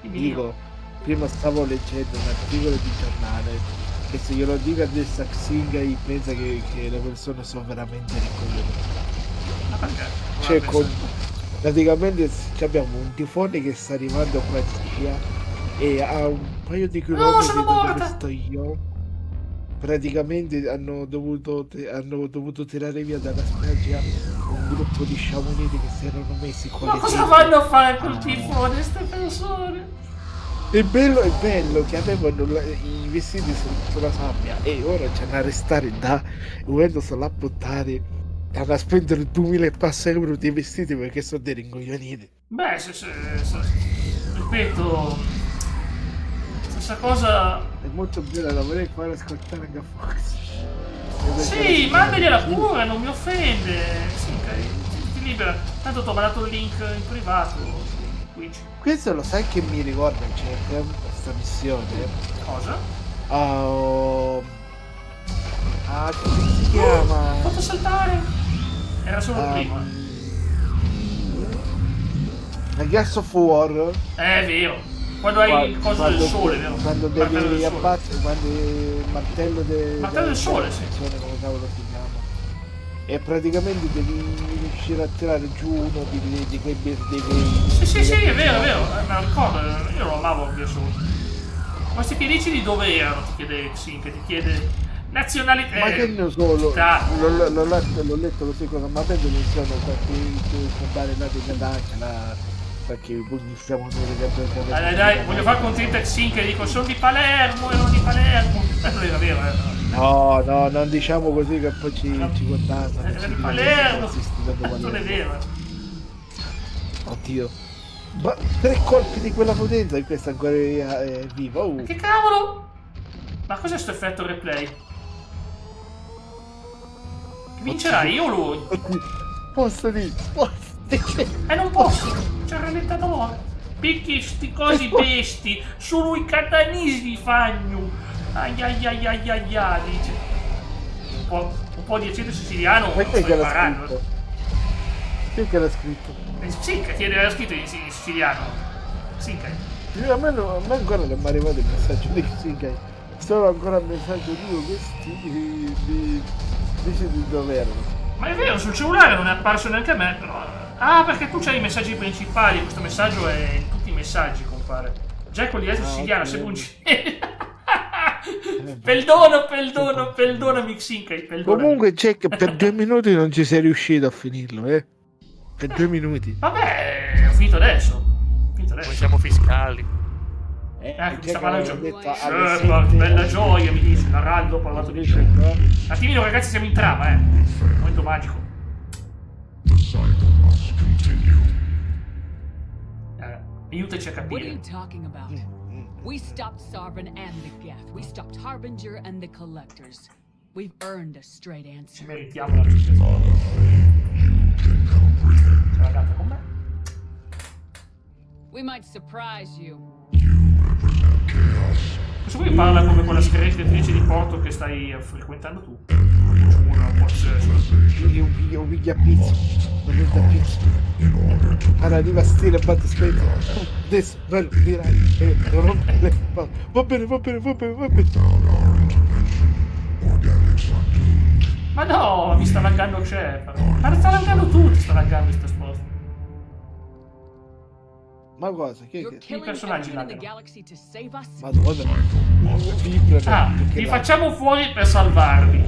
Dico, prima stavo leggendo un articolo di giornale che se glielo dico adesso a Xingai pensa che le persone sono veramente ricogliute. Ma perché? Cioè, praticamente abbiamo un tifone che sta arrivando qua in Sicilia e a un paio di chilometri da dove sto io praticamente hanno dovuto tirare via dalla spiaggia un gruppo di sciamoniti che si erano messi con ma le cosa tende. vanno a fare col tifone queste persone? È bello che avevano i vestiti sulla sabbia e ora c'è da restare da volendo solo a buttare a spendere 2000 e passa euro di vestiti perché sono dei rincoglioniti. Beh, ripeto, stessa cosa. È molto bella, la vorrei fare ascoltare anche a Fox. Sì, mandagliela pure, non mi offende. Sì, ti libera. Tanto ti ho mandato il link in privato su Twitch. Questo lo sai che mi ricorda, Jack, questa missione? Cosa? Come si chiama? Fatto saltare. Era solo il primo. La Gas of War. È vero. Quando hai il coso del sole, vero? Quando devi abbattere, quando il martello del sole, sì. Come cavolo si chiama? E praticamente devi riuscire a tirare giù uno di quei Sì, è vero, me lo ricordo, io lo amavo anche solo. Ma se ti dici di dove erano, ti chiede Xin, che ti chiede nazionalità. Ma che ne so, l'ho letto così cosa, ma penso che siano qualche andare là di Catania, perché poi stiamo dai, voglio far contenta Xin che dico sono di Palermo e non di Palermo. Non era vero, No, non diciamo così che poi ci contano. Era di Palermo. Non è vero. Oddio. Ma 3 colpi di quella potenza e questa ancora è viva. Ma che cavolo? Ma cos'è sto effetto replay? Vincerai io o lui? Posso dire? Non posso, c'è rallentato l'ora. Picchi sti cosi pesti, solo i catanesi fanno. Ai dice. Un po' di accento siciliano lo sto imparando. Chi che l'ha scritto? Sì, che l'ha scritto in siciliano. Sì, a me ancora non mi è arrivato il messaggio di Xingai. Solo ancora il messaggio di questi dice di dove erano. Ma è vero, sul cellulare non è apparso neanche a me, però. Ah, perché tu c'hai i messaggi principali, questo messaggio è in tutti i messaggi, compare. Già con gli altri siciliano, se Perdonami Xinkai, perdonami. Comunque Jack, per 2 minuti non ci sei riuscito a finirlo, Per 2 minuti. Vabbè, ho finito adesso. Noi siamo fiscali. Mi sta parlando bella gioia, mi dice. L'araldo ha parlato di gioia. Un attimino ragazzi, siamo in trama, Momento magico. Aiutaci a capire. What are you talking about? We stopped Sovereign and the Geth. We stopped Harbinger and the Collectors. We've earned a straight answer. Meritiamo la giustizia. C'è la gatta con me? We might surprise you. Questo qui parla come quella scrittrice di Porto che stai frequentando tu. Io piglia pizza. Allora arriva stile batte spento. Adesso bello dirai. Va bene. Ma no, mi sta laggando Shepard. Ma sta laggando tutti, sta laggando questa sposta. Ma cosa? Che I personaggi laggano. Madonna. Vi facciamo fuori per salvarvi.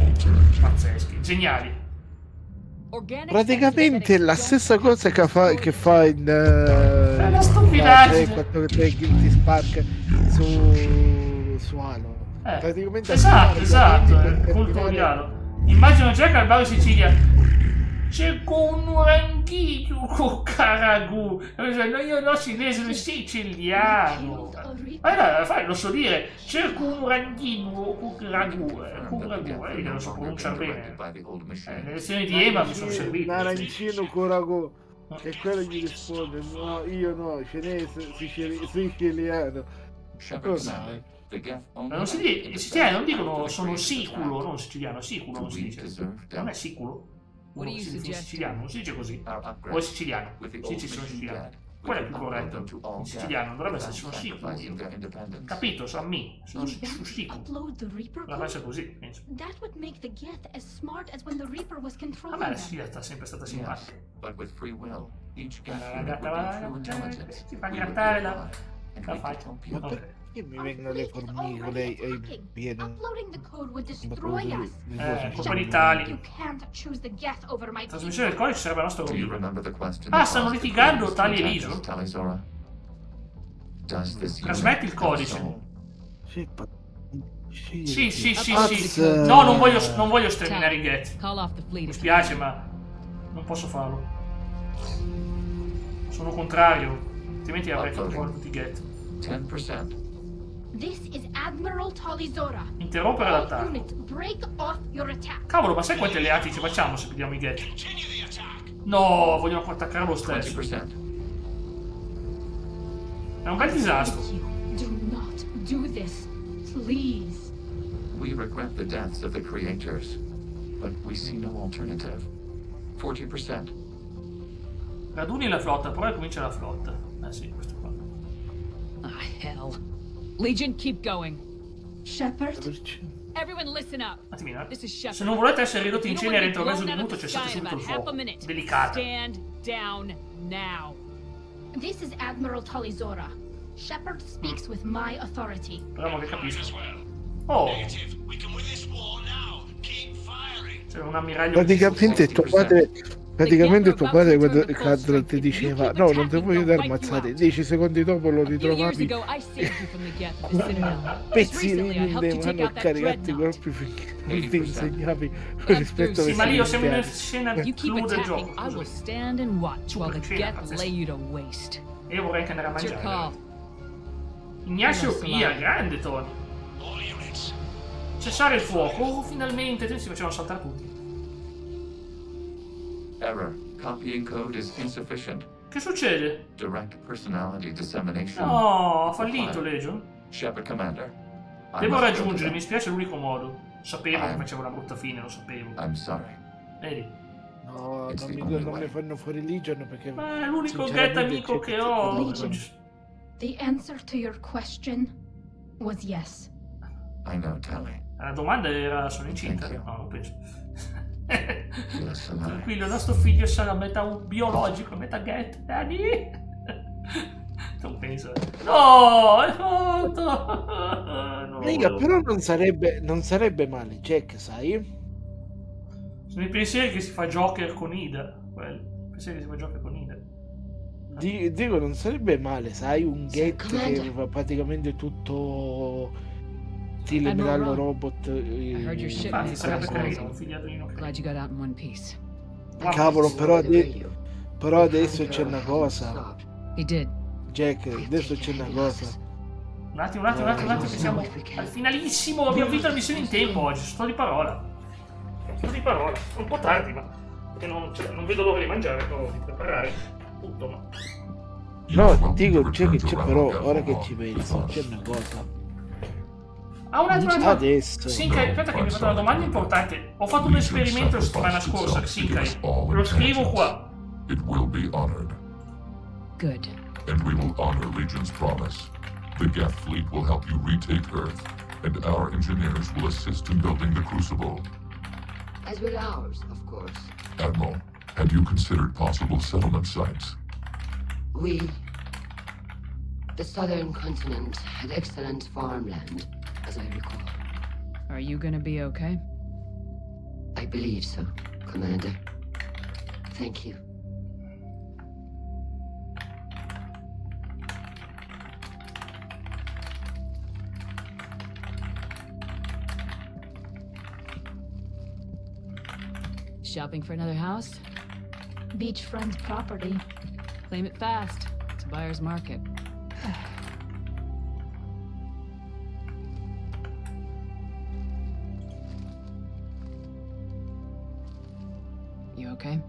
Pazzeschi, geniali. Praticamente la stessa cosa che fa in è una stupidaggine. 4 Guilty Spark su Halo. Praticamente esatto, colpo di Halo. Immagino già che al bar Sicilia c'è con un ranghino con caragù. Io no cinese, sono siciliano. Lo so dire. C'è con un ranghino con caragù. Io non so pronunciare bene. Le lezioni di Ema mi sono servite. Arancino con ragù. E quello gli risponde: no, io no, cinese, siciliano. Non si dice, i siciliani non dicono sono siculo, non siciliano, siculo non si dice. Non è siculo? Uno siciliano, non si dice così. O è siciliano, si dice sono siciliano. Quello è più corretto. In siciliano non dovrebbe essere sono siculo. Capito? Sono me, sono siculo. La faccia così, penso. Vabbè, la Sicilia è sempre stata simpatica. La gatta ti fa grattare la faccia. Che mi vengono le formicole e i piedi. Colpa di Tali. Trasmissione del codice sarebbe la nostra computer. Stanno litigando Tali e Liso. Trasmetti il codice. Sì. No, non voglio sterminare i Geth. Mi spiace, ma non posso farlo. Sono contrario. Altrimenti avrei fatto fuori tutti i Geth. 10%. This is Admiral Talizora. Interrompere l'attacco. Cavolo, ma sai quanti alleati ci facciamo se pigliamo i Geth? No, vogliono attaccare lo stesso. 20%. È un bel disastro. Do not do this, please. We regret the deaths of the creators, but we see no alternative. 40%. Raduni la flotta, però comincia la flotta. Sì, questo qua. Hell. Legion, keep going. Shepard? Everyone listen up. Attimino. This is Shepard. Se non volete essere ridotti in cenere entro mezzo minuto, cessate subito il fuoco. Delicata. Stand down now. This is Admiral Talizora. Shepard speaks with my authority. Speriamo che capisca. Oh. C'è un ammiraglio. Praticamente tuo padre quando ti diceva no, non ti voglio dare ammazzare, 10 secondi dopo lo ritrovavi pezzi di mano caricati i corpi finché non ti insegnavi rispetto alle ma lì io siamo in scena clou del gioco. E io vorrei che andare a mangiare. Ignacio Pia, grande Tony. Cessare il fuoco, finalmente si facevano saltare tutti. Error. Copying code is insufficient. Che succede? Direct personality dissemination. No, ha fallito Legion. Shepard Commander. Devo raggiungere, mi spiace l'unico modo. Sapevo che faceva una brutta fine, lo sapevo. I'm sorry. Vedi? No, non mi fanno fuori Legion perché... Ma è l'unico Geth amico che ho. Legion. The answer to your question was yes. I know, Tali. La domanda era sono incinta? No, non penso. Tranquillo, il nostro figlio sarà metà biologico, metà Geth, Daddy. Non penso. No, è fatto. No. Raga, però non sarebbe male, Jack, sai? Sono i pensieri che si fa Joker con Ida. Pensieri che si fa Joker con Ida. Dico, non sarebbe male, sai? Un Geth che fa praticamente tutto stile metallo robot. Infatti sarebbe carino, un figliatrino. Glad you got out in one piece. Cavolo, però adesso c'è una cosa. He did. Jack, adesso c'è una cosa. Un attimo, che siamo al finalissimo. Abbiamo vinto la missione in tempo oggi. Sto di parola. Un po' tardi, ma che non vedo l'ora di mangiare, però di preparare tutto. Ma... No, dico, c'è però, ora che ci penso, c'è una cosa. Un attimo. Adesso. Sinkai, aspetta che mi hai fatto una domanda importante. Ho fatto un esperimento la settimana scorsa, Sinkai. Lo scrivo qua. It will be honored. Good. And we will honor Legion's promise. The Geth fleet will help you retake Earth, and our engineers will assist in building the Crucible. As will ours, of course. Admiral, have you considered possible settlement sites? We The southern continent had excellent farmland, as I recall. Are you gonna be okay? I believe so, Commander. Thank you. Shopping for another house? Beachfront property. Claim it fast. It's a buyer's market. You okay?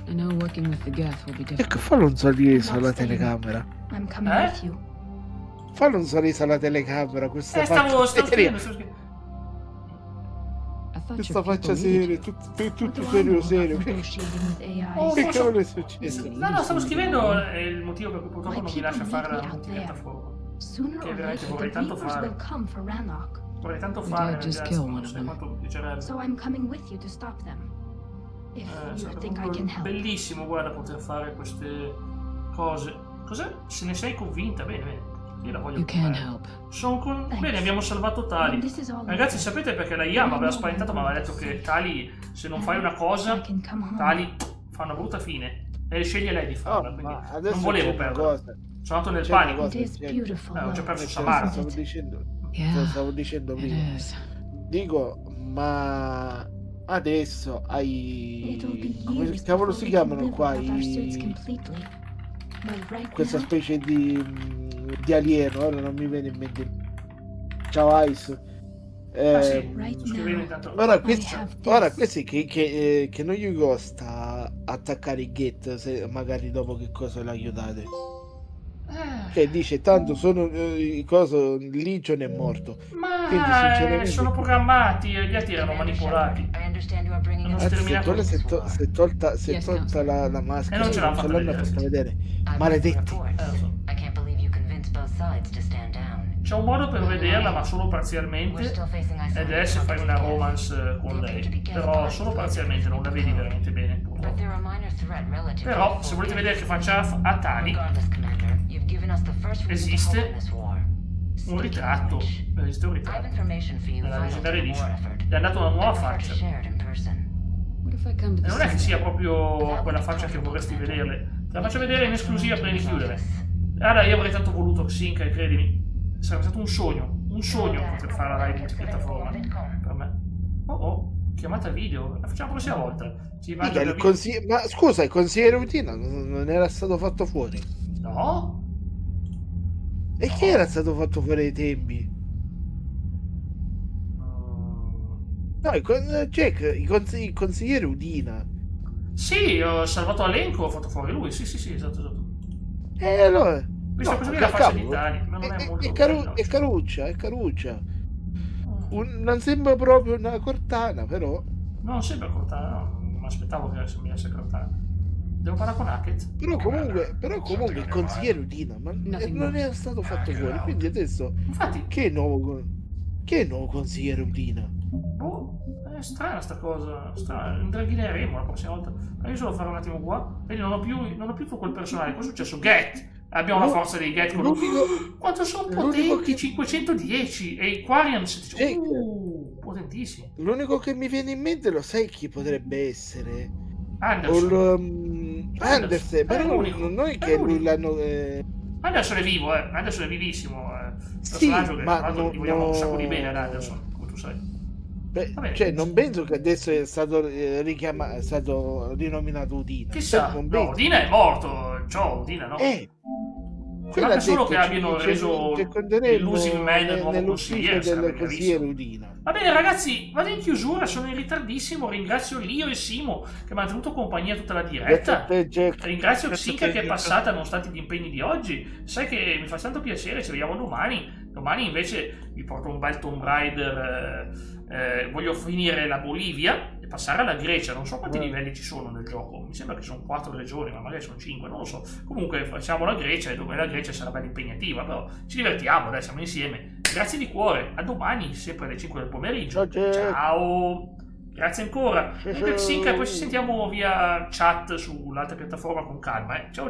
I know working with the Geth will be difficult. Ecco, fallo un sorriso alla telecamera. I'm coming with you. Fallo un sorriso alla telecamera, questa stavo faccia scrivendo. Questa faccia seria, tutto serio. Che cavolo è successo? No, stavo scrivendo il motivo per cui purtroppo non mi lascia fare la multipiattaforma. Che veramente vorrei tanto fare. Vorrei tanto fare, ragazzi, non so quanto mi piacerebbe. So I'm coming with you to stop them. If you think I can help. Bellissimo, guarda, poter fare queste cose. Cos'è? Se ne sei convinta? Bene. Io la voglio fare. Bene, abbiamo salvato Tali. Ragazzi, sapete perché la IA mi aveva spaventato, ma aveva detto che Tali, se non fai una cosa, Tali fa una brutta fine. E sceglie lei di farla, quindi non volevo perderla. Sono andato nel panico. Ho già perso Samara. Stavo dicendo prima. Dico, ma adesso hai... come cavolo si chiamano qua? Questa specie di alieno, ora non mi viene in mente. Ciao Ice. Ora questi che non gli costa attaccare i Geth, se magari dopo che cosa lo aiutate. Che dice tanto sono Legion è morto. Ma quindi, sinceramente, sono programmati, gli altri erano manipolati. Se tolta la maschera, non ce l'hanno fatta vedere. Maledetti. C'è un modo per vederla, ma solo parzialmente, ed è se fai una romance con lei. Però solo parzialmente, non la vedi veramente bene. Però, se volete vedere che faccia a Tali, esiste un ritratto. Esiste un ritratto della Legendary Edition. Gli ha dato una nuova faccia. E non è che sia proprio quella faccia che vorresti vederle. Te la faccio vedere in esclusiva prima di chiudere. Allora, io avrei tanto voluto Xinka, e credimi, sarebbe stato un sogno poter fare la live multipiattaforma per me. Chiamata video, la facciamo la prossima volta. Ma scusa, il consigliere Utina non era stato fatto fuori? No? E chi era stato fatto fuori ai tempi? No, il consigliere Udina. Sì, ho salvato l'elenco, ho fatto fuori lui. Sì, esatto. E allora? Questa cosa la faccia di Tali, ma non è molto è caruccia. Non sembra proprio una Cortana, però. No, non sembra Cortana, no. Non mi aspettavo che sembrasse Cortana. Devo parlare con Hackett. Però comunque il consigliere Udina non era stato fatto fuori, quindi adesso. Infatti. Che nuovo consigliere Udina? È strana sta cosa. Indraghineremo la prossima volta. Ma io solo fare un attimo qua. Vedi, non ho più quel personaggio. Cosa è successo? Geth! Abbiamo la forza dei Geth. Quanto sono potenti? 510 e i Quarian potentissimi. L'unico che mi viene in mente, lo sai chi potrebbe essere? Anderson, però non è che lui l'hanno. Anderson è vivo, Anderson è vivissimo. Sì, ma gli vogliamo un sacco di bene ad no. Anderson, come tu sai. Cioè, non penso che adesso è stato è stato rinominato Udina. Chissà, no, Udina è morto. Ciao, Udina, no? Anche solo che abbiano reso l'Illusive Man il nuovo consigliere Udina. Va bene ragazzi, vado in chiusura, sono in ritardissimo. Ringrazio Lio e Simo che mi hanno tenuto compagnia tutta la diretta. Ringrazio Xinka che è passata nonostante gli impegni di oggi. Sai che mi fa tanto piacere, ci vediamo domani. Domani invece vi porto un bel Tomb Raider. Voglio finire la Bolivia e passare alla Grecia. Non so quanti livelli ci sono nel gioco, mi sembra che sono 4 regioni, ma magari sono 5, non lo so. Comunque facciamo la Grecia, e dove la Grecia sarà bella impegnativa, però ci divertiamo, dai, siamo insieme. Grazie di cuore, a domani sempre alle 5 del pomeriggio. Ciao, grazie ancora. Comunque Xinka, poi ci sentiamo via chat sull'altra piattaforma con calma, ciao.